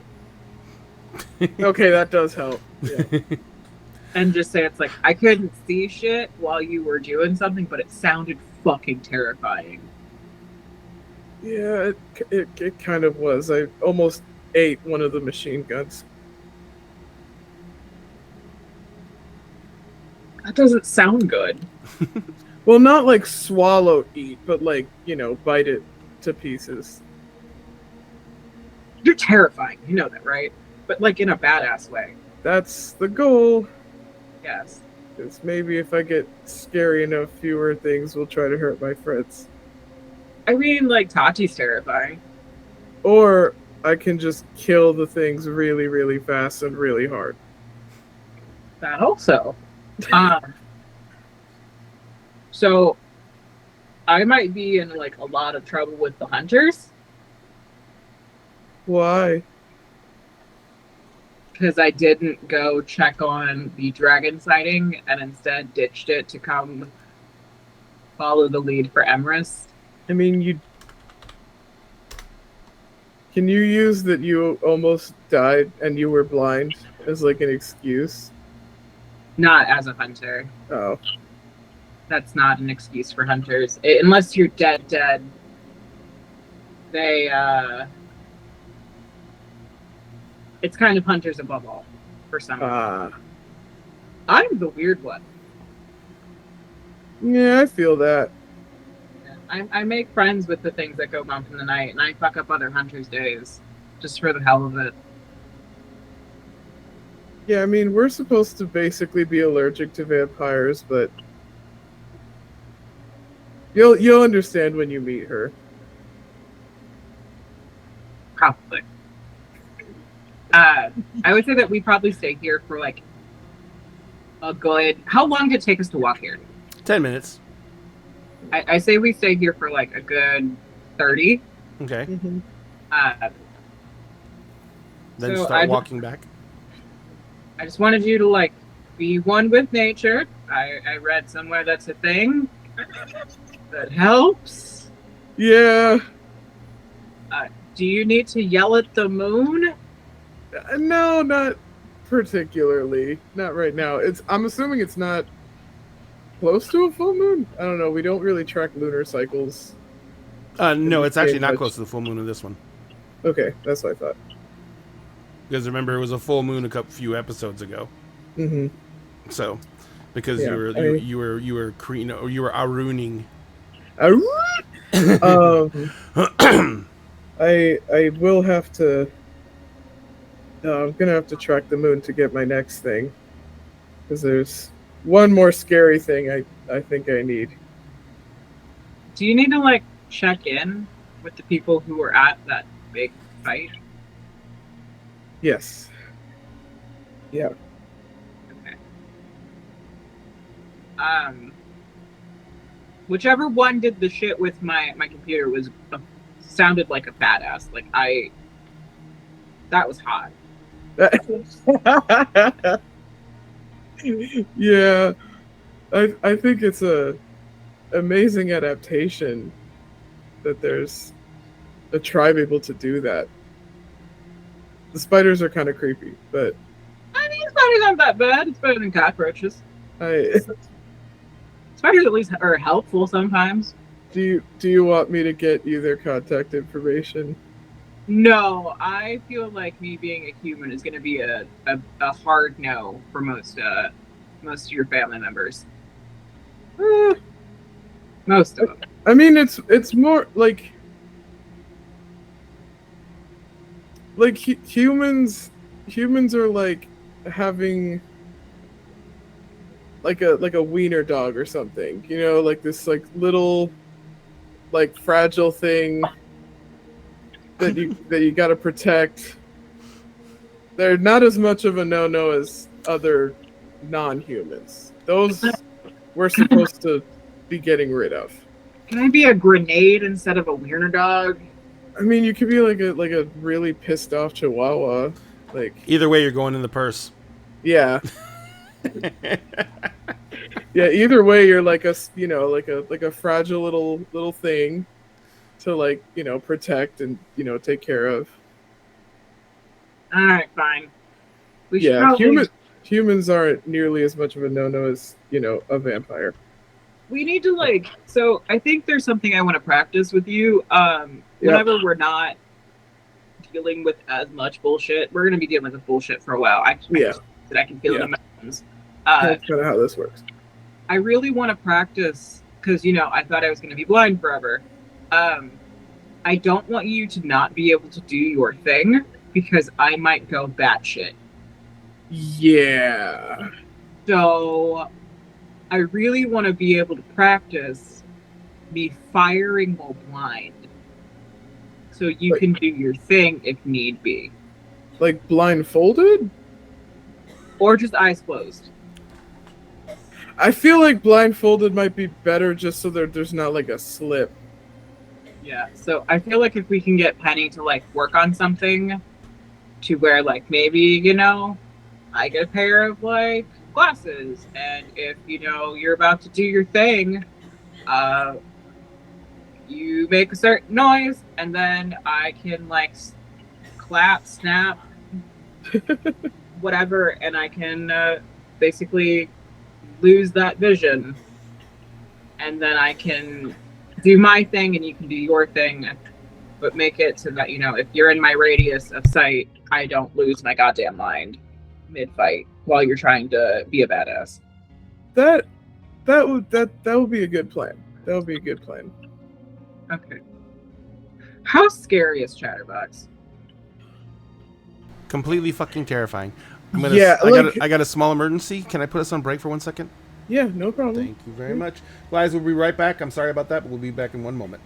Okay, that does help. Yeah. And just say it's like, I couldn't see shit while you were doing something, but it sounded fucking terrifying. Yeah, it kind of was. I almost ate one of the machine guns. That doesn't sound good. Well, not like swallow eat, but like, bite it to pieces. You're terrifying. You know that, right? But like in a badass way. That's the goal. Yes. Because maybe if I get scary enough, fewer things will try to hurt my friends. I mean, like, Tati's terrifying. Or I can just kill the things really, really fast and really hard. That also. So, I might be in, like, a lot of trouble with the hunters. Why? Because I didn't go check on the dragon sighting and instead ditched it to come follow the lead for Emrys. I mean, can you use that you almost died and you were blind as like an excuse? Not as a hunter. Oh. That's not an excuse for hunters. Unless you're dead, they, it's kind of hunters above all, for some reason. I'm the weird one. Yeah, I feel that. I make friends with the things that go bump in the night, and I fuck up other hunters' days, just for the hell of it. Yeah, I mean, we're supposed to basically be allergic to vampires, but you'll understand when you meet her. Probably. I would say that we probably stay here for like a good... How long did it take us to walk here? 10 minutes. I say we stay here for like a good 30. Okay. Mm-hmm. Then start walking back. I just wanted you to like be one with nature. I read somewhere that's a thing that helps. Yeah. Do you need to yell at the moon? No, not particularly. Not right now. I'm assuming it's not close to a full moon. I don't know. We don't really track lunar cycles. No, it's actually not close to the full moon in this one. Okay, that's what I thought. Because remember, it was a full moon a few episodes ago. Mm-hmm. So, because you were Aruning. I will have to. I'm gonna have to track the moon to get my next thing, because there's one more scary thing I think I need. Do you need to like check in with the people who were at that big fight? Yes. Yeah. Okay. Whichever one did the shit with my computer was sounded like a badass. Like that was hot. Yeah. I think it's a amazing adaptation that there's a tribe able to do that. The spiders are kind of creepy, but I mean, spiders aren't that bad. It's better than cockroaches. I Spiders at least are helpful sometimes. do you want me to get you their contact information? No, I feel like me being a human is going to be a hard no for most of your family members. Uh, Most of them. I mean, it's more like humans are like having like a wiener dog or something, you know, like this like little like fragile thing that you got to protect. They're not as much of a no as other non-humans. Those we're supposed to be getting rid of. Can I be a grenade instead of a wiener dog? I mean, you could be like a really pissed off chihuahua. Like, Either way, you're going in the purse. yeah. Yeah, either way you're like a, you know, like a fragile little thing to, like, you know, protect and, you know, take care of. All right, fine. We should Yeah, probably, humans aren't nearly as much of a no as, you know, a vampire. we need to like. So I think there's something I want to practice with you. Whenever we're not dealing with as much bullshit, we're gonna be dealing with bullshit for a while. I can feel the mountains. That's kind of how this works. I really want to practice because, you know, I thought I was going to be blind forever. I don't want you to not be able to do your thing because I might go batshit. Yeah. So I really want to be able to practice me firing while blind so you can do your thing if need be. Like blindfolded? Or just eyes closed. I feel like blindfolded might be better just so there's not like a slip. Yeah, so I feel like if we can get Penny to like work on something to where like maybe, you know, I get a pair of like glasses, and if, you know, you're about to do your thing, you make a certain noise, and then I can like clap, snap, whatever, and I can basically lose that vision, and then I can do my thing and you can do your thing, but make it so that, you know, if you're in my radius of sight, I don't lose my goddamn mind mid-fight while you're trying to be a badass. That would be a good plan. That would be a good plan. Okay. How scary is Chatterbox? Completely fucking terrifying. Yeah, I got a small emergency. Can I put us on break for 1 second? Yeah, no problem. Thank you very much. Guys, we'll be right back. I'm sorry about that, but we'll be back in 1 moment.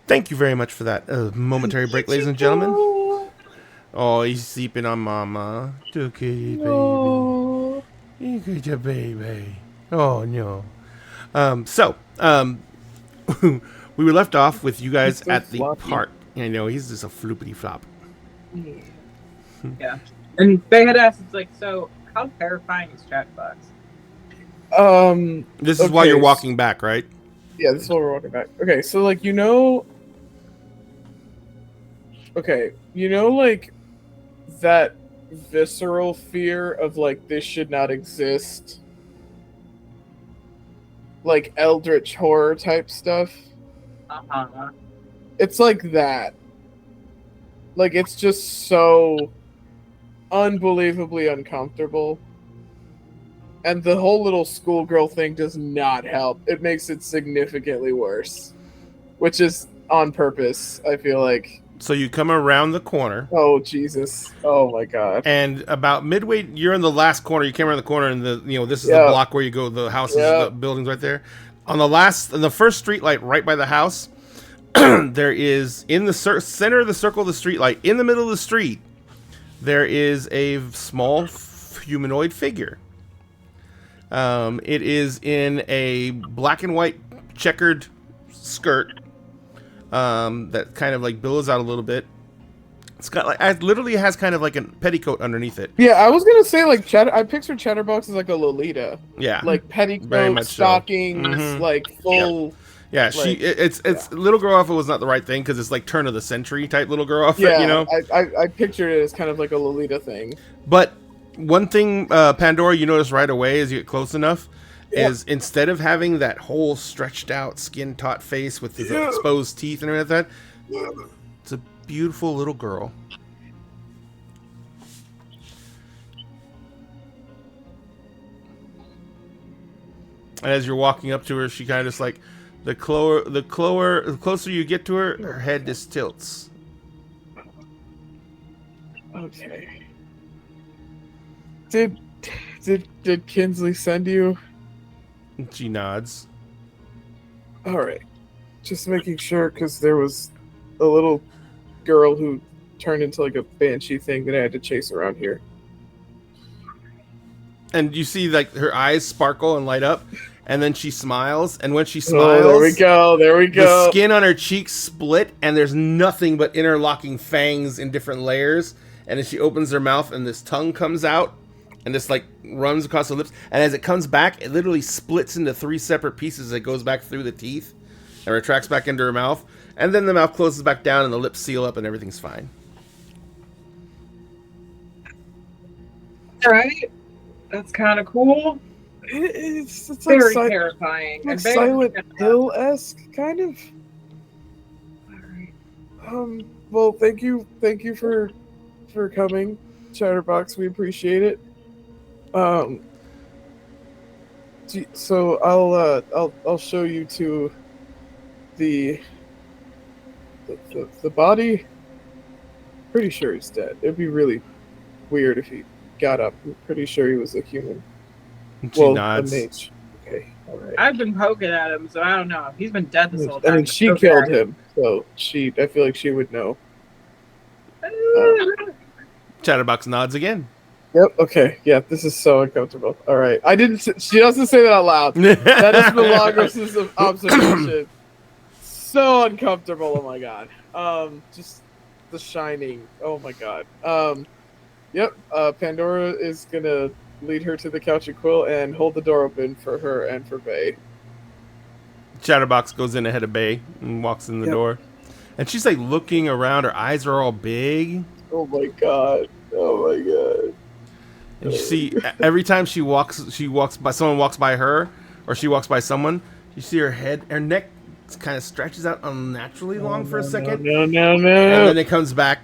Thank you very much for that momentary break, ladies and gentlemen. Oh, he's sleeping on Mama. Look at you, baby. No. Look at your baby. Oh, no. We were left off with you guys He's so at the floppy. park. I know, he's just a floopity flop. Yeah. And they had asked, it's like, so how terrifying is Chatbox? This is while Okay, you're walking back, right? Yeah, this is what we're walking back. Okay, so like like that visceral fear of like this should not exist, like eldritch horror type stuff. Uh-huh. It's like that. Like it's just so unbelievably uncomfortable. And the whole little schoolgirl thing does not help. It makes it significantly worse. Which is on purpose, I feel like. So you come around the corner. Oh, Jesus. Oh, my God. And about midway, you're in the last corner. You came around the corner, and this is the block where you go. The houses, the buildings, right there. On the first street light, right by the house, there is in the center of the circle of the street light, in the middle of the street, there is a small humanoid figure. It is in a black and white checkered skirt that kind of like billows out a little bit. It's got like, it literally has kind of like a petticoat underneath it. Yeah, I was gonna say like I pictured Chatterbox as like a Lolita. Yeah, like petticoat, very much stockings, so. Mm-hmm. like full. Yeah, like, it's Little Girl Off. It was not the right thing because it's like turn of the century type Little Girl Off. Yeah, you know. I pictured it as kind of like a Lolita thing. But one thing, Pandora, you notice right away as you get close enough, is instead of having that whole stretched out, skin taut face with the exposed teeth and everything like that, it's a beautiful little girl. And as you're walking up to her, she kind of just like the closer you get to her, her head just tilts. Okay. Did Kinsley send you? She nods. All right. Just making sure, because there was a little girl who turned into like a banshee thing that I had to chase around here. And you see like her eyes sparkle and light up, and then she smiles, and when she smiles, there we go. The skin on her cheeks split, and there's nothing but interlocking fangs in different layers. And as she opens her mouth, and this tongue comes out, and this like runs across the lips, and as it comes back, it literally splits into 3 separate pieces. It goes back through the teeth and retracts back into her mouth, and then the mouth closes back down, and the lips seal up, and everything's fine. All right. That's kind of cool. It's Very like terrifying. like and very Silent Hill-esque, kind of. Well, thank you for coming, Chatterbox. We appreciate it. So I'll show you to the body. Pretty sure he's dead. It'd be really weird if he got up. I'm pretty sure he was a human. She nods. A mage. Okay, all right. I've been poking at him, so I don't know. He's been dead this whole time. I mean, she killed him, so I feel like she would know. Chatterbox nods again. Yep. Okay. Yeah. This is so uncomfortable. All right. She doesn't say that out loud. That is Milagros' observation. So uncomfortable. Oh my god. Just The Shining. Oh my god. Yep. Pandora is gonna lead her to the couch and quill and hold the door open for her and for Bay. Chatterbox goes in ahead of Bay and walks in the door, and she's like looking around. Her eyes are all big. Oh my god. Oh my god. And you see every time she walks by, someone walks by her, or she walks by someone, you see her neck kind of stretches out unnaturally long for a second. No. And then it comes back.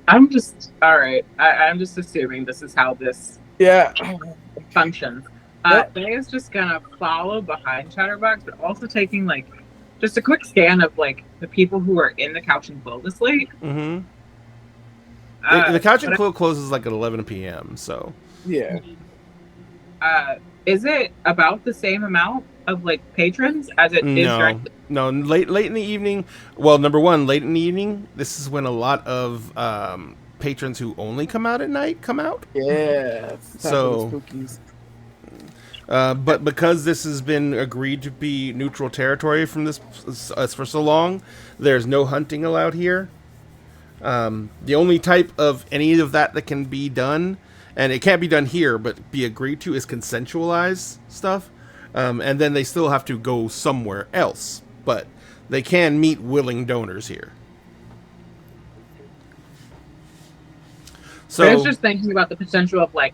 I'm just I'm just assuming this is how this functions. Bay is just gonna follow behind Chatterbox, but also taking like just a quick scan of like the people who are in the couch and quill this late. Mm-hmm. The couch and quill closes like at 11 p.m. So is it about the same amount of like patrons as it is No, during? no. Late in the evening. Well, number one, late in the evening. This is when a lot of patrons who only come out at night come out. Yeah, it's time for the So, spookies. but because this has been agreed to be neutral territory from this for so long, there's no hunting allowed here. The only type of any of that can be done, and it can't be done here, but be agreed to, is consensualized stuff. And then they still have to go somewhere else, but they can meet willing donors here. I was So, just thinking about the potential of like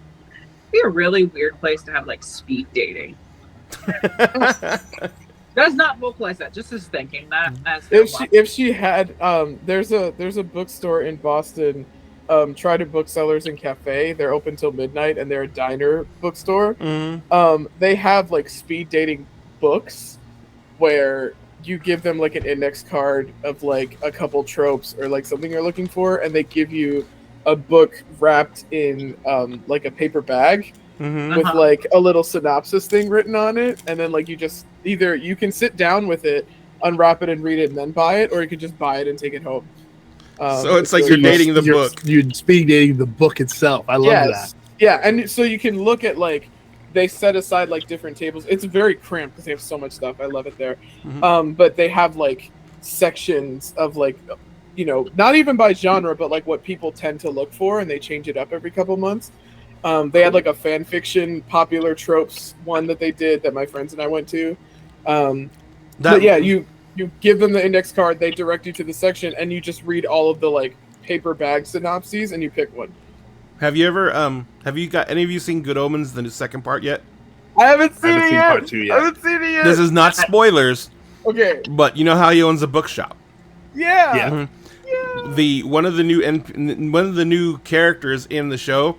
be a really weird place to have like speed dating. Does not vocalize that. Just as thinking that as If she had there's a bookstore in Boston, Try to Booksellers and Cafe. They're open till midnight and they're a diner bookstore. They have like speed dating books where you give them like an index card of like a couple tropes or like something you're looking for, and they give you a book wrapped in like a paper bag with like a little synopsis thing written on it, and then like you just either you can sit down with it, unwrap it and read it and then buy it, or you could just buy it and take it home. So it's like you're dating the book. You're speed dating the book itself. I love that. Yeah, and so you can look at like they set aside like different tables. It's very cramped because they have so much stuff. I love it there. But they have like sections of like, you know, not even by genre, but like what people tend to look for, and they change it up every couple months. They had like a fan fiction popular tropes one that they did that my friends and I went to. But yeah, you give them the index card, they direct you to the section, and you just read all of the like paper bag synopses, and you pick one. Have you got any of you seen Good Omens, the second part yet? I haven't seen it yet. Part 2 yet. I haven't seen it yet. This is not spoilers, Okay. but you know how he owns a bookshop. Yeah. The one of the new characters in the show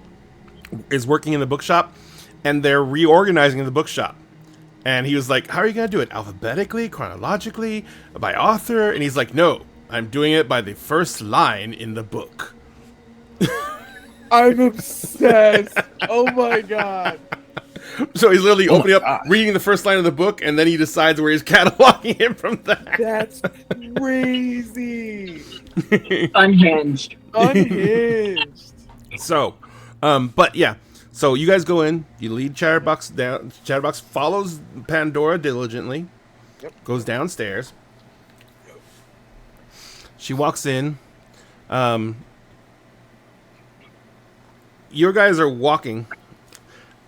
is working in the bookshop, and they're reorganizing the bookshop. And he was like, "How are you gonna do it? Alphabetically, chronologically, by author?" And he's like, "No, I'm doing it by the first line in the book." I'm obsessed. Oh my god. So he's literally opening up, gosh. reading the first line of the book, and then he decides where he's cataloging it from that. That's crazy. unhinged. Unhinged. So, but yeah. So you guys go in, you lead Chatterbox down. Chatterbox follows Pandora diligently, goes downstairs. She walks in. Your guys are walking,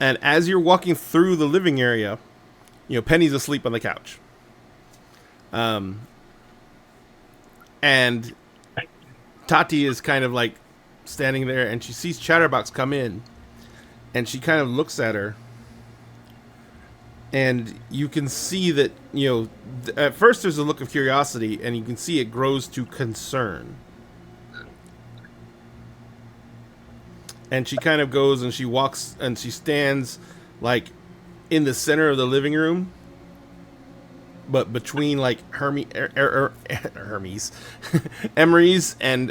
and as you're walking through the living area, you know, Penny's asleep on the couch. And Tati is kind of like standing there, and she sees Chatterbox come in. And she kind of looks at her, and you can see that, you know, at first there's a look of curiosity, and you can see it grows to concern. And she kind of goes and she walks and she stands like in the center of the living room, but between like Hermes, Emery's and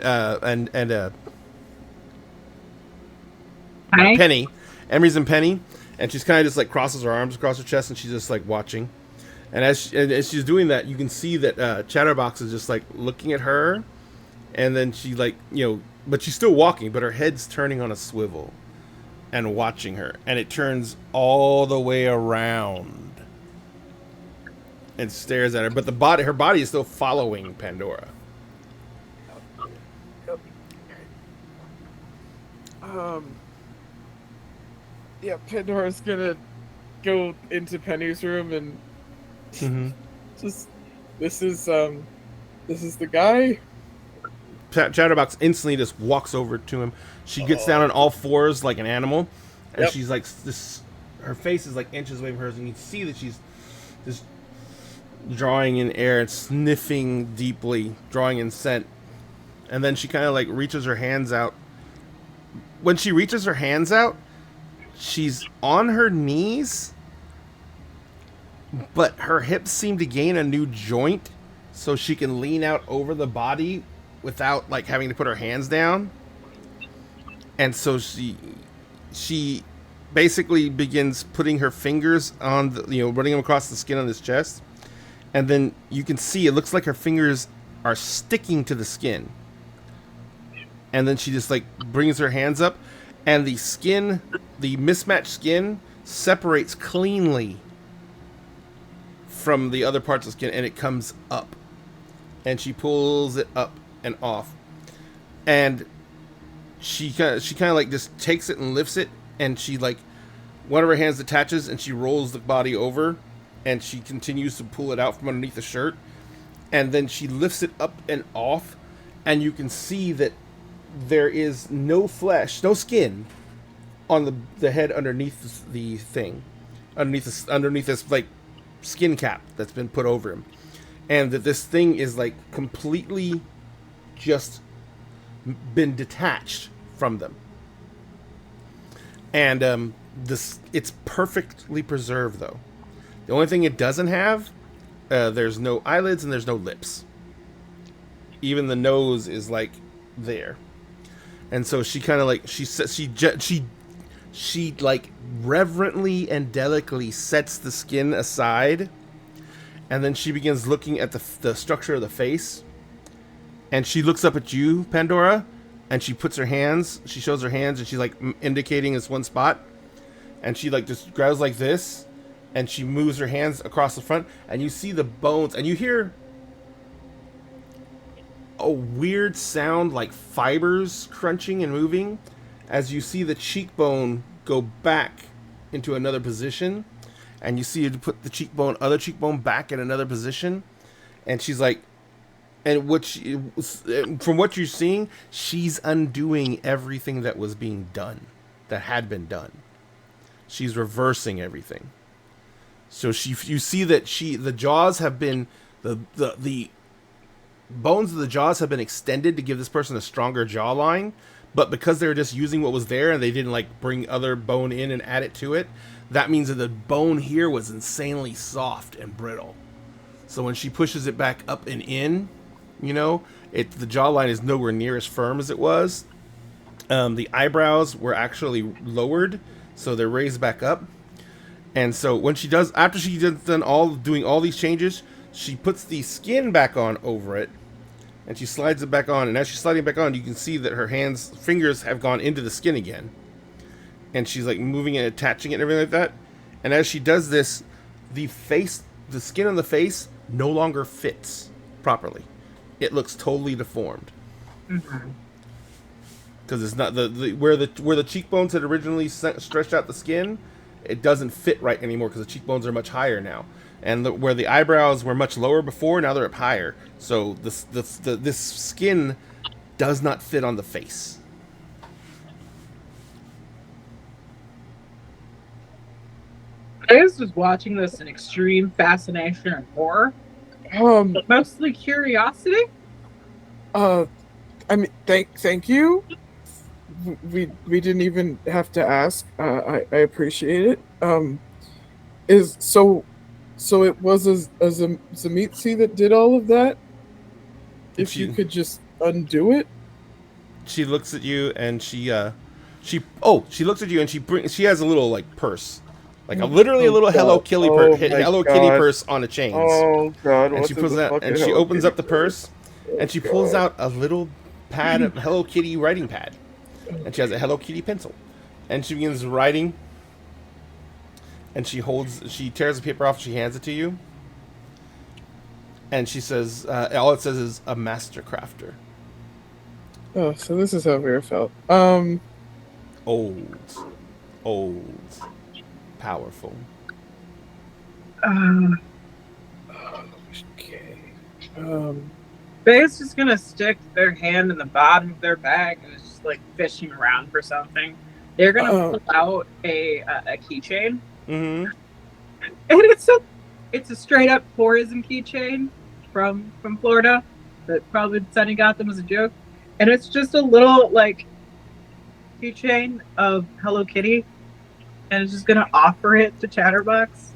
Penny. Emery's and Penny, and she's kind of just like crosses her arms across her chest, and she's just like watching. And as she's doing that, you can see that Chatterbox is just like looking at her, and then she like, you know, but she's still walking, but her head's turning on a swivel, and watching her, and it turns all the way around, and stares at her, but her body is still following Pandora. Yeah, Pandora's gonna go into Penny's room and just this is the guy. Chatterbox instantly just walks over to him. She gets down on all fours like an animal, and she's like this. Her face is like inches away from hers, and you can see that she's just drawing in air and sniffing deeply, drawing in scent. And then she kind of like reaches her hands out. When she reaches her hands out, she's on her knees, but her hips seem to gain a new joint, so she can lean out over the body without like having to put her hands down. And so she basically begins putting her fingers on running them across the skin on his chest, and then you can see it looks like her fingers are sticking to the skin, and then she just like brings her hands up, and the mismatched skin separates cleanly from the other parts of the skin, and it comes up, and she pulls it up and off, and she kind of like just takes it and lifts it, and she like one of her hands detaches and she rolls the body over, and she continues to pull it out from underneath the shirt, and then she lifts it up and off, and you can see that there is no flesh, no skin on the head underneath the thing, underneath this like skin cap that's been put over him, and that this thing is like completely just been detached from them, and it's perfectly preserved though. The only thing it doesn't have, there's no eyelids and there's no lips. Even the nose is like there, and so she kind of like she like reverently and delicately sets the skin aside, and then she begins looking at the structure of the face, and she looks up at you, Pandora, and she shows her hands, and she's like indicating this one spot, and she like just grabs like this, and she moves her hands across the front, and you see the bones, and you hear a weird sound like fibers crunching and moving as you see the cheekbone go back into another position, and you see her put the other cheekbone back in another position, and she's like, and from what you're seeing, she's undoing everything that was being done, that had been done. She's reversing everything. So you see that the jaws have been the bones of the jaws have been extended to give this person a stronger jawline, but because they were just using what was there and they didn't like bring other bone in and add it to it, that means that the bone here was insanely soft and brittle. So when she pushes it back up and in, the jawline is nowhere near as firm as it was. The eyebrows were actually lowered, so they're raised back up. And so when after she done doing all these changes, she puts the skin back on over it, and she slides it back on. And as she's sliding it back on, you can see that her fingers have gone into the skin again. And she's like moving and attaching it and everything like that. And as she does this, the skin on the face no longer fits properly. It looks totally deformed. Mm-hmm. Because it's not where the cheekbones had originally stretched out the skin, it doesn't fit right anymore because the cheekbones are much higher now. And where the eyebrows were much lower before, now they're up higher. So this skin does not fit on the face. I was just watching this in extreme fascination and horror. But mostly curiosity. I mean, thank you. We didn't even have to ask. I appreciate it. So it was a Zamitsi that did all of that? If you could just undo it? She looks at you and she looks at you and she has a little like purse. Like literally a little Hello Kitty purse on a chains. Oh god! And she pulls out and she opens up the purse, and she pulls out a little pad of Hello Kitty writing pad, and she has a Hello Kitty pencil, and she begins writing. And she tears the paper off, and she hands it to you, and she says, all it says is a master crafter. Oh, so this is how Vera felt. Old, powerful. Okay. Faye's just gonna stick their hand in the bottom of their bag and is just like fishing around for something. They're gonna pull out a keychain. Mm-hmm. And it's a straight up tourism keychain from Florida that probably Sunny got them as a joke. And it's just a little like keychain of Hello Kitty, and it's just gonna offer it to Chatterbox.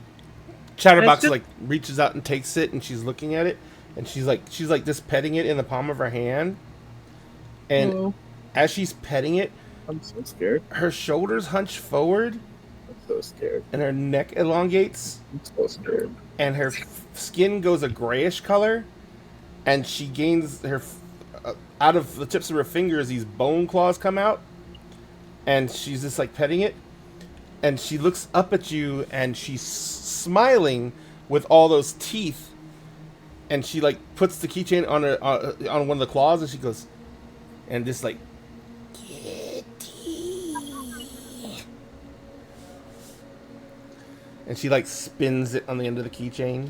Chatterbox like reaches out and takes it, and she's looking at it, and she's like just petting it in the palm of her hand. And as she's petting it, I'm so scared. Her shoulders hunch forward, so scared. and her neck elongates, I'm so scared. and her skin goes a grayish color, and she gains out of the tips of her fingers, these bone claws come out, and she's just like petting it, and she looks up at you, and she's smiling with all those teeth, and she like puts the keychain on one of the claws, and she goes, and just like, Kitty. And she like spins it on the end of the keychain,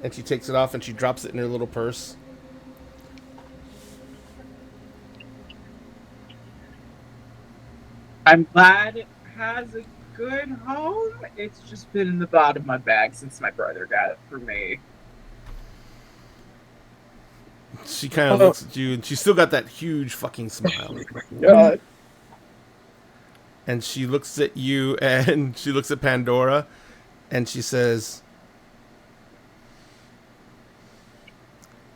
and she takes it off and she drops it in her little purse. I'm glad it has a good home. It's just been in the bottom of my bag since my brother got it for me. She kind of looks at you, and she's still got that huge fucking smile. God. And she looks at you, and she looks at Pandora, and she says,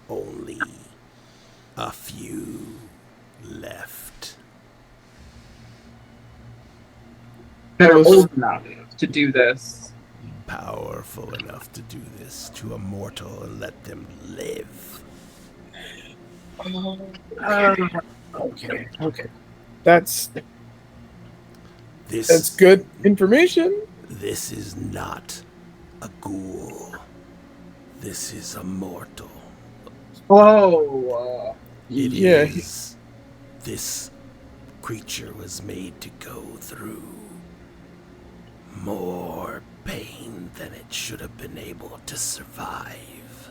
"Only a few left." They're old enough to do this. Powerful enough to do this to a mortal and let them live. Okay. That's This good information. This is not a ghoul. This is a mortal. Oh, It Yeah. is. This creature was made to go through more pain than it should have been able to survive.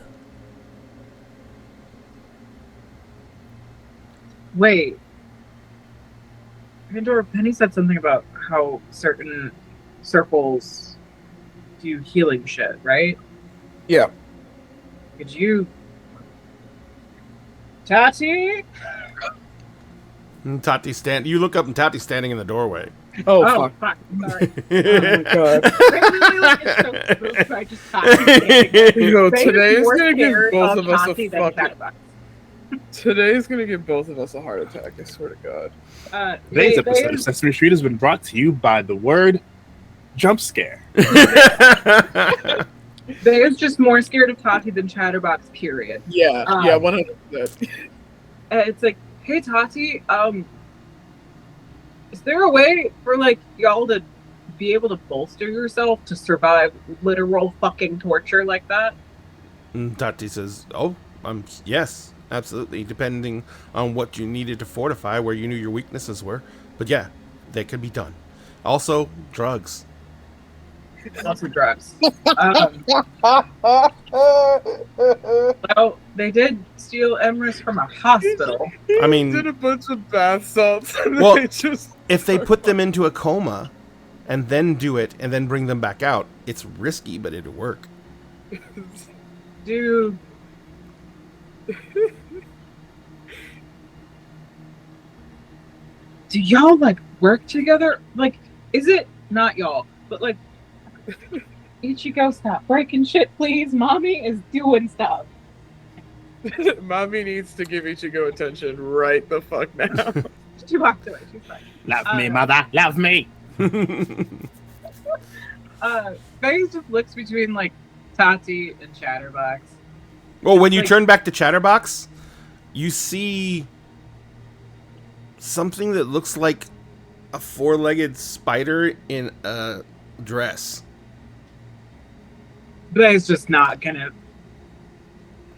wait. Pandora, Penny said something about how certain circles do healing shit, right? Yeah. Could you... Tati? And you look up and Tati's standing in the doorway. Oh, Oh, fuck. fuck. Sorry. Oh my god. I really like it so spooked by just Tati standing there. You know, Faye is today is more gonna give scared both of us a Tati than fucking. Chatterbox. Today's gonna give both of us a heart attack. I swear to God. Today's Faye episode of is- Sesame Street has been brought to you by the word jump scare. Faye is just more scared of Tati than Chatterbox, period. Yeah. Yeah. 100%. It's like, hey Tati, is there a way for like y'all to be able to bolster yourself to survive literal fucking torture like that? And Tati says, yes, absolutely, depending on what you needed to fortify, where you knew your weaknesses were. But yeah, they could be done. Also, drugs. Lots of drugs. Well, they did steal Emrys from a hospital. I mean, Did a bunch of bath salts. And Well- they just. if they put them into a coma and then do it and then bring them back out, it's risky, but it'd work. Dude. Do y'all like work together? Like, is it not y'all, but like, Ichigo, stop breaking shit, please. Mommy is doing stuff. Mommy needs to give Ichigo attention right the fuck now. She walked away. She's like, Love me, mother, love me. Faye just looks between like Tati and Chatterbox. Well, when you Like- turn back to Chatterbox, you see something that looks like a four-legged spider in a dress. Faye's just not gonna.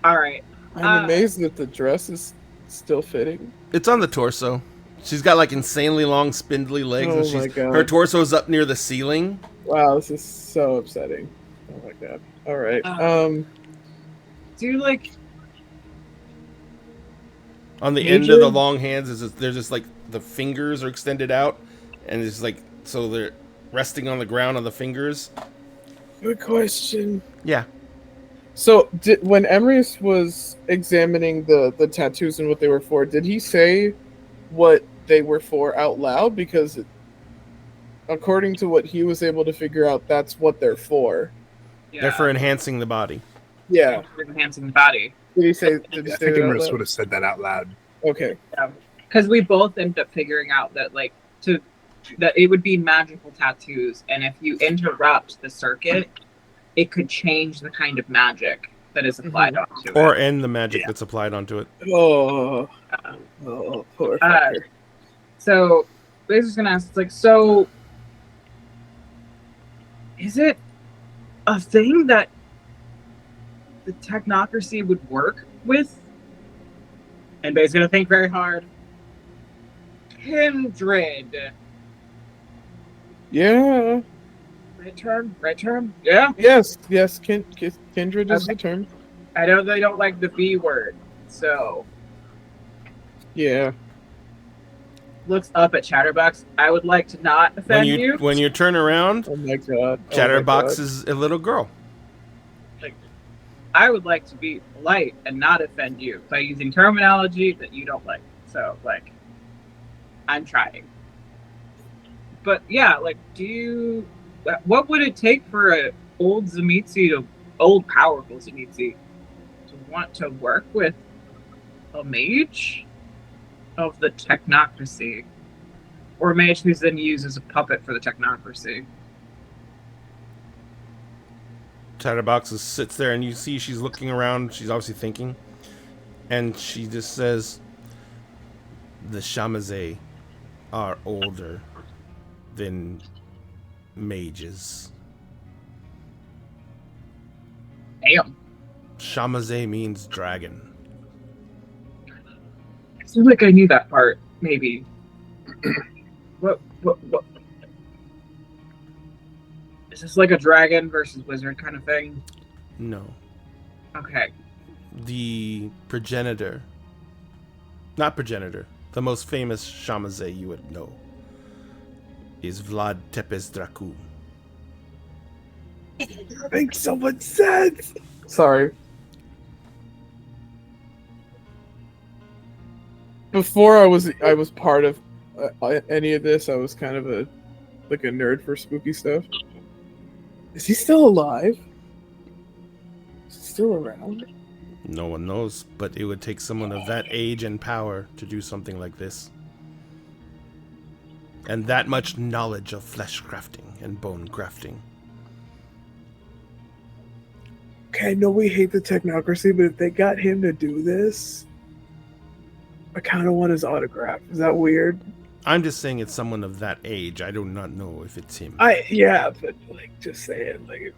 All right. I'm amazed that the dress is still fitting. It's on the torso. She's got like insanely long, spindly legs, Oh and my God. her torso's up near the ceiling. Wow, this is so upsetting. Oh my god. All right. Do like On the end of the Major- long hands, there's just like the fingers are extended out, and it's like so they're resting on the ground on the fingers. Good question. Yeah. So, when Emrys was examining the tattoos and what they were for, did he say what they were for out loud? Because according to what he was able to figure out, that's what they're for. They're for enhancing the body. Yeah. enhancing the body. Did he say? Did he I say think that out Emrys loud? would have said that out loud. Okay. Because we both ended up figuring out that like to that it would be magical tattoos, and if you interrupt the circuit, it could change the kind of magic that is applied onto Or it. end the magic that's applied onto it. Oh, Uh, poor fucker. So, I was gonna ask, like, so is it a thing that the technocracy would work with? And Bay's gonna think very hard. Kindred. Yeah. Right term? Yeah. Yes. Kindred is the term. I know they don't like the B word, so Yeah. looks up at Chatterbox. I would like to not offend you. When you turn around, Oh my god. Chatterbox is a little girl. I would like to be polite and not offend you by using terminology that you don't like. So, like, I'm trying. But yeah, like, what would it take for a old powerful Zemitzi to want to work with a mage of the technocracy? Or a mage who's then used as a puppet for the technocracy? Chatterbox sits there, and you see she's looking around. She's obviously thinking. And she just says, the Shamaze are older than mages. Damn. Shamaze means dragon. I feel like I knew that part, maybe. What? Is this like a dragon versus wizard kind of thing? No. Okay. The progenitor. Not progenitor. The most famous Shamaze you would know is Vlad Tepes Dracu. That makes so much sense. Sorry. Before I was part of any of this, I was kind of a nerd for spooky stuff. Is he still alive? Is he still around? No one knows, but it would take someone of that age and power to do something like this. And that much knowledge of flesh crafting and bone crafting. Okay, I know we hate the technocracy, but if they got him to do this, I kind of want his autograph. Is that weird? I'm just saying it's someone of that age. I do not know if it's him. Yeah, but like, just saying, like,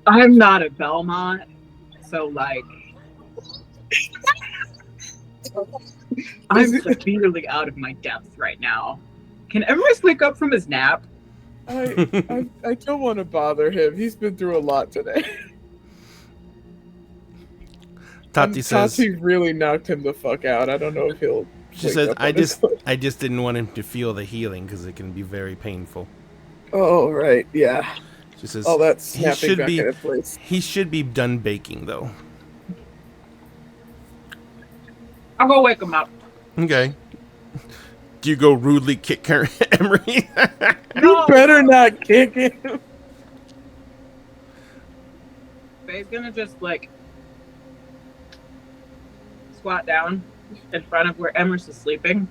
I'm not a Belmont, so like, I'm severely out of my depth right now. Can Emrys wake up from his nap? I don't want to bother him. He's been through a lot today. Tati says, Tati really knocked him the fuck out. I don't know if he'll. she says, I just didn't want him to feel the healing because it can be very painful. Oh right, yeah. She says, Oh, that's snapping back into place. He should be done baking though. I'll go wake him up. Okay. Do you go rudely kick Emery? You better not kick him. Faye's gonna just like squat down in front of where Emrys is sleeping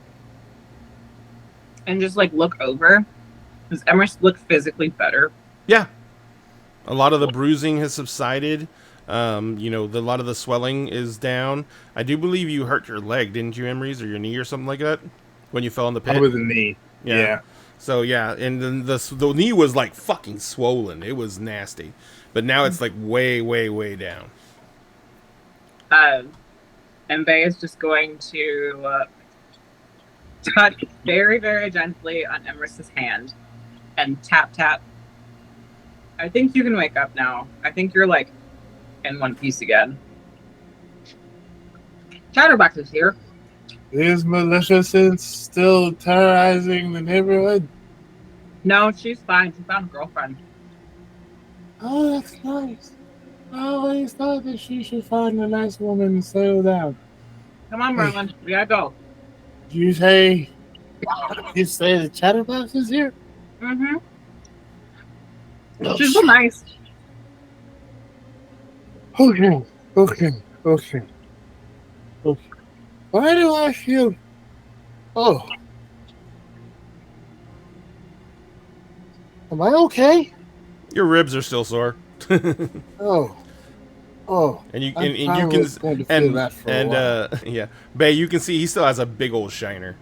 and just like look over. Does Emrys look physically better? Yeah. A lot of the bruising has subsided. A lot of the swelling is down. I do believe you hurt your leg, didn't you, Emery's, or your knee or something like that when you fell in the pit? Probably the knee. Yeah. So yeah, and then the knee was like fucking swollen. It was nasty, but now it's like way, way, way down. And Bay is just going to touch very, very gently on Emrys's hand and tap, tap. I think you can wake up now. I think you're like in one piece again. Chatterbox is here. Is Maleficent still terrorizing the neighborhood? No, she's fine. She found a girlfriend. Oh, that's nice. I always thought that she should find a nice woman and settle down. Come on, Merlin. We gotta go. You say the Chatterbox is here? Mm-hmm. She's so nice. Okay. Why do I feel Oh. Am I okay? Your ribs are still sore. Oh. Oh. And you I'm and you probably can going to feel that for a while. yeah, Bay, you can see he still has a big old shiner.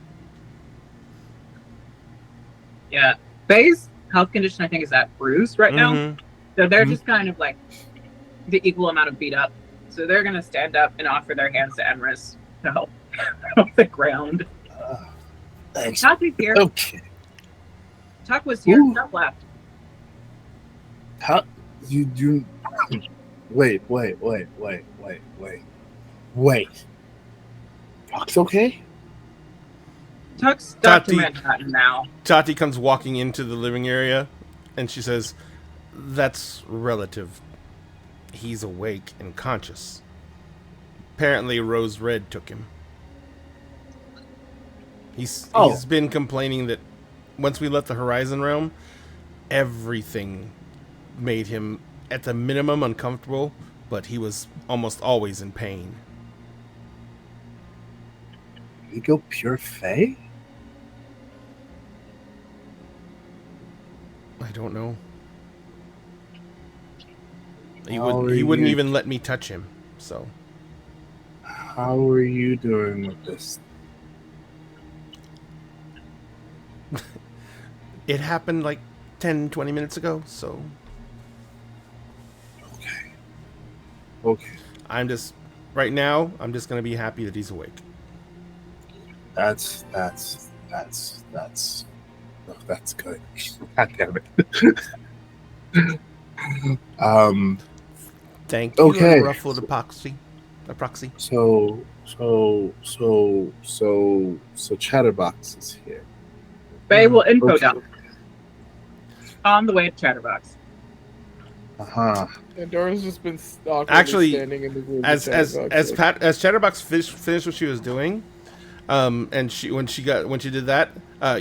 Yeah. Faye's health condition, I think, is at bruised right now. So they're just kind of like the equal amount of beat up. So they're going to stand up and offer their hands to Emrys to help off the ground. Thanks. Tati's here. Okay. Tuck was here. Ooh. Tuck left. How you wait. Tuck's okay? Tuck's stuck to Tati. Manhattan now. Tati comes walking into the living area, and she says, "That's relative. He's awake and conscious. Apparently, Rose Red took him. He's been complaining that once we left the Horizon Realm, everything made him at the minimum uncomfortable, but he was almost always in pain." You go pure Fae? I don't know. He How wouldn't. are He wouldn't you- even let me touch him. So How are you doing with this? it happened like 10, 20 minutes ago. So Okay. I'm just right now. I'm just gonna be happy that he's awake. That's good. God damn it. Thank you, Okay. ruffled epoxy. So Chatterbox is here. Faye will info Okay. dump on the way to Chatterbox. Uh-huh. And Dora's just been awkwardly Actually, standing in the room. As with Chatterbox, like, Chatterbox finished what she was doing, and when she did that,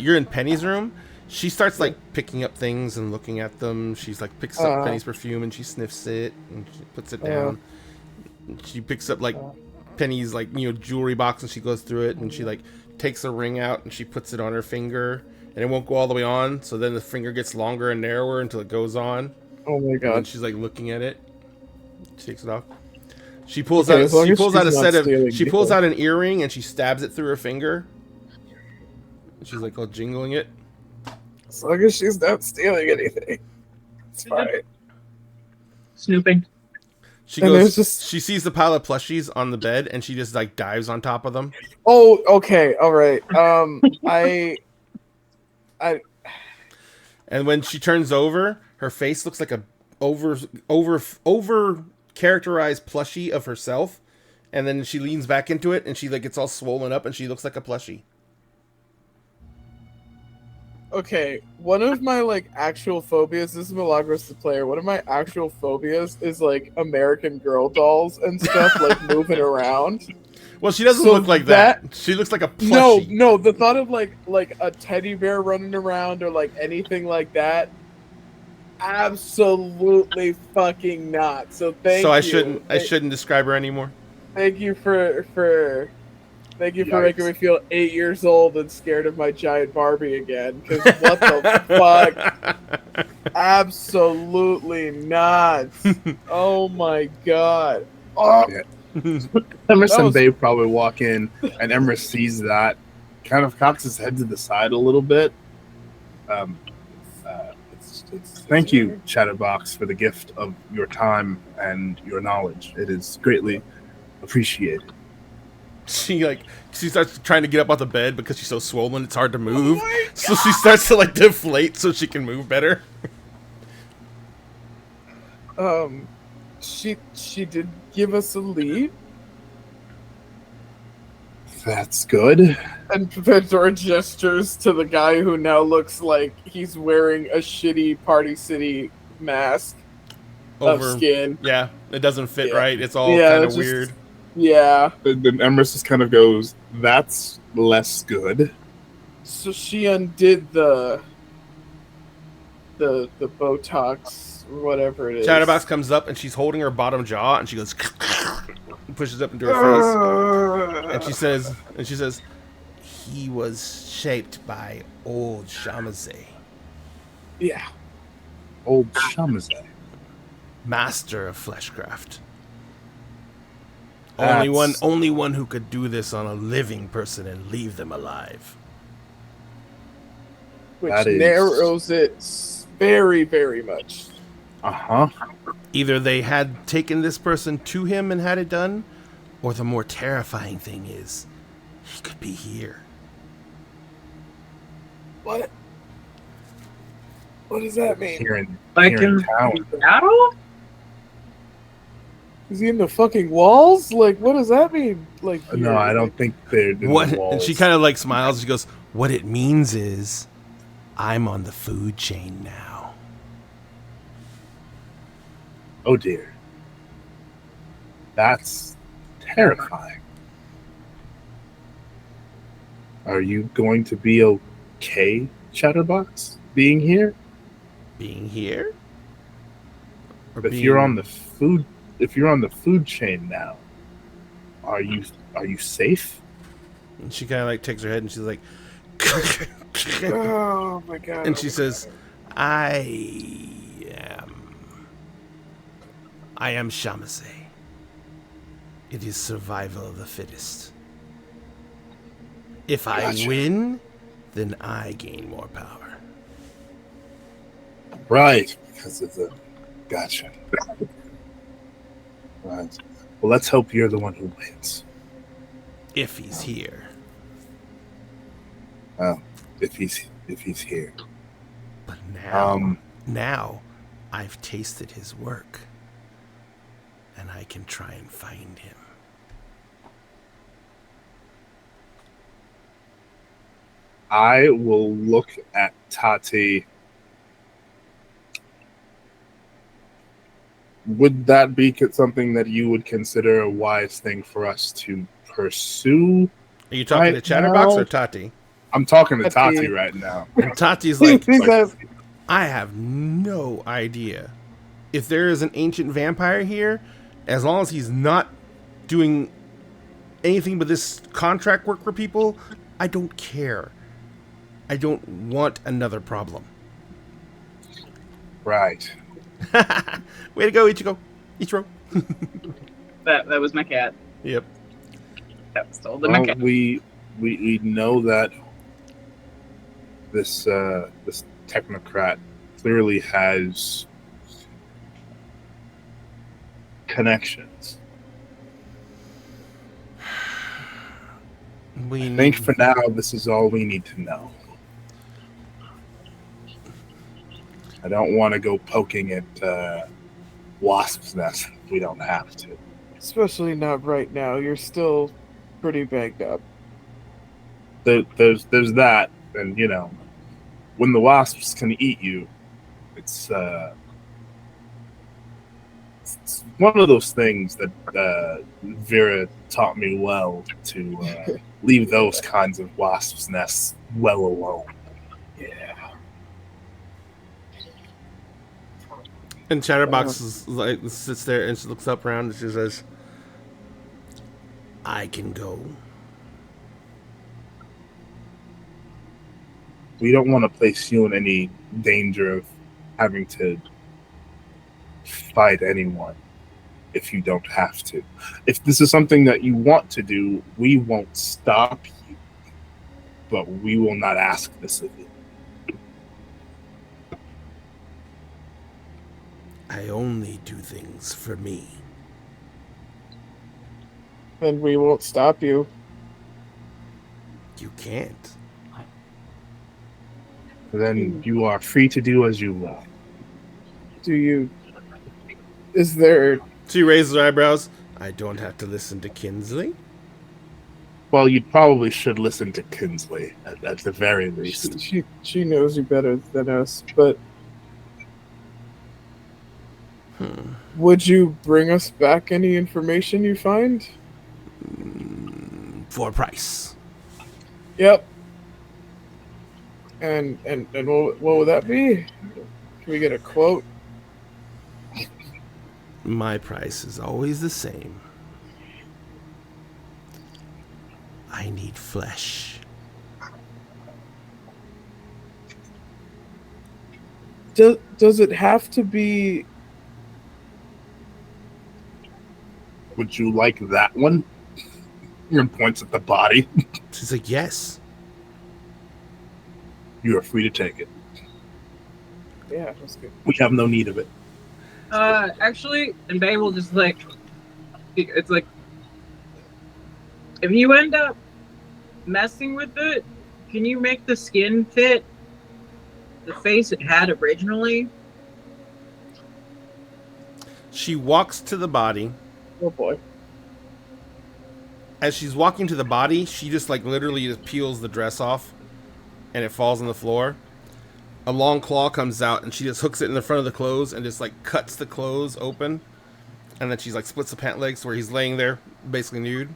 you're in Penny's room. She starts like picking up things and looking at them. She's like picks up Penny's perfume and she sniffs it and she puts it down. She picks up like Penny's like jewelry box and she goes through it and she like takes a ring out and she puts it on her finger and it won't go all the way on. So then the finger gets longer and narrower until it goes on. oh my And god. she's like looking at it. She takes it off. She pulls Okay, out. as long She as pulls she's out a not set of. stealing She pulls people. out an earring and she stabs it through her finger. She's like all jingling it. As long as she's not stealing anything, it's fine. Snooping. She And goes. there's just- She sees the pile of plushies on the bed and she just like dives on top of them. Oh, okay, all right. I And when she turns over, her face looks like a over characterized plushie of herself. And then she leans back into it and she like gets all swollen up and she looks like a plushie. okay. One of my like actual phobias. This is Milagros the player. One of my actual phobias is like American Girl dolls and stuff like moving around. Well, she doesn't So look like that. She looks like a plushie. No. The thought of like a teddy bear running around or like anything like that. Absolutely fucking not. So thank you. So I shouldn't describe her anymore. Thank you for making Yikes. me feel 8 years old and scared of my giant Barbie again. Because what the fuck? Absolutely not. Oh my god. Oh, Yeah. That Emerson was- Bay probably walk in, and Emrys sees that, kind of cocks his head to the side a little bit. Thank you, Chatterbox, for the gift of your time and your knowledge. It is greatly appreciated. She starts trying to get up off the bed because she's so swollen it's hard to move. So she starts to like deflate so she can move better. she did give us a lead, That's good. and Pandora gestures to the guy who now looks like he's wearing a shitty Party City mask of skin. Yeah, it doesn't fit Yeah. right. It's all Yeah, kind of it's just- weird. Yeah. Then Emrys just kind of goes, "That's less good." So she undid the Botox or whatever it is. Chatterbox comes up and she's holding her bottom jaw and she goes and pushes up into her face and she says he was shaped by old Shamase, Yeah. Old Shamazay. master of fleshcraft. That's- Only one who could do this on a living person and leave them alive. Which That is- narrows it very, very much. Uh-huh. Either they had taken this person to him and had it done, or the more terrifying thing is, he could be here. What? What does that mean? Here in, Like here in in town. Seattle? Is he in the fucking walls? Like, what does that mean? Like, No, I don't think they're in What? the walls. And she kind of like smiles. She goes, "What it means is, I'm on the food chain now." Oh dear. That's terrifying. Are you going to be okay, Chatterbox, being here? Being here? Or If you're on the food chain now, are you safe? And she kind of like takes her head and she's like, Oh my god. and she says, I am Shamase. It is survival of the fittest. If I Gotcha. win, then I gain more power. Right, because of the gotcha. Right. Well, let's hope you're the one who wins. If he's here. Well, if he's here. But now, Um, I've tasted his work. And I can try and find him. I will look at Tati. Would that be something that you would consider a wise thing for us to pursue? Are you talking Right to Chatterbox now- or Tati? I'm talking to Tati. Tati right now. And Tati's like, He says, I have no idea. If there is an ancient vampire here, as long as he's not doing anything but this contract work for people, I don't care. I don't want another problem. Right. Way to go, Ichigo. Ichiro. That was my cat. Yep. That was told my Well, cat. we know that this technocrat clearly has connections. We I think for now, this is all we need to know. I don't want to go poking at wasps' nests if we don't have to. especially not right now. You're still pretty banged up. There's that, and you know, when the wasps can eat you, it's one of those things that Vera taught me well to leave those kinds of wasps' nests well alone. Yeah. And Chatterbox is like sits there and she looks up around and she says, I can go. We don't want to place you in any danger of having to fight anyone if you don't have to. If this is something that you want to do, we won't stop you, but we will not ask this of you. I only do things for me. Then we won't stop you. You can't. Then you are free to do as you will. Do you? Is there? She raises her eyebrows. I don't have to listen to Kinsley. Well, you probably should listen to Kinsley at the very least. She knows you better than us, but would you bring us back any information you find? For a price. Yep. And what would that be? Can we get a quote? My price is always the same. I need flesh. Does it have to be? Would you like that one? And points at the body. She's like, yes. You are free to take it. Yeah, that's good. We have no need of it. Actually, and Bay will just like, it's like, if you end up messing with it, can you make the skin fit the face it had originally? She walks to the body. Oh boy. As she's walking to the body, she just like literally just peels the dress off and it falls on the floor. A long claw comes out and she just hooks it in the front of the clothes and just like cuts the clothes open. And then she's like splits the pant legs where he's laying there basically nude.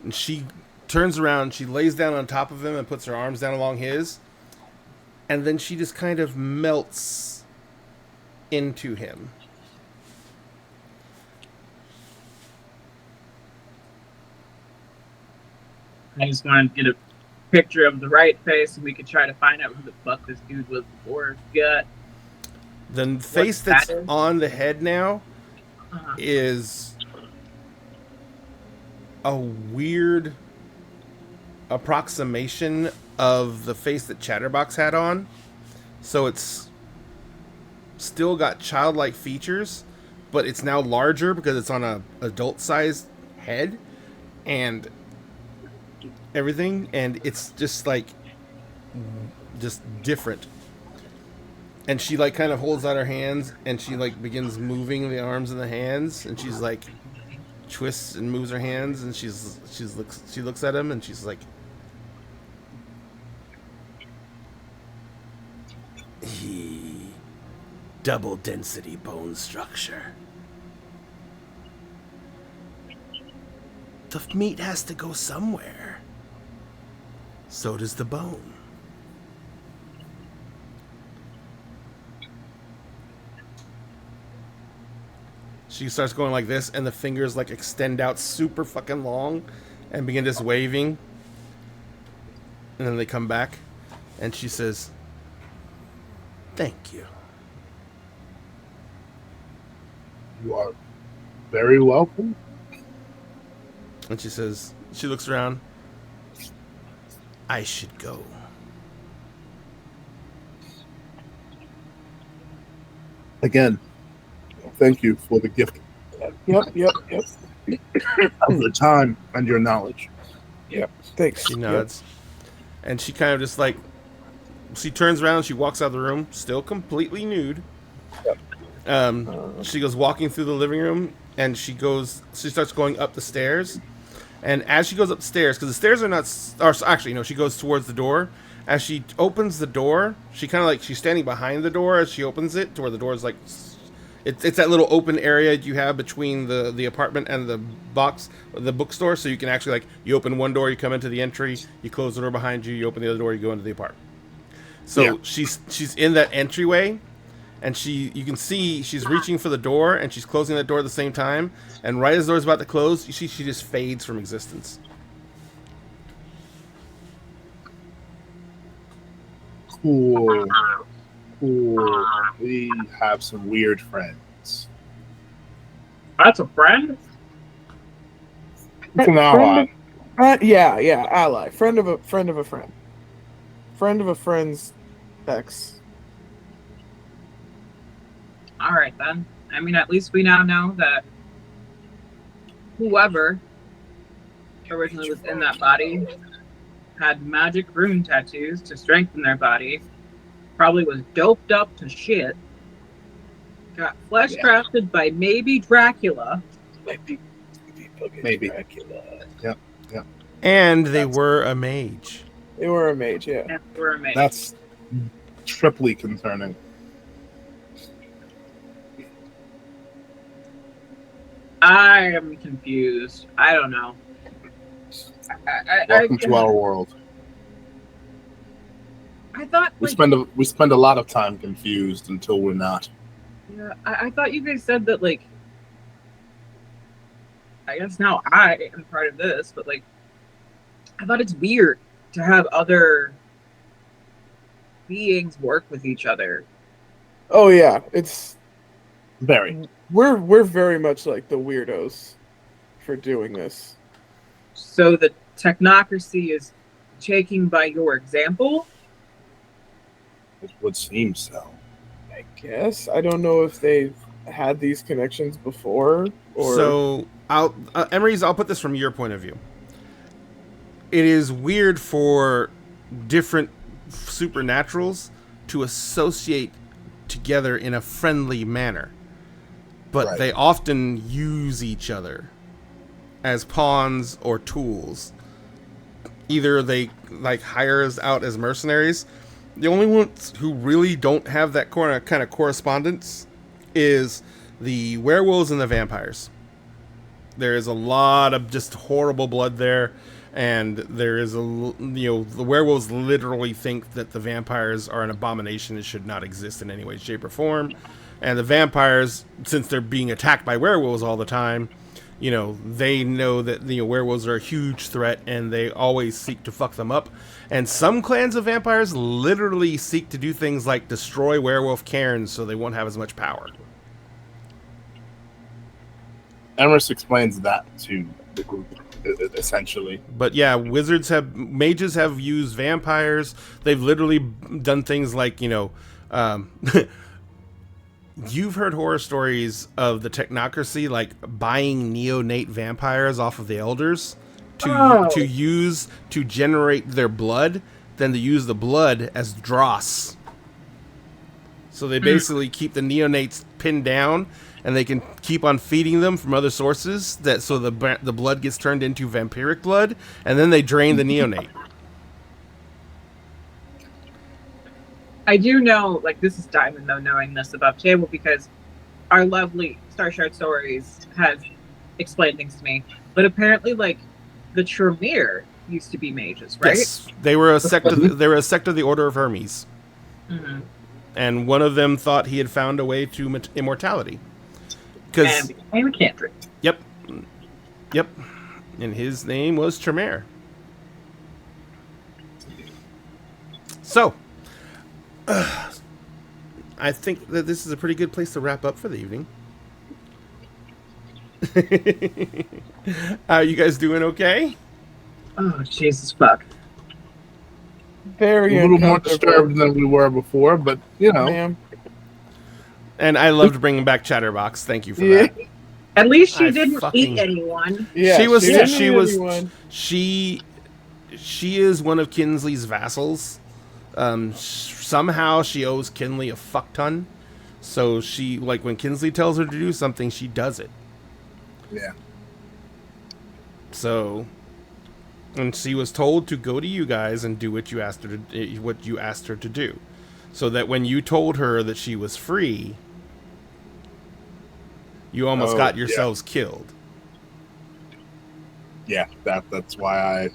And she turns around, she lays down on top of him and puts her arms down along his. And then she just kind of melts into him. I just wanted to get a picture of the right face and we could try to find out who the fuck this dude was before he got. The face that's on the head now is a weird approximation of the face that Chatterbox had on. So it's still got childlike features, but it's now larger because it's on a adult-sized head and everything, and it's just like just different. And she like kind of holds out her hands and she like begins moving the arms and the hands, and she's like twists and moves her hands, and she looks at him and she's like, double density bone structure. The meat has to go somewhere. So does the bone. She starts going like this, and the fingers like extend out super fucking long and begin just waving. And then they come back, and she says, "Thank you." You are very welcome. And she says, she looks around, "I should go." Again, thank you for the gift Yep. of the time and your knowledge. Yep. Thanks. She nods. And she kind of just like, she turns around, she walks out of the room, still completely nude. She goes walking through the living room, and she starts going up the stairs. And as she goes up the stairs, because the stairs are not, or actually, no, she goes towards the door. As she opens the door, she kind of like, she's standing behind the door as she opens it, to where the door is like, it's that little open area you have between the apartment and the bookstore, so you can actually like, you open one door, you come into the entry, you close the door behind you, you open the other door, you go into the apartment. So yeah. She's in that entryway, and you can see she's reaching for the door, and she's closing that door at the same time, and right as the door's about to close, you see she just fades from existence. Cool. We have some weird friends. That's a friend? From now on. Yeah, ally. Friend of a friend. Friend of a friend's ex. All right, then. I mean, at least we now know that whoever originally was in that body had magic rune tattoos to strengthen their body, probably was doped up to shit, got flesh crafted by maybe Dracula. Maybe. Dracula. Yep. And they were a mage. They were a mage, yeah. And were a mage. That's triply concerning. I am confused. I don't know. Welcome to our world. I thought We like, spend a lot of time confused until we're not. yeah, I thought you guys said that, like, I guess now I am part of this, but like, I thought it's weird to have other beings work with each other. Oh yeah, it's Very. we're very much like the weirdos for doing this. So the technocracy is taking by your example. It would seem so. I guess I don't know if they've had these connections before or So, Emery's. I'll put this from your point of view. It is weird for different supernaturals to associate together in a friendly manner, but Right. they often use each other as pawns or tools. Either they like hire us out as mercenaries. The only ones who really don't have that kind of correspondence is the werewolves and the vampires. There is a lot of just horrible blood there, and there is the werewolves literally think that the vampires are an abomination and should not exist in any way, shape, or form. And the vampires, since they're being attacked by werewolves all the time, they know that werewolves are a huge threat, and they always seek to fuck them up. And some clans of vampires literally seek to do things like destroy werewolf cairns so they won't have as much power. Emerus explains that to the group, essentially. But yeah, mages have used vampires. They've literally done things like, you've heard horror stories of the technocracy like buying neonate vampires off of the elders to use to generate their blood, then to use the blood as dross. So they basically keep the neonates pinned down, and they can keep on feeding them from other sources so the blood gets turned into vampiric blood, and then they drain the neonate. I do know, like, this is Diamond, though, knowing this above table, because our lovely Star Shard Stories has explained things to me. But apparently, like, the Tremere used to be mages, right? Yes, they were a sect of the Order of Hermes. Mm-hmm. And one of them thought he had found a way to immortality. And became a cantrip. Yep. And his name was Tremere. So, I think that this is a pretty good place to wrap up for the evening. You guys doing okay? Oh, Jesus fuck. very A little more uncomfortable. disturbed than we were before, but Ma'am. And I loved bringing back Chatterbox. Thank you for Yeah. that. At least she I didn't fucking- eat anyone. Yeah, She was- didn't she eat was- anyone. She is one of Kinsley's vassals. Somehow she owes Kinley a fuck ton. So she, like, when Kinsley tells her to do something, she does it. yeah. So, and she was told to go to you guys and do what you asked her to do. So that when you told her that she was free, you almost got yourselves killed. Yeah, that's why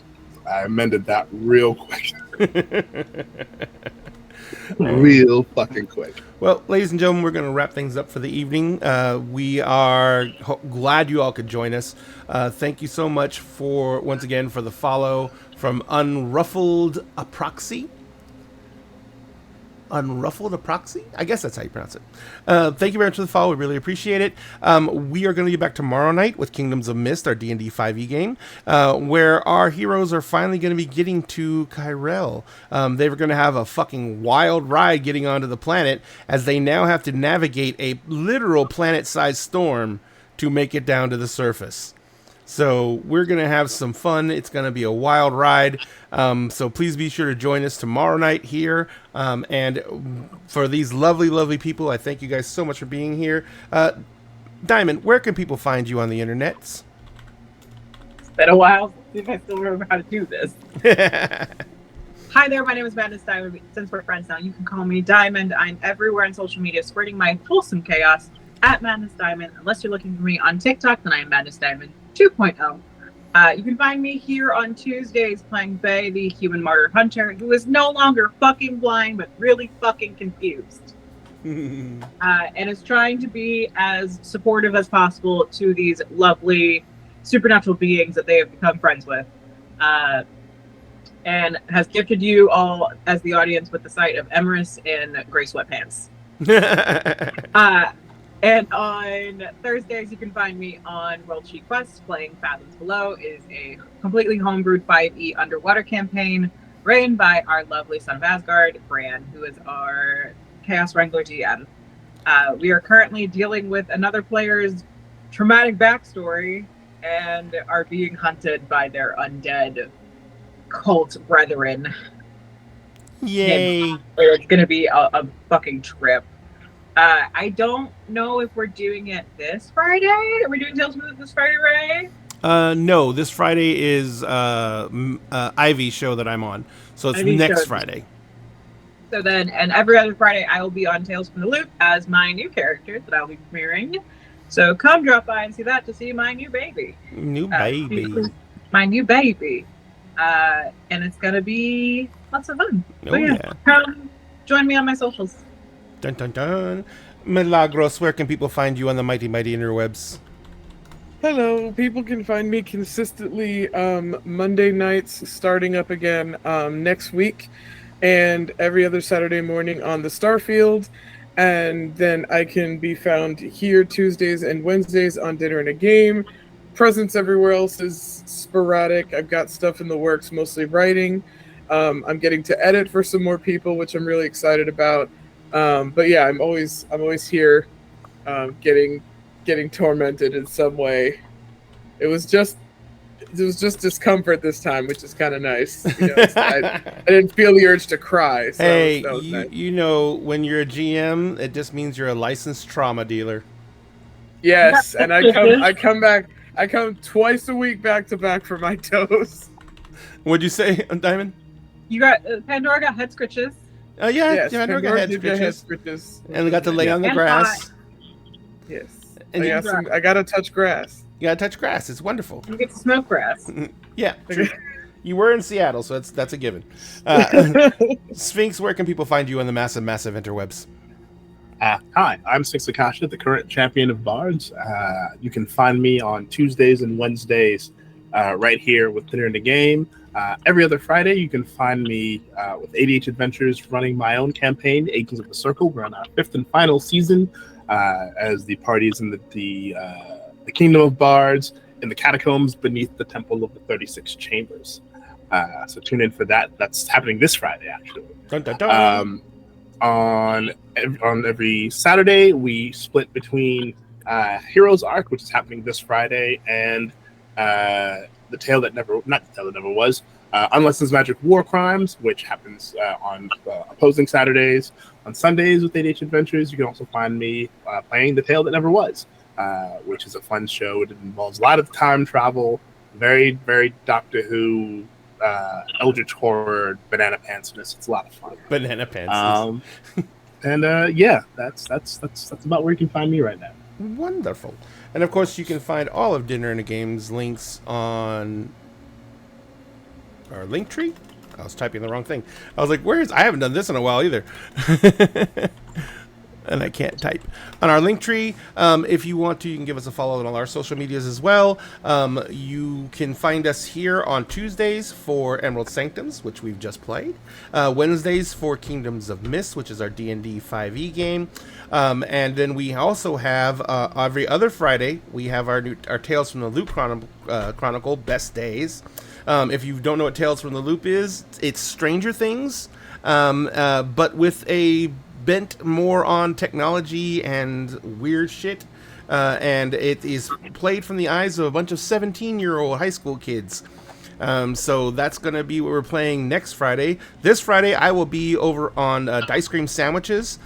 I amended that real quick. Real fucking quick. Well, ladies and gentlemen, we're going to wrap things up for the evening. We are glad you all could join us. Thank you so much once again for the follow from Unruffled Aproxy. Unruffled Aproxy? I guess that's how you pronounce it. Thank you very much for the follow. We really appreciate it. We are going to be back tomorrow night with Kingdoms of Mist, our D&D 5e game, where our heroes are finally going to be getting to Kyrell. They were going to have a fucking wild ride getting onto the planet, as they now have to navigate a literal planet-sized storm to make it down to the surface. So we're going to have some fun. It's going to be a wild ride. So please be sure to join us tomorrow night here. And for these lovely, lovely people, I thank you guys so much for being here. Diamond, where can people find you on the internets? It's been a while since I still remember how to do this. Hi there, my name is Madness Diamond. Since we're friends now, you can call me Diamond. I'm everywhere on social media, spreading my wholesome chaos at Madness Diamond. Unless you're looking for me on TikTok, then I am Madness Diamond 2.0. You can find me here on Tuesdays playing Bay, the human martyr hunter, who is no longer fucking blind, but really fucking confused. And is trying to be as supportive as possible to these lovely supernatural beings that they have become friends with. And has gifted you all as the audience with the sight of Emerus in gray sweatpants. And on Thursdays, you can find me on World Sheet Quest playing Fathoms Below. It is a completely homebrewed 5e underwater campaign ran by our lovely Son of Asgard, Bran, who is our Chaos Wrangler GM. We are currently dealing with another player's traumatic backstory and are being hunted by their undead cult brethren. Yay. It's going to be a fucking trip. I don't know if we're doing it this Friday. Are we doing Tales from the Loop this Friday, Ray? No, this Friday is Ivy's show that I'm on. So it's Ivy's next show. Friday. So then, and every other Friday, I will be on Tales from the Loop as my new character that I'll be premiering. So come drop by and see that to see my new baby. New baby. My new baby. And it's going to be lots of fun. Oh, So, yeah. Come join me on my socials. Dun, dun, dun. Milagros, where can people find you on the mighty, mighty interwebs? Hello, people can find me consistently Monday nights starting up again next week, and every other Saturday morning on the Starfield. And then I can be found here Tuesdays and Wednesdays on Dinner and a Game. Presence everywhere else is sporadic. I've got stuff in the works, mostly writing. I'm getting to edit for some more people, which I'm really excited about. But yeah, I'm always here, getting tormented in some way. It was just discomfort this time, which is kind of nice. You know, I didn't feel the urge to cry. So Hey, that was nice. you know, when you're a GM, it just means you're a licensed trauma dealer. Yes, and I come twice a week back to back for my dose. What'd you say, Diamond? You got Pandora got head scritches. Yeah, Yes, yeah, I know I got Pandora head did get head scratches. scratches. And we got to lay on the And grass. Yes, And I gotta touch grass. You gotta touch grass. It's wonderful. You get to smoke grass. Yeah, true. You were in Seattle, so that's a given. Sphinx, where can people find you on the massive, massive interwebs? Hi, I'm Sphinx Akasha, the current champion of bards. You can find me on Tuesdays and Wednesdays right here with Dinner in the Game. Every other Friday, you can find me with ADH Adventures running my own campaign, Agents of the Circle. We're on our 5th and final season as the party is in the Kingdom of Bards in the catacombs beneath the Temple of the 36 Chambers. So tune in for that. That's happening this Friday, actually. Dun, dun, dun. On every Saturday, we split between Heroes Arc, which is happening this Friday, and the Tale That Never, not the Tale That Never Was, Unlicensed Magic War Crimes, which happens on opposing Saturdays. On Sundays with ADH Adventures, you can also find me playing The Tale That Never Was, which is a fun show. It involves a lot of time travel, very, very Doctor Who, Eldritch Horror, banana pantsness. It's a lot of fun. Banana pants. Yeah, that's about where you can find me right now. Wonderful. And of course, you can find all of Dinner and a Game's links on our link tree. I was typing the wrong thing. I was like, I haven't done this in a while either. And I can't type. On our link tree, if you want to, you can give us a follow on all our social medias as well. You can find us here on Tuesdays for Emerald Sanctums, which we've just played. Wednesdays for Kingdoms of Mist, which is our D&D 5e game. And then we also have, every other Friday, we have our Tales from the Loop Chronicle, Best Days. If you don't know what Tales from the Loop is, it's Stranger Things, but with a bent more on technology and weird shit, and it is played from the eyes of a bunch of 17-year-old high school kids. So that's going to be what we're playing next Friday. This Friday, I will be over on Dice Cream Sandwiches,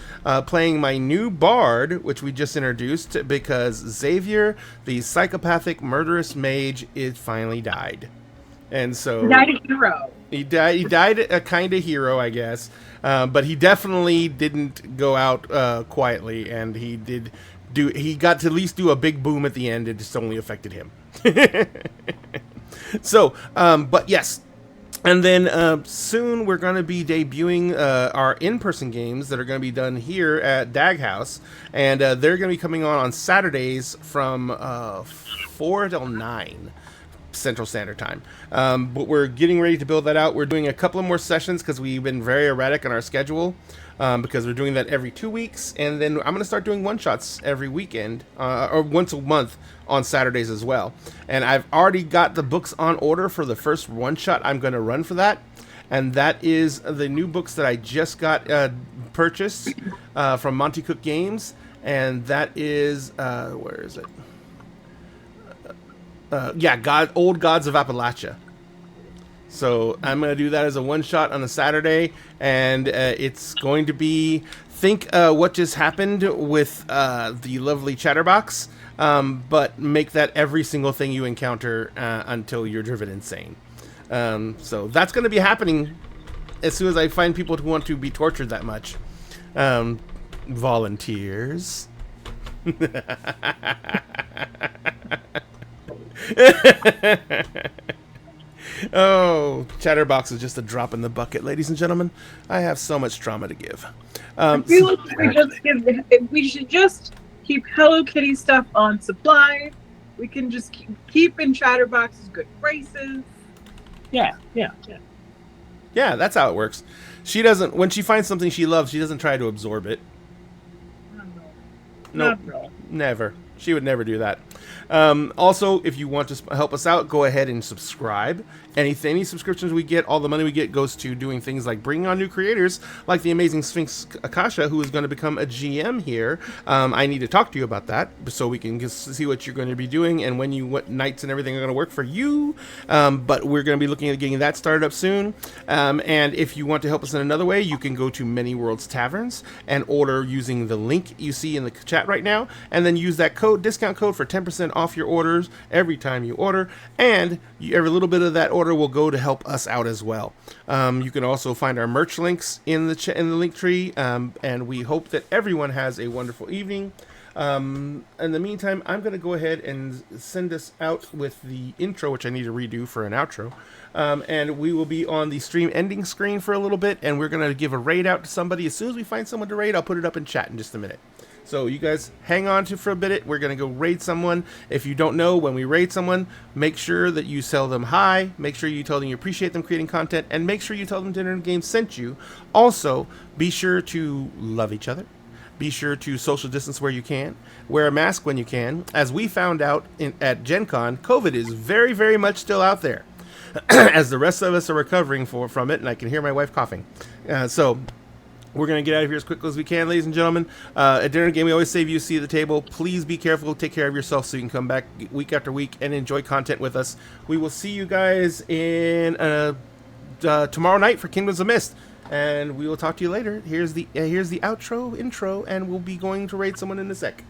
playing my new bard, which we just introduced, because Xavier, the psychopathic murderous mage, finally died. And so He died a hero. He died a kind of hero, I guess. But he definitely didn't go out quietly, and he got to at least do a big boom at the end. It just only affected him. So, but yes. And then soon we're going to be debuting our in-person games that are going to be done here at Dag House. And they're going to be coming on Saturdays from 4 till 9. Central Standard Time. But we're getting ready to build that out. We're doing a couple of more sessions because we've been very erratic on our schedule, because we're doing that every 2 weeks. And then I'm going to start doing one-shots every weekend, or once a month on Saturdays as well. And I've already got the books on order for the first one-shot I'm going to run for that. And that is the new books that I just got purchased from Monty Cook Games. And that is, where is it? Old Gods of Appalachia. So I'm going to do that as a one-shot on a Saturday, and it's going to be, think what just happened with the lovely Chatterbox, but make that every single thing you encounter until you're driven insane. So that's going to be happening as soon as I find people who want to be tortured that much. Volunteers. Oh, Chatterbox is just a drop in the bucket, ladies and gentlemen. I have so much trauma to give. I feel like we should just keep Hello Kitty stuff on supply. We can just keep in Chatterbox's good graces. Yeah. Yeah, that's how it works. She doesn't, when she finds something she loves, she doesn't try to absorb it. Nope, never. She would never do that. Also, if you want to help us out, go ahead and subscribe. Any subscriptions we get, all the money we get goes to doing things like bringing on new creators, like the amazing Sphinx Akasha, who is going to become a GM here. I need to talk to you about that so we can just see what you're going to be doing and what nights and everything are going to work for you. But we're going to be looking at getting that started up soon. And if you want to help us in another way, you can go to Many Worlds Taverns and order using the link you see in the chat right now, and then use that discount code for 10% off your orders every time you order, and every little bit of that order will go to help us out as well. You can also find our merch links in the link tree, and we hope that everyone has a wonderful evening. In the meantime, I'm going to go ahead and send us out with the intro, which I need to redo for an outro. And we will be on the stream ending screen for a little bit, and we're going to give a raid out to somebody. As soon as we find someone to raid, I'll put it up in chat in just a minute. So you guys hang on for a bit. We're going to go raid someone. If you don't know, when we raid someone, make sure that you tell them hi. Make sure you tell them you appreciate them creating content. And make sure you tell them Dinner and Games sent you. Also, be sure to love each other. Be sure to social distance where you can. Wear a mask when you can. As we found out at Gen Con, COVID is very, very much still out there. As the rest of us are recovering from it. And I can hear my wife coughing. So we're going to get out of here as quickly as we can, ladies and gentlemen. At Dinner Game, we always save you a seat at the table. Please be careful. Take care of yourself so you can come back week after week and enjoy content with us. We will see you guys in tomorrow night for Kingdoms of Mist. And we will talk to you later. Here's the outro, intro, and we'll be going to raid someone in a sec.